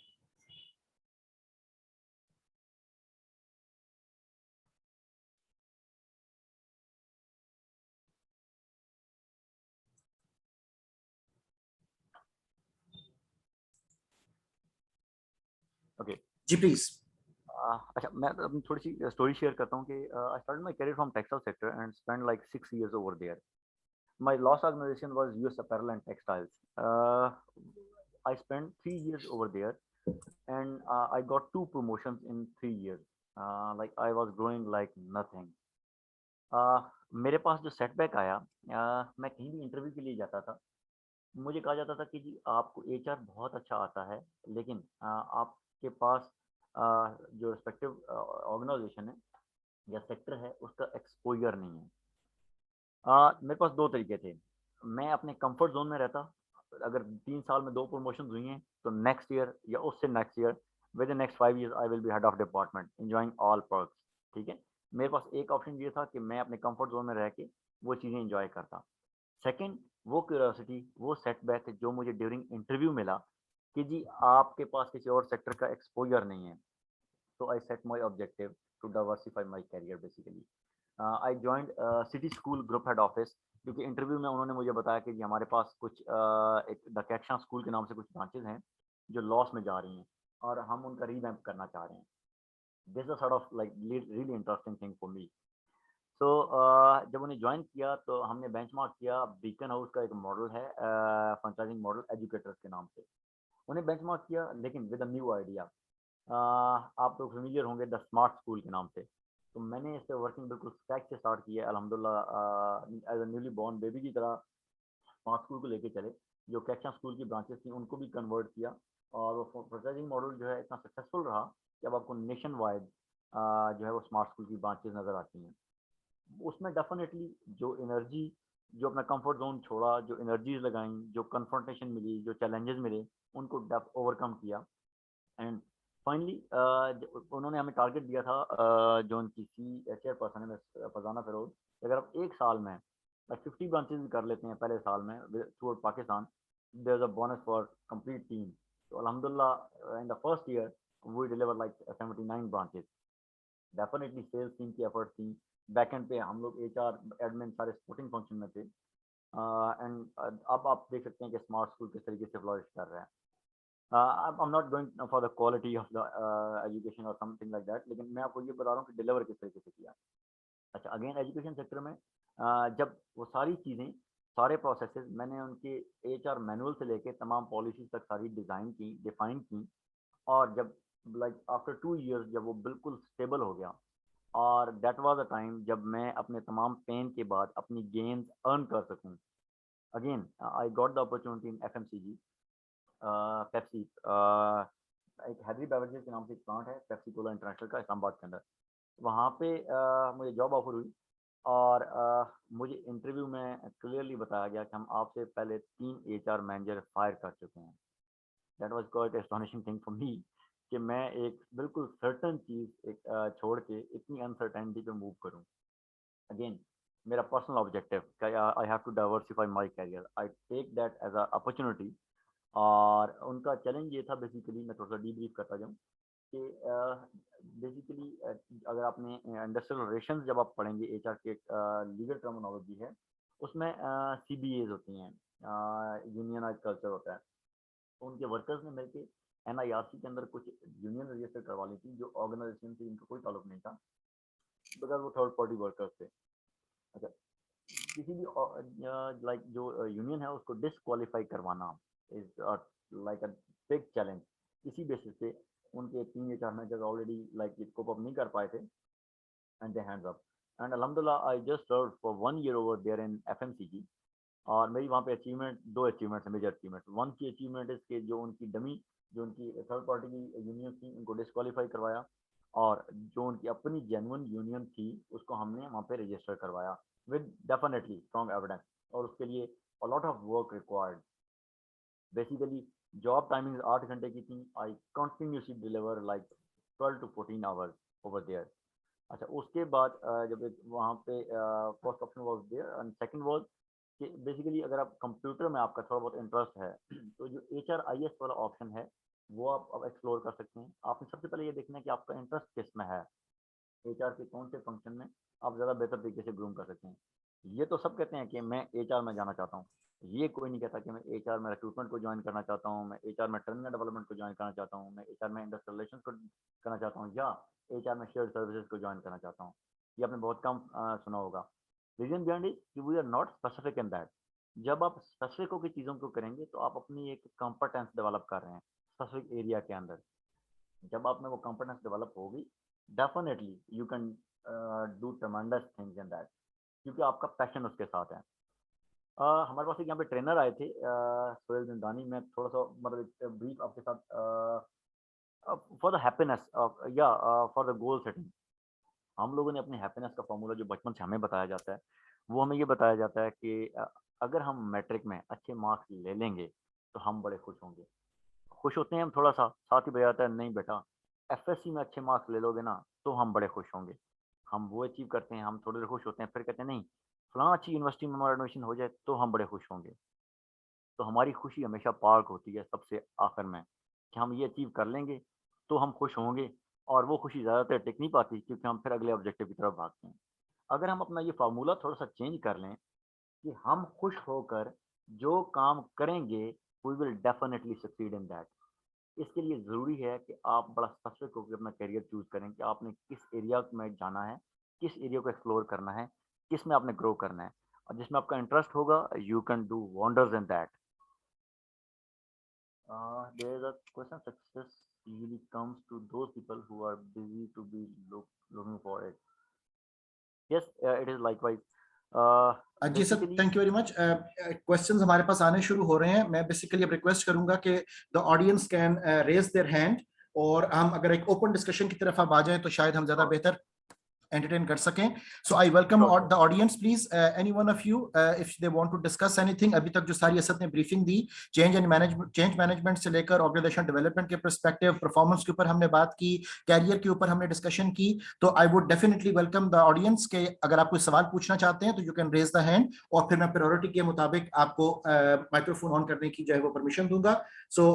Speaker 2: ओके।
Speaker 1: जी प्लीज।
Speaker 2: अच्छा, मैं अपनी थोड़ी सी स्टोरी शेयर करता हूँ कि I started my career from textile sector and spent like 6 years over there. My last organization was US Apparel and Textiles. I spent 3 years over there, and I got 2 promotions in 3 years. Like I was growing like nothing. मेरे पास जो setback आया, मैं कहीं भी interview के लिए जाता था, मुझे कहा जाता था कि जी आपको एचआर बहुत अच्छा आता है, लेकिन आपके पास जो रिस्पेक्टिव ऑर्गेनाइजेशन है या सेक्टर है उसका एक्सपोजर नहीं है। मेरे पास 2 तरीके थे। मैं अपने कंफर्ट ज़ोन में रहता, अगर 3 साल में 2 प्रमोशंस हुई हैं, तो नेक्स्ट ईयर या उससे next year, with in next 5 years I will be head of department enjoying all perks. ठीक है? मेरे पास एक ऑप्शन ये था कि मैं अपने कंफर्ट ज़ोन में रह के वो चीज़ें एन्जॉय करता। सेकंड, वो क्यूरियोसिटी, वो सेटबैक जो मुझे ड्यूरिंग इंटरव्यू मिला कि जी आपके पास किसी और सेक्टर का एक्सपोज़र नहीं है। So I set my objective to diversify my career basically. I joined city school group head office, क्योंकि इंटरव्यू में उन्होंने मुझे बताया कि जी हमारे पास कुछ एक द कैक्शा स्कूल के नाम से कुछ ब्रांचेस हैं जो लॉस में जा रही हैं, और हम उनका रीवैम्प करना चाह रहे हैं। This is sort of like really interesting thing for me. So जब उन्हें ज्वाइन किया तो हमने बेंचमार्क किया, बीकन हाउस का एक मॉडल है फ्रेंचाइजिंग मॉडल एजुकेटर्स के नाम से, उन्हें बेंचमार्क किया लेकिन विद अ न्यू आइडिया। आप लोग फेमिलियर होंगे द स्मार्ट स्कूल के नाम से। तो मैंने इस पे वर्किंग बिल्कुल स्क्रैच से स्टार्ट की है अल्हम्दुलिल्लाह, as a newly born baby की तरह स्मार्ट स्कूल को लेके चले। जो कैक्शा स्कूल की ब्रांचेस थी उनको भी कन्वर्ट किया, और वो फ्रेंचाइजिंग मॉडल जो है इतना सक्सेसफुल रहा कि अब आपको नेशन वाइड जो है वो स्मार्ट स्कूल की ब्रांचेस नज़र आती हैं। उसमें डेफिनेटली जो एनर्जी, जो अपना कंफर्ट जोन छोड़ा, जो एनर्जीज लगाई, जो कन्फ्रंटेशन मिली, जो चैलेंजेस मिले, उनको ओवरकम किया। एंड फाइनली उन्होंने हमें टारगेट दिया था, जो उनकी चेयरपर्सन है मिस फरजाना फिरोज, अगर आप एक साल में 50 ब्रांचेज भी कर लेते हैं पहले साल में through Pakistan, there is a bonus for complete team. तो अल्हम्दुलिल्लाह in the first year we deliver like 79 branches. Definitely sales team की एफर्ट थी, बैक एंड पे हम लोग एचआर एडमिन सारे सपोर्टिंग फंक्शन में थे। एंड अब आप देख सकते हैं कि स्मार्ट स्कूल किस तरीके से फ्लरिश कर रहे हैं. I'm not going for the quality of the education or something like that, लेकिन मैं आपको ये बता रहा हूँ कि डिलीवर किस तरीके से किया. अच्छा, अगेन एजुकेशन सेक्टर में जब वो सारी चीज़ें, सारे प्रोसेसेस मैंने उनके HR मैनुअल से लेके तमाम पॉलिसीज तक सारी डिज़ाइन की, डिफाइन की, और जब लाइक आफ्टर 2 इयर्स जब वो बिल्कुल स्टेबल हो गया, और दैट वाज अ टाइम जब मैं अपने तमाम पेन के बाद अपनी गेन्स अर्न कर सकूं. Again I got the opportunity in FMCG, Pepsi, एक हैदरी बेवरेजेस के नाम से एक प्लांट है पेप्सी कोला इंटरनेशनल का, इस्लामाबाद के अंदर. वहाँ पे मुझे जॉब ऑफर हुई, और मुझे इंटरव्यू में क्लियरली बताया गया कि हम आपसे पहले 3 HR मैनेजर फायर कर चुके हैं. That was quite astonishing thing for मी कि मैं एक बिल्कुल सर्टन चीज़ एक छोड़ के इतनी अनसर्टेनिटी पे मूव करूं. अगेन मेरा personal objective, I have to diversify my career, I take that as a opportunity. और उनका चैलेंज ये था बेसिकली, मैं थोड़ा सा डीब्रीफ करता जाऊँ कि बेसिकली अगर आपने इंडस्ट्रियल रिलेशंस जब आप पढ़ेंगे, HR के लीगल टर्मिनोलॉजी है, उसमें CBAs होती हैं, यूनियनाइज कल्चर होता है. उनके वर्कर्स ने मिलके NIRC के अंदर कुछ यूनियन रजिस्टर करवा ली थी, जो ऑर्गेनाइजेशन से इनका कोई ताल्लुक नहीं था, बिकॉज वो थर्ड पार्टी वर्कर्स थे. अच्छा, किसी भी लाइक जो यूनियन है उसको डिसक्वालीफाई करवाना is like a big challenge. इसी बेसिस पे उनके 3 या 4 manager already like cope up नहीं कर पाए थे, and they hands up. And अल्हम्दुलिल्लाह I just serve for 1 year over there in FMCG. और मेरी वहाँ पे अचीवमेंट, 2 अचीवमेंट है, मेजर अचीवमेंट. वन की अचीवमेंट इस के जो उनकी डमी, जो उनकी थर्ड पार्टी की यूनियन थी, उनको डिस्क्वालीफाई करवाया, और जो उनकी अपनी जेन्युइन यूनियन थी उसको हमने वहाँ पे रजिस्टर करवाया विद डेफिनेटली स्ट्रॉन्ग एविडेंस. और उसके लिए a lot of work required. Basically job timing 8 घंटे की थी. I continuously deliver like 12 to 14 hours over there. अच्छा, उसके बाद जब वहाँ पे first option was there, and second was कि बेसिकली अगर आप कंप्यूटर में आपका थोड़ा बहुत इंटरेस्ट है तो जो HRIS वाला ऑप्शन है वो आप अब एक्सप्लोर कर सकते हैं. आपने सबसे पहले ये देखना है कि आपका इंटरेस्ट किस में है, HR के कौन से फंक्शन में आप ज़्यादा बेहतर तरीके से ग्रूम कर सकते हैं. ये तो सब कहते हैं कि मैं HR में जाना चाहता हूँ, ये कोई नहीं कहता कि मैं HR में रिक्रूटमेंट को ज्वाइन करना चाहता हूँ, मैं HR में ट्रेनिंग एंड डेवलपमेंट को ज्वाइन करना चाहता हूँ, मैं HR में इंडस्ट्रियल रिलेशंस को करना चाहता हूँ, या HR में शेयर सर्विसेज को ज्वाइन करना चाहता हूँ. ये आपने बहुत कम सुना होगा. रीजन बिहाइंड इज कि we are not specific in that. जब आप स्पेसिफिक होकर चीज़ों को करेंगे तो आप अपनी एक कंपटेंस डेवलप कर रहे हैं स्पेसिफिक एरिया के अंदर. जब आप में वो कंपटेंस डेवलप होगी, definitely you can do tremendous things in that, क्योंकि आपका पैशन उसके साथ है. हमारे पास एक यहाँ पे ट्रेनर आए थे, सोहेल जिंदानी. मैं थोड़ा सा मतलब ब्रीफ आपके साथ, फॉर द हैप्पीनेस या फॉर द गोल सेटिंग. हम लोगों ने अपने हैप्पीनेस का फॉर्मूला जो बचपन से हमें बताया जाता है, वो हमें ये बताया जाता है कि अगर हम मैट्रिक में अच्छे मार्क्स ले लेंगे तो हम बड़े खुश होंगे. खुश होते हैं हम थोड़ा सा, साथ ही बजाता है नहीं बेटा, FSC में अच्छे मार्क्स ले लोगे ना तो हम बड़े खुश होंगे. हम वो अचीव करते हैं, हम थोड़े देर खुश होते हैं, फिर कहते हैं नहीं फलां अच्छी यूनिवर्सिटी में हमारा एडमिशन हो जाए तो हम बड़े खुश होंगे. तो हमारी खुशी हमेशा पार्क होती है सबसे आखिर में, कि हम ये अचीव कर लेंगे तो हम खुश होंगे. और वो खुशी ज़्यादातर टिक नहीं पाती, क्योंकि हम फिर अगले ऑब्जेक्टिव की तरफ भागते हैं. अगर हम अपना ये फार्मूला थोड़ा सा चेंज कर लें कि हम खुश होकर जो काम करेंगे, we will definitely succeed in that. इसके लिए ज़रूरी है कि आप बड़ा स्पेसिफिक होकर अपना करियर चूज़ करें कि आपने किस एरिया में जाना है, किस एरिया को एक्सप्लोर करना है, किस में आपने ग्रो करना है, और जिसमें आपका इंटरेस्ट होगा you can do wonders in that. There is a question, success usually comes to those people who are busy to be looking for it. Yes, it is likewise.
Speaker 1: जी sir,
Speaker 2: Basically,
Speaker 1: thank you very much. Questions हमारे पास आने शुरू हो रहे हैं. मैं basically अब रिक्वेस्ट करूंगा कि the audience can raise their hand, और हम अगर एक ओपन डिस्कशन की तरफ आप आ जाएं तो शायद हम ज्यादा बेहतर entertain कर सकें. So I welcome the audience, please, any one of you if they want to discuss anything. अभी तक जो सारी असद ने ब्रीफिंग दी, चेंज मैनेजमेंट से लेकर ऑर्गेनाइजेशन डेवलपमेंट के पर्सपेक्टिव, परफॉर्मेंस के ऊपर हमने बात की, कैरियर के ऊपर हमने डिस्कशन की. तो I would definitely welcome the audience के अगर आप कोई सवाल पूछना चाहते हैं तो you can raise the hand, और फिर मैं प्रायोरिटी के मुताबिक आपको माइक्रोफोन ऑन करने की जो है वो परमिशन दूंगा. So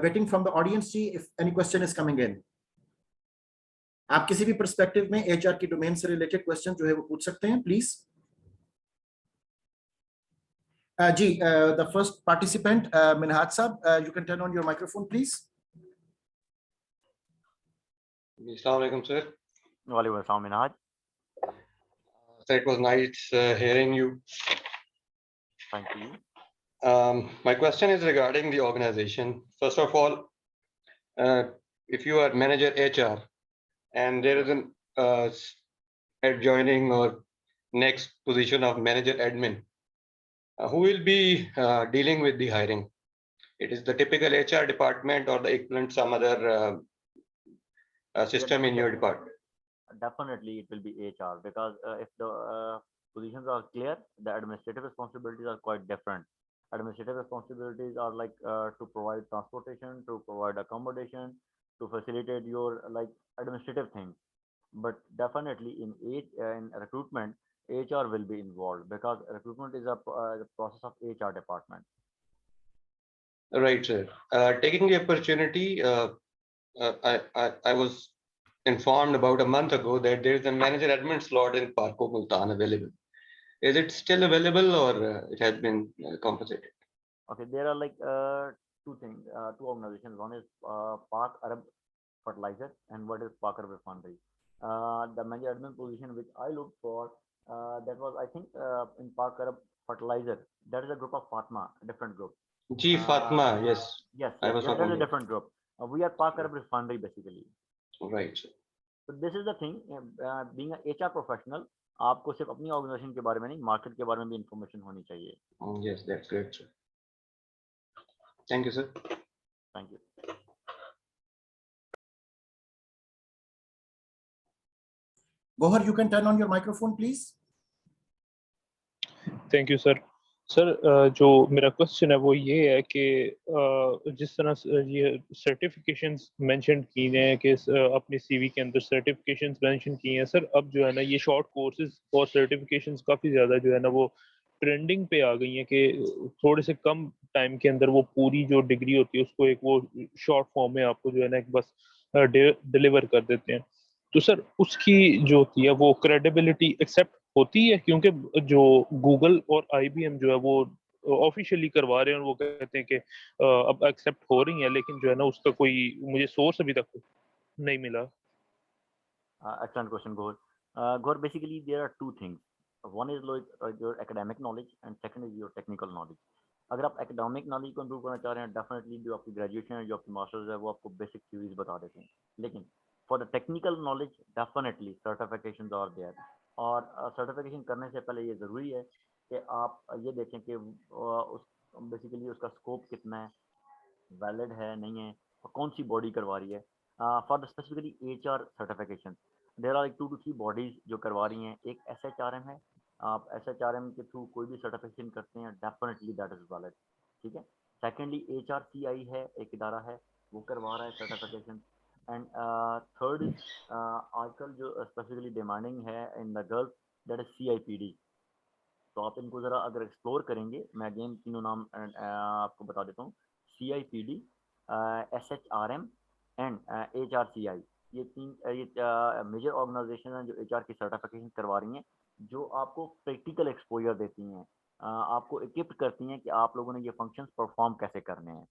Speaker 1: waiting from the audience जी, if any question is coming in. आप किसी भी पर्सपेक्टिव में HR की डोमेन से रिलेटेड क्वेश्चन जो है वो पूछ सकते हैं, please. The first participant, Minhaj Sab, you can turn on your microphone, please.
Speaker 3: Assalamu alaikum, sir.
Speaker 2: Walaikum assalam, Minhaj.
Speaker 3: So it was nice hearing you.
Speaker 2: Thank you.
Speaker 3: My question is regarding the organization. First of all, if you are manager HR and there is an adjoining or next position of manager admin, who will be dealing with the hiring? It is the typical HR department or the equivalent some other system in your department?
Speaker 2: Definitely, it will be HR because if the positions are clear, the administrative responsibilities are quite different. Administrative responsibilities are like to provide transportation, to provide accommodation, to facilitate your like administrative things. But definitely in recruitment, HR will be involved because recruitment is a process of HR department.
Speaker 3: Right, sir. Taking the opportunity, I was informed about a month ago that there is a manager admin slot in Parco Multan available. Is it still available or it has been compensated?
Speaker 2: Okay, there are like two things, two organizations. One is Park Arab Fertilizer and what is Park Arab Refinery. The manager admin position which I looked for, that was I think in Park Arab Fertilizer. That is a group of Fatma, a different group.
Speaker 3: G Fatma, yes.
Speaker 2: Yes,
Speaker 3: I
Speaker 2: yes,
Speaker 3: was not
Speaker 2: that is a
Speaker 3: aware.
Speaker 2: different group. We are Park Arab Refinery basically.
Speaker 3: Right, sir.
Speaker 2: So this is the thing, being a HR professional, आपको सिर्फ अपनी organisation के बारे में नहीं, market के बारे में भी इंफॉर्मेशन होनी चाहिए.
Speaker 3: Yes, that's great, sir. Thank you, sir.
Speaker 2: Thank you.
Speaker 1: Gohar, you can turn on your microphone, please.
Speaker 4: Thank you sir. Sir जो मेरा क्वेश्चन है वो ये है कि जिस तरह ये सर्टिफिकेशंस मेंशन की हैं कि अपनी सीवी के अंदर सर्टिफिकेशंस मेंशन की हैं सर, अब जो है ना ये शॉर्ट कोर्सेज और सर्टिफिकेशंस काफ़ी ज़्यादा जो है ना वो ट्रेंडिंग पे आ गई हैं कि थोड़े से कम टाइम के अंदर वो पूरी जो डिग्री होती है उसको एक वो शॉर्ट फॉर्म में आपको जो है ना एक बस डिलीवर कर देते हैं. तो सर उसकी जो होती है वो क्रेडिबिलिटी एक्सेप्ट होती है, क्योंकि जो गूगल और IBM जो है वो ऑफिशियली करवा रहे हैं और वो कहते हैं कि अब एक्सेप्ट हो रही हैं, लेकिन जो है ना उसका कोई मुझे सोर्स अभी तक नहीं मिला.
Speaker 2: Excellent question, Gaur. Gaur, basically there are two things. One is like your academic knowledge and second is your technical knowledge. अगर आप एकेडमिक नॉलेज को इम्प्रूव करना चाह रहे हैं, डेफिनेटली जो आपकी ग्रेजुएशन है, जो आपकी मास्टर्स है, वो आपको बेसिक थ्योरीज बता देते हैं. लेकिन for the technical knowledge definitely certifications are there. और सर्टिफिकेशन करने से पहले ये ज़रूरी है कि आप ये देखें कि उस बेसिकली उसका स्कोप कितना है, वैलिड है नहीं है, और कौन सी बॉडी करवा रही है. For the specifically HR certification there are like 2 to 3 bodies जो करवा रही हैं. एक SHRM है, आप SHRM के थ्रू कोई भी सर्टिफिकेशन करते हैं, डेफिनेटली दैट इज वैलिड. ठीक है. सेकेंडली HRCI है, एक इदारा है, वो करवा रहा है सर्टिफिकेशन. एंड थर्ड इज आजकल जो स्पेसिफिकली डिमांडिंग है in the girls, that is CIPD. तो आप इनको ज़रा अगर एक्सप्लोर करेंगे, मैं अगेन तीनों नाम आपको बता देता हूँ. CIPD, SHRM and HRCI. ये तीन मेजर ऑर्गेनाइजेशन हैं जो HR की सर्टिफिकेशन करवा रही हैं, जो आपको प्रैक्टिकल एक्सपोजर देती हैं, आपको इक्विप करती हैं कि आप लोगों ने ये फंक्शंस परफॉर्म कैसे करने हैं.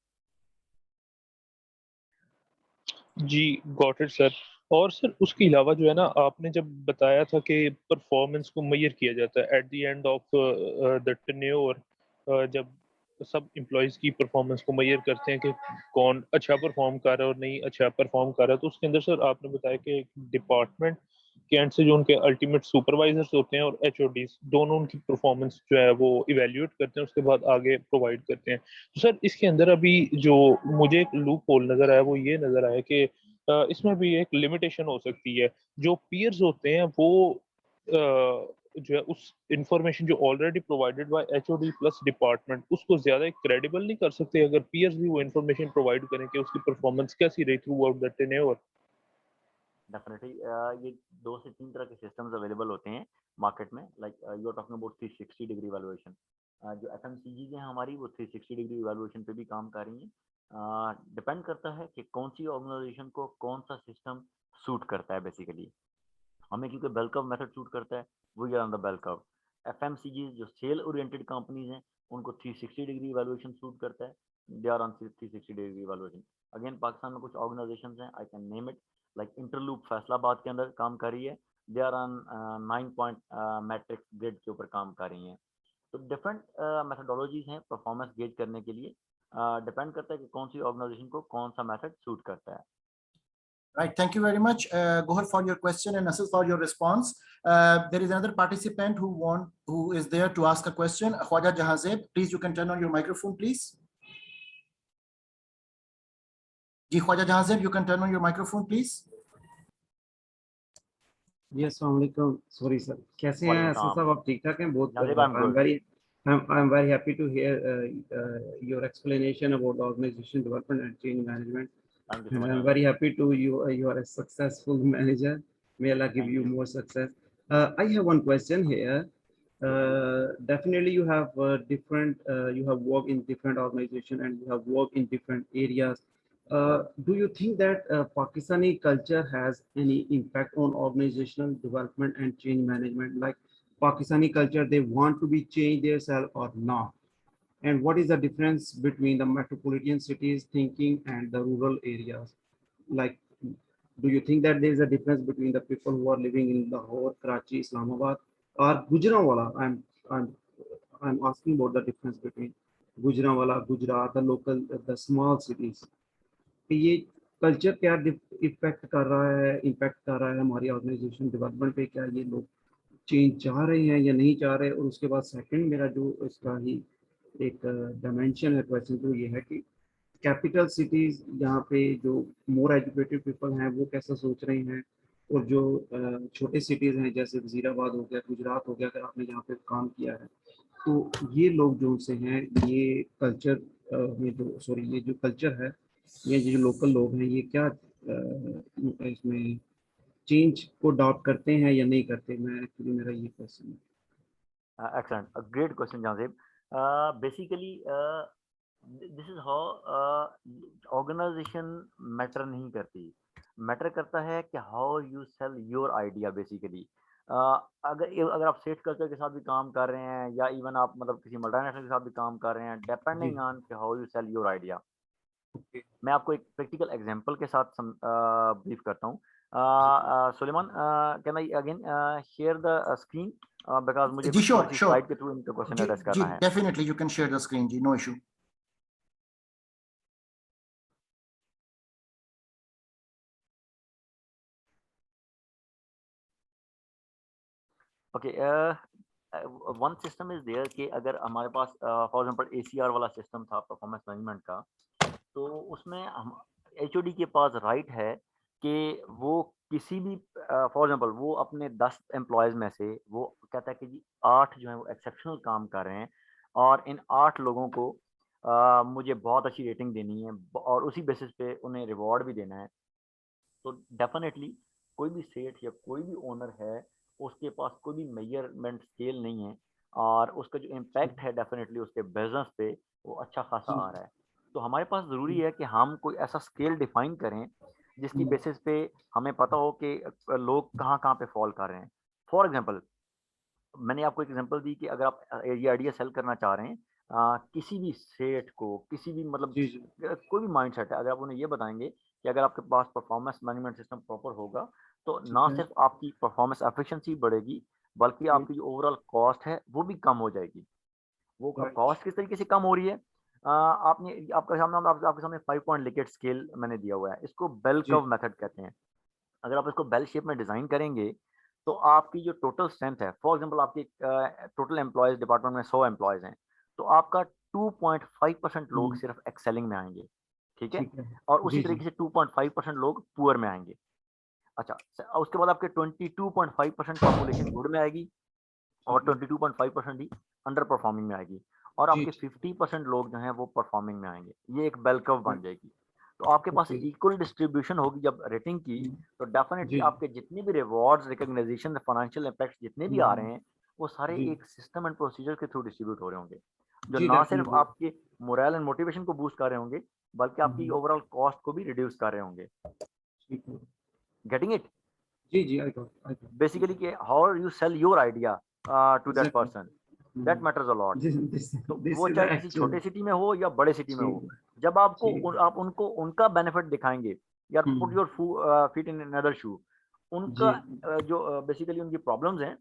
Speaker 4: जी गॉट इट सर. और सर उसके अलावा जो है ना आपने जब बताया था कि परफॉर्मेंस को मेजर किया जाता है eight the end of the tenure, जब सब एम्प्लॉयज़ की परफॉर्मेंस को मेजर करते हैं कि कौन अच्छा परफॉर्म कर रहा है और नहीं अच्छा परफॉर्म कर रहा है, तो उसके अंदर सर आपने बताया कि डिपार्टमेंट के एंड से जो उनके अल्टीमेट सुपरवाइजर्स होते हैं और HODs दोनों उनकी परफॉर्मेंस जो है वो इवेल्यूएट करते हैं, उसके बाद आगे प्रोवाइड करते हैं. तो सर इसके अंदर अभी जो मुझे एक लूप होल नज़र आया वो ये नज़र आया कि इसमें भी एक लिमिटेशन हो सकती है. जो पीयर्स होते हैं वो जो है उस इंफॉर्मेशन जो already provided by HOD plus department उसको ज़्यादा क्रेडिबल नहीं कर सकते अगर पीयर्स भी वो इंफॉर्मेशन प्रोवाइड करें कि उसकी परफॉर्मेंस कैसी रही through out the tenure.
Speaker 2: Definitely ये 2 से 3 तरह के सिस्टम्स अवेलेबल होते हैं मार्केट में. Like you are talking about 360 degree evaluation. जो FMCGs हैं हमारी, वो 360 डिग्री इवैल्यूएशन पे भी काम कर रही हैं. डिपेंड करता है कि कौन सी ऑर्गेनाइजेशन को कौन सा सिस्टम सूट करता है. बेसिकली हमें क्योंकि बेल कर्व मेथड सूट करता है, we are on the bell curve. FMCG जो सेल ओरिएंटेड कंपनीज हैं उनको 360 डिग्री इवैल्यूएशन सूट करता है, they are on 360 degree evaluation. Again Pakistan में कुछ ऑर्गेनाइजेशंस हैं, I can name it, like Interloop Faisalabad के अंदर काम कर रही है, they are on 9 point matrix grade के ऊपर काम कर रही हैं। तो डिफरेंट मेथडोलॉजीज हैं परफॉर्मेंस गेज करने के लिए, डिपेंड करता है कि कौन सी ऑर्गेनाइजेशन को कौन सा मेथड सूट करता है।
Speaker 1: Right, thank you very much, Gohar, for your question and Asad for your response. There is another participant who is there to ask a question. Khwaja Jahazeb, please, you can turn on your microphone, please. Ji Khwaja Jahazeb, you can turn on your microphone, please.
Speaker 5: Yes, Assalamualaikum. Sorry, sir. कैसे हैं असद साहब, आप ठीक ठाक हैं? बहुत
Speaker 2: Jahazeb, I'm good.
Speaker 5: I'm very happy to hear your explanation about organization development and change management.
Speaker 2: Thank you so
Speaker 5: And
Speaker 2: much.
Speaker 5: I'm very happy to you are a successful manager. May Allah give
Speaker 2: Thank
Speaker 5: you
Speaker 2: you.
Speaker 5: more success. I have one question here. Definitely you have you have worked in different organizations and you have worked in different areas. Do you think that Pakistani culture has any impact on organizational development and change management? Like Pakistani culture, they want to be changed themselves or not? And what is the difference between the metropolitan cities thinking and the rural areas? Like, do you think that there is a difference between the people who are living in Lahore, Karachi, Islamabad, or Gujranwala? I'm asking about the difference between Gujranwala, Gujarat, the local, the small cities. ये culture क्या effect कर रहा है, impact कर रहा है हमारी organisation development पे? क्या ये लोग चेंज चाह रहे हैं या नहीं चाह रहे? और उसके बाद सेकंड मेरा जो इसका ही एक डायमेंशन है क्वेश्चन, तो ये है कि कैपिटल सिटीज यहाँ पे जो मोर एजुकेटेड पीपल हैं वो कैसा सोच रहे हैं, और जो छोटे सिटीज हैं जैसे वजीराबाद हो गया, गुजरात हो गया, अगर आपने यहाँ पे काम किया है, तो ये लोग जो से हैं ये कल्चर में जो सॉरी ये जो कल्चर है, ये जो लोकल लोग हैं, ये क्या इसमें चेंज को अडॉप्ट करते हैं या नहीं करते? मैं एक्चुअली मेरा ये क्वेश्चन है।
Speaker 2: Excellent, a great question, Jahazeb. Basically, this is how organization matter नहीं करती, मैटर करता है कि how you sell your idea basically. अगर आप सेट कल्चर के साथ भी काम कर रहे हैं या इवन आप मतलब किसी मल्टीनेशनल के साथ भी काम कर रहे हैं, डिपेंडिंग ऑन कि how you sell your idea. मैं आपको एक प्रैक्टिकल एग्जांपल के साथ ब्रीफ करता हूँ. Suleman, can I again share the screen because मुझे
Speaker 1: जी, sure, sure.
Speaker 2: स्लाइड के थ्रू इनका क्वेश्चन एड्रेस करना है.
Speaker 1: Definitely, you can share the screen. जी, no issue.
Speaker 2: Okay, one system is there कि अगर हमारे पास फॉर एग्जांपल ACR वाला सिस्टम था परफॉर्मेंस मैनेजमेंट का, तो उसमें हम HOD के पास राइट है कि वो किसी भी फॉर एग्जांपल वो अपने 10 एम्प्लॉयज़ में से वो कहता है कि जी 8 जो है वो एक्सेप्शनल काम कर रहे हैं और इन 8 लोगों को मुझे बहुत अच्छी रेटिंग देनी है और उसी बेसिस पे उन्हें रिवॉर्ड भी देना है. तो डेफिनेटली कोई भी सेठ या कोई भी ओनर है उसके पास कोई भी मेजरमेंट स्केल नहीं है और उसका जो इम्पैक्ट है डेफिनेटली उसके बिजनेस पे वो अच्छा खासा आ रहा है. तो हमारे पास ज़रूरी है कि हम कोई ऐसा स्केल डिफाइन करें जिसकी बेसिस पे हमें पता हो कि लोग कहाँ कहाँ पे फॉल कर रहे हैं. फॉर एग्जांपल मैंने आपको एक एग्जांपल दी कि अगर आप ये आइडिया सेल करना चाह रहे हैं किसी भी सेठ को, किसी भी मतलब कोई भी माइंडसेट है, अगर आप उन्हें ये बताएंगे कि अगर आपके पास परफॉर्मेंस मैनेजमेंट सिस्टम प्रॉपर होगा तो ना सिर्फ आपकी परफॉर्मेंस एफिशिएंसी बढ़ेगी बल्कि आपकी जो ओवरऑल कॉस्ट है वो भी कम हो जाएगी. वो कॉस्ट किस तरीके से कम हो रही है? आपने आपके सामने 5 पॉइंट लिकेट स्केल मैंने दिया हुआ है. इसको बेल कर्व मेथड कहते हैं. अगर आप इसको बेल शेप में डिजाइन करेंगे तो आपकी जो टोटल स्ट्रेंथ है, फॉर एग्जांपल आपकी टोटल एम्प्लॉयज डिपार्टमेंट में 100 एम्प्लॉयज हैं तो आपका 2.5% लोग सिर्फ एक्सेलिंग में आएंगे. ठीक है, और उसी तरीके से 2.5% लोग पुअर में आएंगे. अच्छा, उसके बाद आपके 22.5% पॉपुलेशन गुड में आएगी और 22.5% ही अंडर परफॉर्मिंग में आएगी और आपके 50% लोग जो हैं वो परफॉर्मिंग में आएंगे. ये एक बेल कर्व बन जाएगी. तो आपके पास इक्वल डिस्ट्रीब्यूशन होगी जब रेटिंग की, तो डेफिनेटली आपके जितने भी रिवॉर्ड्स, रिकॉग्नाइजेशन, फाइनेंशियल इम्पैक्ट जितने भी आ रहे हैं वो सारे एक सिस्टम एंड प्रोसीजर के थ्रू डिस्ट्रीब्यूट हो रहे होंगे जो ना सिर्फ आपके मोरल एंड मोटिवेशन को बूस्ट कर रहे होंगे बल्कि आपकी ओवरऑल कॉस्ट को भी रिड्यूस कर रहे होंगे. Getting it?
Speaker 5: जी, आई गॉट.
Speaker 2: बेसिकली कि how you sell your idea to that
Speaker 5: Exactly.
Speaker 2: person. That matters a lot.
Speaker 5: This
Speaker 2: तो
Speaker 5: this
Speaker 2: वो
Speaker 5: is
Speaker 2: चाहे
Speaker 5: the
Speaker 2: किसी
Speaker 5: actual.
Speaker 2: छोटे सिटी में हो या बड़े सिटी में
Speaker 5: जी,
Speaker 2: हो, जब आपको
Speaker 5: जी,
Speaker 2: आप उनको उनका बेनिफिट दिखाएंगे, यार put your feet in another shoe, उनका
Speaker 5: जी,
Speaker 2: जो बेसिकली उनकी प्रॉब्लम्स हैं,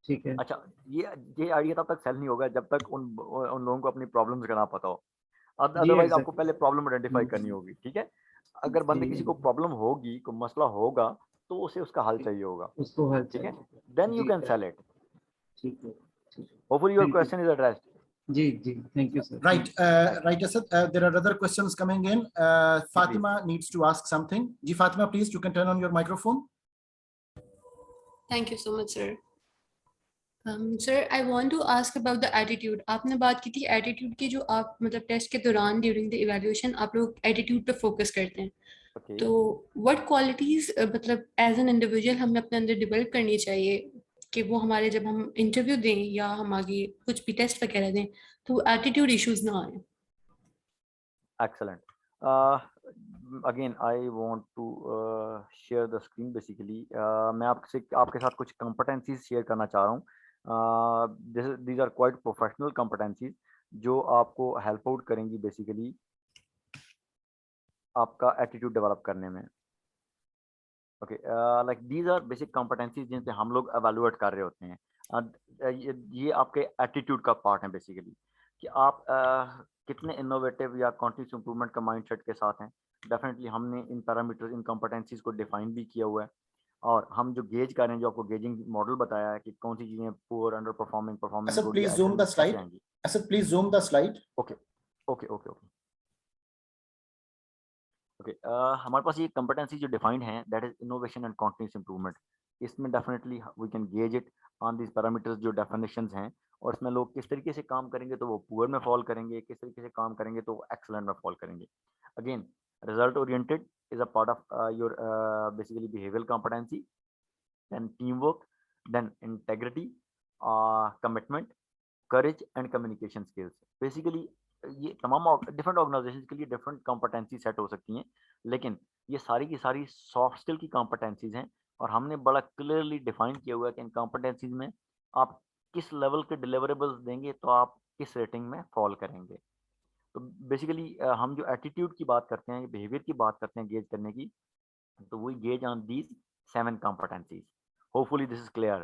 Speaker 5: ठीक है।
Speaker 2: अच्छा ये आइडिया तब तक सेल नहीं होगा जब तक उन लोगों को अपनी प्रॉब्लम्स का ना पता हो।
Speaker 5: जी,
Speaker 2: अदरवाइज आपको
Speaker 5: एग्जैक्टली।
Speaker 2: पहले प्रॉब्लम आइडेंटिफाई करनी होगी, ठीक है। अगर बंदे किसी को
Speaker 5: जी,
Speaker 2: प्रॉब्लम होगी, कोई मसला होगा, तो उसे उसका हल चाहिए होगा,
Speaker 5: उसको हल
Speaker 2: ठीक है,
Speaker 5: चाहिए।
Speaker 2: देन यू
Speaker 5: जी,
Speaker 2: कैन सेल इट।
Speaker 5: ठीक है, ठीक है।
Speaker 2: Hopefully your
Speaker 5: thank you.
Speaker 2: Question is addressed.
Speaker 5: जी, जी, thank you sir.
Speaker 1: Right, right, Asad. There are other questions coming in. Fatima needs to ask something. Ji Fatima, please, you can turn on your microphone.
Speaker 6: Thank you so much, sir. Sir, I want to ask about the attitude. आपने बात की थी attitude की, जो आप मतलब test के दौरान during the evaluation आप लोग attitude पे focus करते हैं.
Speaker 2: ओके,
Speaker 6: तो what qualities मतलब as an individual हमें अपने अंदर develop करनी चाहिए कि वो हमारे जब हम interview दें या हम आगे कुछ भी टेस्ट वगैरह दें तो attitude issues ना आए.
Speaker 2: excellent. Again, I want to share the screen basically. मैं आपके साथ कुछ competencies share करना चाह रहा हूँ. These are quite professional competencies जो आपको help out करेंगी basically आपका attitude develop करने में. Okay, like these are basic competencies जिन पे हम लोग evaluate कर रहे होते हैं. ये आपके attitude का part है basically कि आप कितने innovative या continuous improvement का mindset के साथ हैं. Definitely हमने इन parameters, इन competencies को define भी किया हुआ है, और हम जो गेज कर रहे हैं, जो आपको गेजिंग मॉडल बताया है कि कौन सी चीजें poor, under performing, performing
Speaker 1: Asad,
Speaker 2: good या
Speaker 1: please zoom the
Speaker 2: एक्सीलेंट कैसे
Speaker 1: slide.
Speaker 2: आएंगी.
Speaker 1: Asad, please zoom the slide.
Speaker 2: Okay okay okay okay okay हमारे पास ये कंपेटेंसी जो डिफाइंड है, that is innovation and continuous improvement. इसमें definitely we can gauge it on this parameters जो definitions हैं, और इसमें लोग किस तरीके से काम करेंगे तो वो पुअर में फॉल करेंगे, किस तरीके से काम करेंगे तो एक्सीलेंट में फॉल करेंगे. Again, result oriented is a part of your basically behavioural competency, then teamwork, then integrity, commitment, courage and communication skills. Basically ये तमाम डिफरेंट ऑर्गेनाइजेशंस के लिए डिफरेंट कॉम्पिटेंसी सेट हो सकती हैं, लेकिन ये सारी की सारी सॉफ्ट स्किल की कॉम्पिटेंसीज हैं, और हमने बड़ा क्लियरली डिफाइन किया हुआ है कि इन कॉम्पिटेंसीज में आप किस लेवल के डिलीवरेबल्स देंगे तो आप किस रेटिंग में फॉल करेंगे. तो बेसिकली हम जो एटीट्यूड की बात करते हैं, बिहेवियर की बात करते हैं गेज करने की, तो we gauge on these 7 competencies. Hopefully this is clear.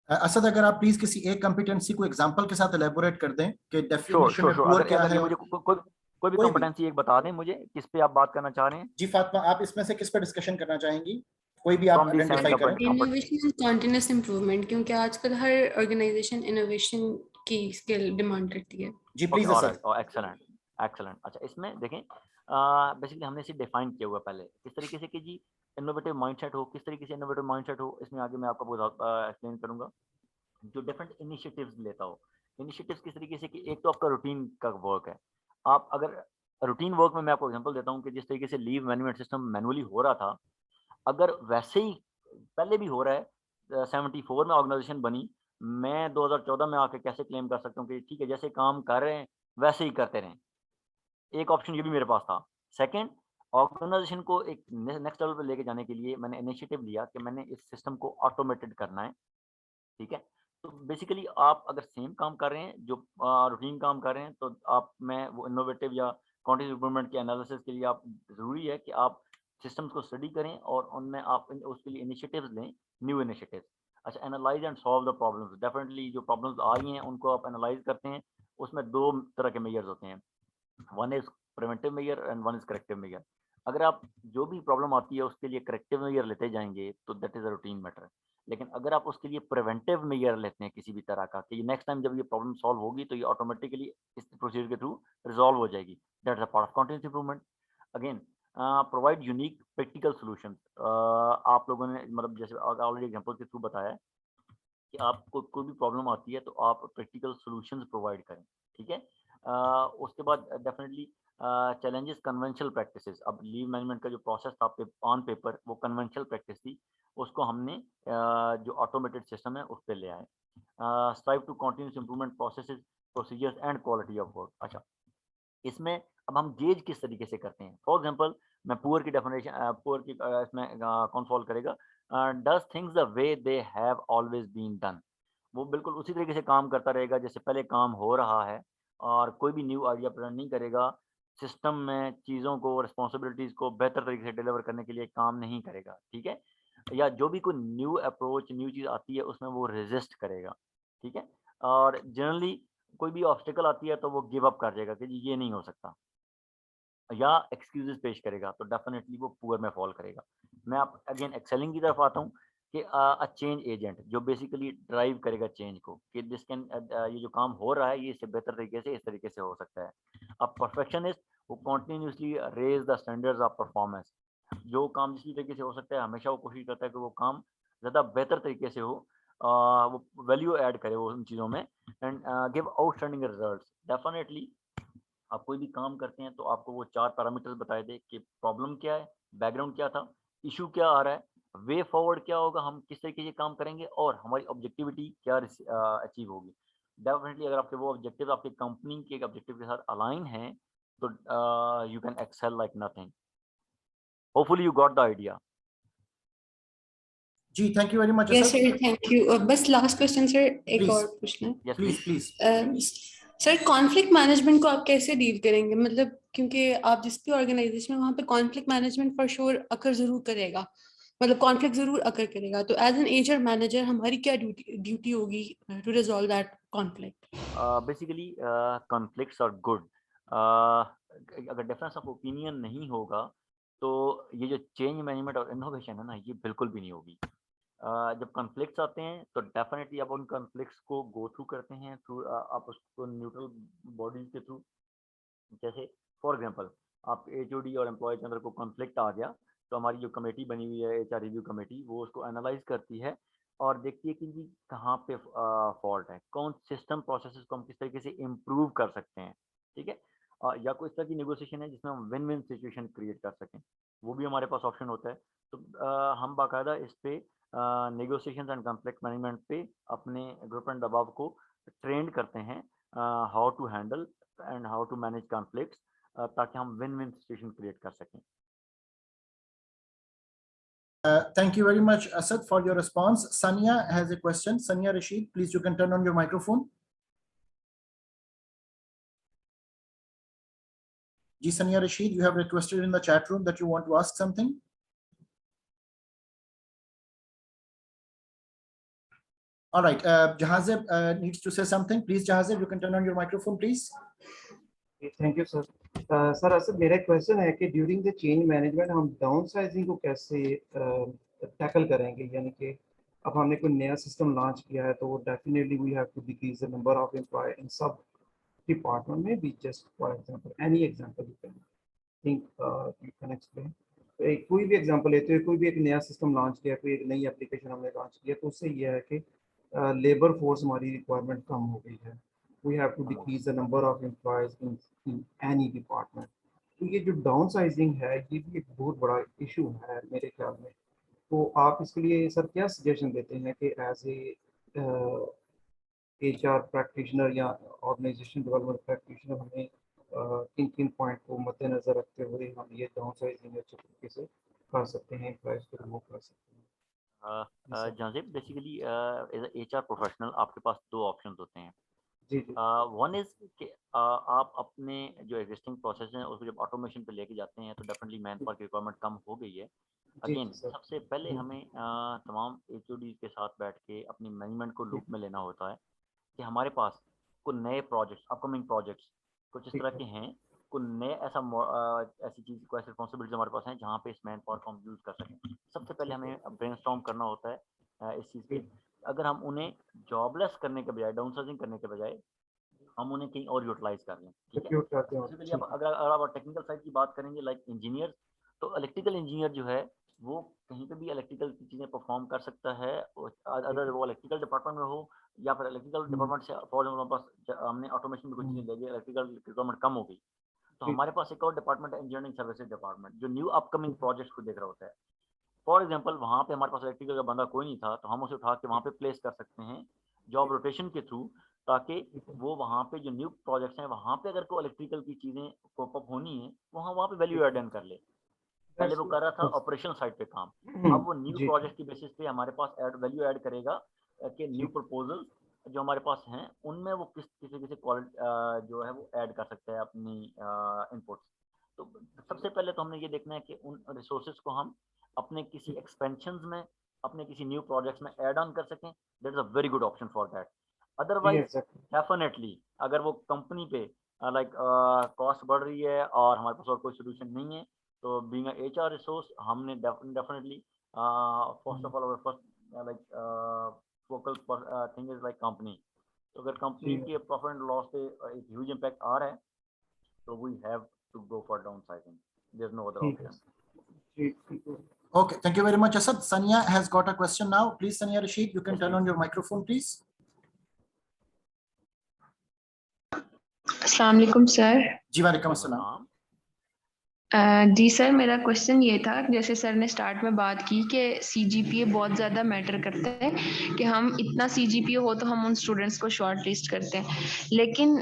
Speaker 1: Asad, अगर आप प्लीज किसी एक कॉम्पिटेंसी को एग्जांपल के साथ एलेबोरेट कर दें कि
Speaker 2: Sure,
Speaker 1: डेफिनेशन
Speaker 2: sure,
Speaker 1: में
Speaker 2: sure.
Speaker 1: पुअर
Speaker 2: अगर
Speaker 1: क्या
Speaker 2: अगर
Speaker 1: है.
Speaker 2: ये मुझे कोई भी
Speaker 1: कोई भी.
Speaker 2: कॉम्पिटेंसी एक बता दें मुझे, किस पे आप बात करना चाह रहे हैं.
Speaker 1: जी फातिमा, आप इसमें से किस पर डिस्कशन करना चाहेंगी? कोई भी आप
Speaker 2: From these 7
Speaker 1: आइडेंटिफाई करें.
Speaker 6: इनोवेशन एंड कंटीन्यूअस इंप्रूवमेंट, क्योंकि आजकल हर ऑर्गेनाइजेशन इनोवेशन की स्किल डिमांड करती है.
Speaker 1: जी please
Speaker 2: Okay,
Speaker 1: Asad.
Speaker 2: alright, oh, excellent, excellent. अच्छा, इसमें देखें बेसिकली हमने इसे डिफाइन किया हुआ पहले किस तरीके से कि जी इनोवेटिव माइंडसेट हो, किस तरीके से इनोवेटिव माइंडसेट हो, इसमें आगे मैं आपको एक्सप्लेन करूंगा. जो डिफरेंट इनिशिएटिव्स लेता हो. इनिशिएटिव्स किस तरीके से कि एक तो आपका रूटीन का वर्क है. आप अगर रूटीन वर्क में मैं आपको एग्जांपल देता हूं कि जिस तरीके से लीव मैनेजमेंट सिस्टम मैनुअली हो रहा था, अगर वैसे ही पहले भी हो रहा है, 74 में ऑर्गेनाइजेशन बनी, मैं 2014 में आके कैसे क्लेम कर सकता हूँ कि ठीक है जैसे काम कर रहे हैं वैसे ही करते रहें. एक ऑप्शन ये भी मेरे पास था. सेकंड, ऑर्गेनाइजेशन को एक नेक्स्ट लेवल पे लेके जाने के लिए मैंने इनिशिएटिव लिया कि मैंने इस सिस्टम को ऑटोमेटेड करना है, ठीक है. तो बेसिकली आप अगर सेम काम कर रहे हैं, जो रूटीन काम कर रहे हैं, तो आप में वो इनोवेटिव या कंटीन्यूअस इंप्रूवमेंट के एनालिसिस के लिए आप ज़रूरी है कि आप सिस्टम्स को स्टडी करें और उनमें आप उसके लिए इनिशिएटिव्स लें, न्यू इनिशिएटिव्स. अच्छा, analyse and solve the problems. Definitely जो प्रॉब्लम्स आई हैं उनको आप एनालाइज करते हैं. उसमें 2 तरह के मेजर्स होते हैं. One is preventive measure and one is corrective measure. अगर आप जो भी प्रॉब्लम आती है उसके लिए करेक्टिव मेजर लेते जाएंगे तो that is a routine matter. लेकिन अगर आप उसके लिए प्रिवेंटिव मेजर लेते हैं किसी भी तरह का कि नेक्स्ट टाइम जब ये प्रॉब्लम सॉल्व होगी तो ये ऑटोमेटिकली इस प्रोसीजर के थ्रू रिजॉल्व हो जाएगी, that is a part of continuous improvement. Again, provide unique practical solutions. आप लोगों ने मतलब जैसे ऑलरेडी एग्जांपल के थ्रू बताया है कि आपको कोई भी प्रॉब्लम आती है तो आप प्रैक्टिकल सॉल्यूशंस प्रोवाइड करें, ठीक है. उसके बाद डेफिनेटली चैलेंजेस कन्वेंशनल प्रैक्टिसेस. अब लीव मैनेजमेंट का जो प्रोसेस था ऑन पेपर वो कन्वेंशनल प्रैक्टिस थी, उसको हमने जो ऑटोमेटेड सिस्टम है उस पर ले आए. Strive to continuous improvement processes, procedures and quality of work. अच्छा, इसमें अब हम गेज किस तरीके से करते हैं. फॉर एग्जांपल, मैं पुअर की डेफिनेशन पुअर की इसमें कौन सॉल्व करेगा. Does things the way they have always been done. वो बिल्कुल उसी तरीके से काम करता रहेगा जैसे पहले काम हो रहा है, और कोई भी न्यू आइडिया प्रेजेंट नहीं करेगा, सिस्टम में चीज़ों को, रिस्पॉन्सिबिलिटीज़ को बेहतर तरीके से डिलीवर करने के लिए काम नहीं करेगा, ठीक है? या जो भी कोई न्यू अप्रोच, न्यू चीज़ आती है उसमें वो रेज़िस्ट करेगा, ठीक है? और जनरली कोई भी ऑब्स्टेकल आती है तो वो गिव अप कर जाएगा कि जी ये नहीं हो सकता, या एक्सक्यूजेस पेश करेगा, तो डेफिनेटली वो पुअर में फॉल करेगा। मैं आप अगेन एक्सेलिंग की तरफ आता हूँ कि अ चेंज एजेंट जो बेसिकली ड्राइव करेगा चेंज को, कि दिस कैन ये जो काम हो रहा है ये इससे बेहतर तरीके से इस तरीके से हो सकता है। अब परफेक्शनिस्ट वो continuously raise the standards of performance, जो काम जिस तरीके से हो सकता है हमेशा वो कोशिश करता है कि वो काम ज़्यादा बेहतर तरीके से हो, वो वैल्यू ऐड करे वो उन चीज़ों में, and give outstanding results. Definitely आप कोई भी काम करते हैं तो आपको वो 4 पैरामीटर्स बताए थे कि प्रॉब्लम क्या है, बैकग्राउंड क्या था, इश्यू क्या आ रहा है, वे फॉरवर्ड क्या होगा, हम किस तरीके से काम करेंगे, और हमारी ऑब्जेक्टिविटी क्या अचीव होगी। डेफिनेटली अगर आपके वो ऑब्जेक्टिव आपकी कंपनी के ऑब्जेक्टिव के साथ अलाइन हैं, तो you can excel like nothing. Hopefully you got the idea.
Speaker 1: जी, thank you very much
Speaker 6: yes
Speaker 1: Asad.
Speaker 6: Sir, thank you. बस लास्ट क्वेश्चन सर, एक
Speaker 1: Please.
Speaker 6: और पूछना है।
Speaker 2: Yes
Speaker 1: please
Speaker 2: please.
Speaker 1: Please.
Speaker 6: Sir conflict management को आप कैसे डील करेंगे? मतलब क्योंकि आप जिस भी ऑर्गेनाइजेशन में, वहाँ पे कॉन्फ्लिक्ट मैनेजमेंट फॉर श्योर अकर जरूर करेगा, मतलब कॉन्फ्लिक्ट जरूर अकर करेगा, तो एज एन एचआर मैनेजर हमारी क्या ड्यूटी होगी to resolve that conflict?
Speaker 2: Basically conflicts are good. अगर डिफरेंस ऑफ ओपिनियन नहीं होगा तो ये जो चेंज मैनेजमेंट और इनोवेशन है ना, ये बिल्कुल भी नहीं होगी। जब कॉन्फ्लिक्ट्स आते हैं तो डेफिनेटली आप उन कॉन्फ्लिक्ट्स को गो थ्रू करते हैं थ्रू, आप उसको न्यूट्रल बॉडीज के थ्रू, जैसे फॉर एग्जांपल आप एचओडी और एम्प्लॉय के अंदर को कॉन्फ्लिक्ट आ गया, तो हमारी जो कमेटी बनी हुई है एचआर रिव्यू कमेटी, वो उसको एनालाइज करती है और देखती है कि जी कहाँ पे फॉल्ट है, कौन सिस्टम प्रोसेसेस को हम किस तरीके से इम्प्रूव कर सकते हैं, ठीक है। या कोई इस तरह की नेगोशिएशन है जिसमें हम विन विन सिचुएशन क्रिएट कर सकें, वो भी हमारे पास ऑप्शन होता है। तो हम बाकायदा इस पे नेगोशिएशन एंड कॉन्फ्लिक्ट मैनेजमेंट पे अपने ग्रुप एंड दबाव को ट्रेंड करते हैं, how to handle and how to manage conflicts, ताकि हम विन विन सिचुएशन क्रिएट कर सकें।
Speaker 1: Thank you very much, Asad, for your response. Sania has a question. Sania Rashid, please, you can turn on your microphone. Ji Sania Rashid, you have requested in the chat room that you want to ask something. All right, Jahazeb needs to say something. Please, Jahazeb, you can turn on your microphone, please.
Speaker 5: Thank you sir. Sir Asad मेरा question है कि during the change management हम down sizing को कैसे tackle करेंगे? यानी कि अब हमने कोई नया सिस्टम लॉन्च किया है तो definitely we have to decrease the number of employ in सब डिपार्टमेंट में भी। Just for example any example you can think, you can explain. कोई भी एग्जांपल लेते हुए, कोई भी एक नया सिस्टम लॉन्च किया, कोई एक नई एप्लीकेशन हमने लॉन्च किया, तो उससे यह है कि लेबर फोर्स हमारी रिक्वायरमेंट कम हो गई है। We have to decrease the number of employees in any department. तो ये जो डाउन साइजिंग है ये भी एक बहुत बड़ा इशू है मेरे ख्याल में। तो आप इसके लिए सर क्या सजेशन देते हैं कि एज ए एचआर प्रैक्टिशनर या ऑर्गेनाइजेशन डेवलपमेंट प्रैक्टिशनर हमें किन किन पॉइंट को मद्देनजर रखते हुए हम ये डाउन साइजिंग अच्छे तरीके से कर सकते हैं, एम्प्लॉयज को रिमूव कर सकते हैं?
Speaker 2: जहाँ से बेसिकली एज एचआर प्रोफेशनल आपके पास दो ऑप्शन होते हैं।
Speaker 5: जी जी
Speaker 2: वन इज कि आप अपने जो एग्जिस्टिंग प्रोसेस हैं उसको जब ऑटोमेशन पे लेके जाते हैं तो डेफिनेटली मैन पावर की रिक्वायरमेंट कम हो गई है।
Speaker 5: जी
Speaker 2: अगेन
Speaker 5: सर।
Speaker 2: सबसे पहले हमें तमाम एचओडी के साथ बैठ के अपनी मैनेजमेंट को लूप में लेना होता है कि हमारे पास कुछ नए प्रोजेक्ट्स, अपकमिंग प्रोजेक्ट्स कुछ इस तरह के हैं, कुछ नए ऐसी चीज़ को, ऐसी रिस्पॉन्सिबिलिटी हमारे पास हैं जहाँ पे इस मैन पावर को हम यूज़ कर सकें। सबसे पहले हमें ब्रेनस्टॉर्म करना होता है इस चीज़ पे। अगर हम उन्हें जॉबलेस करने के बजाय, डाउनसाइजिंग करने के बजाय हम उन्हें कहीं और यूटिलाइज कर लें, ठीक है। बेसिकली अब अगर आप टेक्निकल साइड की बात करेंगे लाइक इंजीनियर, तो इलेक्ट्रिकल इंजीनियर जो है वो कहीं पे भी इलेक्ट्रिकल की चीज़ें परफॉर्म कर सकता है, अदर वो इलेक्ट्रिकल डिपार्टमेंट में हो या फिर इलेक्ट्रिकल डिपार्टमेंट से फॉर हमारे पास हमने ऑटोमेशन में कुछ चीज़ें ले ली, इलेक्ट्रिकल रिक्वायरमेंट कम हो गई, तो हमारे पास एक और डिपार्टमेंट है इंजीनियरिंग सर्विसेज डिपार्टमेंट, जो न्यू अपकमिंग प्रोजेक्ट्स को देख रहा होता है। फॉर एग्जाम्पल वहाँ पे हमारे पास इलेक्ट्रिकल का बंदा कोई नहीं था, तो हम उसे उठा के वहाँ पे प्लेस कर सकते हैं जॉब रोटेशन के थ्रू, ताकि वो वहाँ पे जो न्यू प्रोजेक्ट्स हैं वहाँ पे अगर कोई इलेक्ट्रिकल की चीज़ें पॉप अप होनी है वहाँ पे वैल्यू एड कर ले। पहले वो कर रहा था ऑपरेशन साइड पे काम, अब वो न्यू प्रोजेक्ट की बेसिस पे हमारे पास वैल्यू ऐड करेगा कि न्यू प्रपोजल जो हमारे पास हैं उनमें वो किसी क्वालिटी जो है वो ऐड कर सकते हैं अपनी इनपुट्स। तो सबसे पहले तो हमने ये देखना है कि उन रिसोर्सेज को हम अपने किसी एक्सपेंशंस में, अपने किसी न्यू प्रोजेक्ट्स में ऐड ऑन कर सकें। That is a very good option for that. Otherwise definitely अगर वो कंपनी पे लाइक कॉस्ट बढ़ रही है और हमारे पास और कोई सोल्यूशन नहीं है, तो बीइंग अ एचआर रिसोर्स हमने definitely first of all first like focal thing is like company. तो अगर कंपनी के प्रॉफिट एंड लॉस पे एक ह्यूज इम्पैक्ट आ रहा है तो we have to go for downsizing, there is no other option.
Speaker 1: Okay, thank you very much, Asad. Sania has got a question now. Please, Sania Rashid, you can turn on your microphone, please.
Speaker 7: अस्सलाम वालेकुम sir.
Speaker 1: जी वालेकुम अस्सलाम।
Speaker 7: जी sir, मेरा question ये था, जैसे sir ने start में बात की कि सीजीपीए बहुत ज़्यादा मैटर करता है, कि हम इतना सीजीपीए हो तो हम उन स्टूडेंट्स को शॉर्ट लिस्ट करते हैं। लेकिन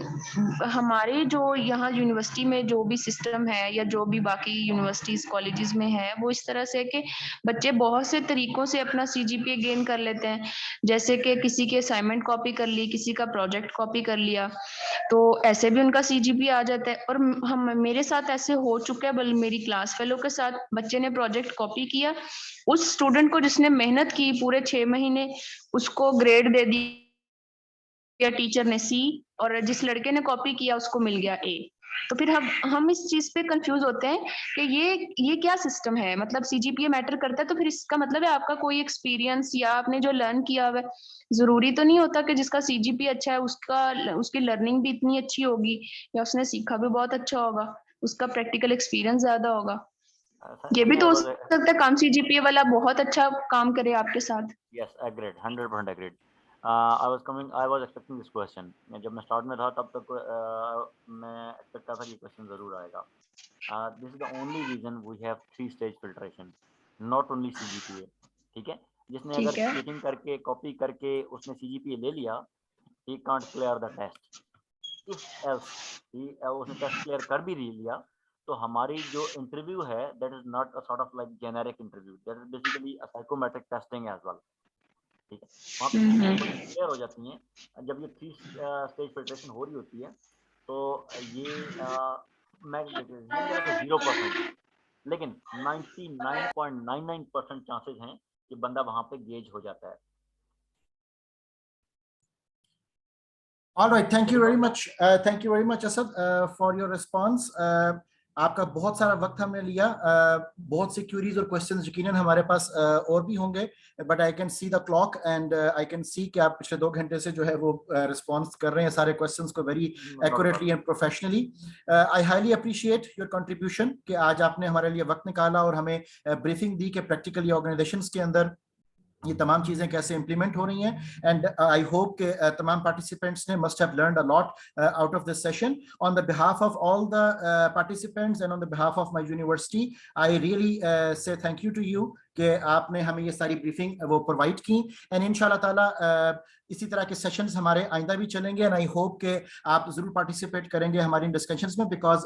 Speaker 7: हमारे जो यहाँ यूनिवर्सिटी में जो भी सिस्टम है या जो भी बाकी यूनिवर्सिटीज़ कॉलेजेस में है, वो इस तरह से है कि बच्चे बहुत से तरीक़ों से अपना सीजीपीए गेन कर लेते हैं। जैसे कि किसी की असाइनमेंट कॉपी कर ली, किसी का प्रोजेक्ट कॉपी कर लिया, तो ऐसे भी उनका सीजीपीए आ जाता है। और हम मेरे साथ ऐसे हो चुका है, बल्कि मेरी क्लास फेलो के साथ, बच्चे ने प्रोजेक्ट कॉपी किया, उस स्टूडेंट को जिसने मेहनत की पूरे 6 महीने, उसको ग्रेड दे दिया टीचर ने सी, और जिस लड़के ने कॉपी किया उसको मिल गया ए। तो फिर हम इस चीज पे कंफ्यूज होते हैं कि ये क्या सिस्टम है, मतलब सीजीपीए मैटर करता है, तो फिर इसका मतलब है आपका कोई एक्सपीरियंस या आपने जो लर्न किया हुआ है, जरूरी तो नहीं होता कि जिसका सीजीपीए अच्छा है उसकी लर्निंग भी इतनी अच्छी होगी या उसने सीखा भी बहुत अच्छा होगा, उसका प्रैक्टिकल एक्सपीरियंस ज्यादा होगा। ये भी तो हो सकता है कम सीजीपीए वाला बहुत अच्छा काम करे आपके साथ।
Speaker 2: Yes, agreed, 100% agreed. I was expecting this question. जब मैं स्टार्ट में था तब तक मैं एक्सपेक्ट था कि क्वेश्चन जरूर आएगा। This is the only reason we have 3-stage filtration, not only CGPA. ठीक है, जिसने अगर चीटिंग करके कॉपी करके उसने CGPA ले लिया, he can't clear the test. If else उसने टेस्ट क्लियर कर भी लिया, तो हमारी जो इंटरव्यू है that is not a sort of like generic interview, that is basically a psychometric testing as well. ठीक है, वहाँ पे क्लियर हो जाती हैं। जब ये 3 स्टेज फिल्ट्रेशन हो रही होती है तो ये मैं 0%, लेकिन 99.99% चांसेस हैं कि बंदा वहाँ पे गेज हो जाता है।
Speaker 1: All right, thank you very much. Thank you very much, Asad, for your response. आपका बहुत सारा वक्त हमने लिया, बहुत से क्यूरीज और क्वेश्चंस यकीनन हमारे पास और भी होंगे, but I can see the clock and I can see कि आप पिछले 2 घंटे से जो है वो रिस्पॉन्स कर रहे हैं सारे क्वेश्चंस को very accurately and professionally. I highly appreciate your contribution कि आज आपने हमारे लिए वक्त निकाला और हमें ब्रीफिंग दी कि प्रैक्टिकली ऑर्गेनाइजेशंस के अंदर ये तमाम चीजें कैसे इंप्लीमेंट हो रही हैं। एंड आई होप कि तमाम पार्टिसिपेंट्स ने must have learned a lot out of this session. On the behalf of all the participants and on the behalf of my university, I really say thank you to you कि आपने हमें ये सारी briefing वो provide की। And इंशाल्लाह ताला इसी तरह के सेशंस हमारे आइंदा भी चलेंगे, एंड आई होप कि आप जरूर पार्टिसिपेट करेंगे हमारी डिस्कशंस में, बिकॉज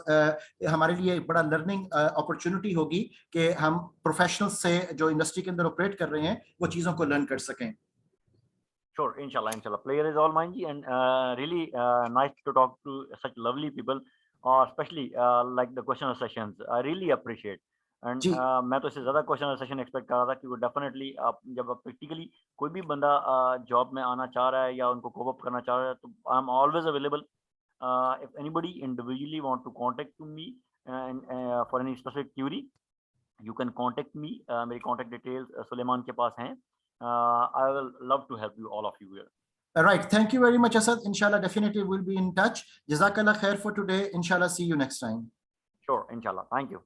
Speaker 1: हमारे लिए एक बड़ा लर्निंग अपॉर्चुनिटी होगी कि हम प्रोफेशनल्स से जो इंडस्ट्री के अंदर ऑपरेट कर रहे हैं वो चीज़ों को लर्न कर सकें।
Speaker 2: Sure, inshallah. Pleasure is all mine, and really nice to talk to such lovely people, especially like the question sessions. I really appreciate. And मैं तो इससे ज़्यादा क्वेश्चन सेशन एक्सपेक्ट कर रहा था, क्योंकि डेफिनेटली आप जब प्रैक्टिकली कोई भी बंदा जॉब में आना चाह रहा है या उनको कोप अप करना चाह रहा है, तो I am always available. If anybody individually want to contact me for any specific query, you can contact me. मेरी कांटेक्ट डिटेल्स सुलेमान के पास हैं। I will love to help you, all of you here.
Speaker 1: Right, thank you very much, Asad. Inshallah, definitely we'll be in touch. Jazakallah khair for today. Inshallah, see you next time.
Speaker 2: Sure, inshallah. Thank you.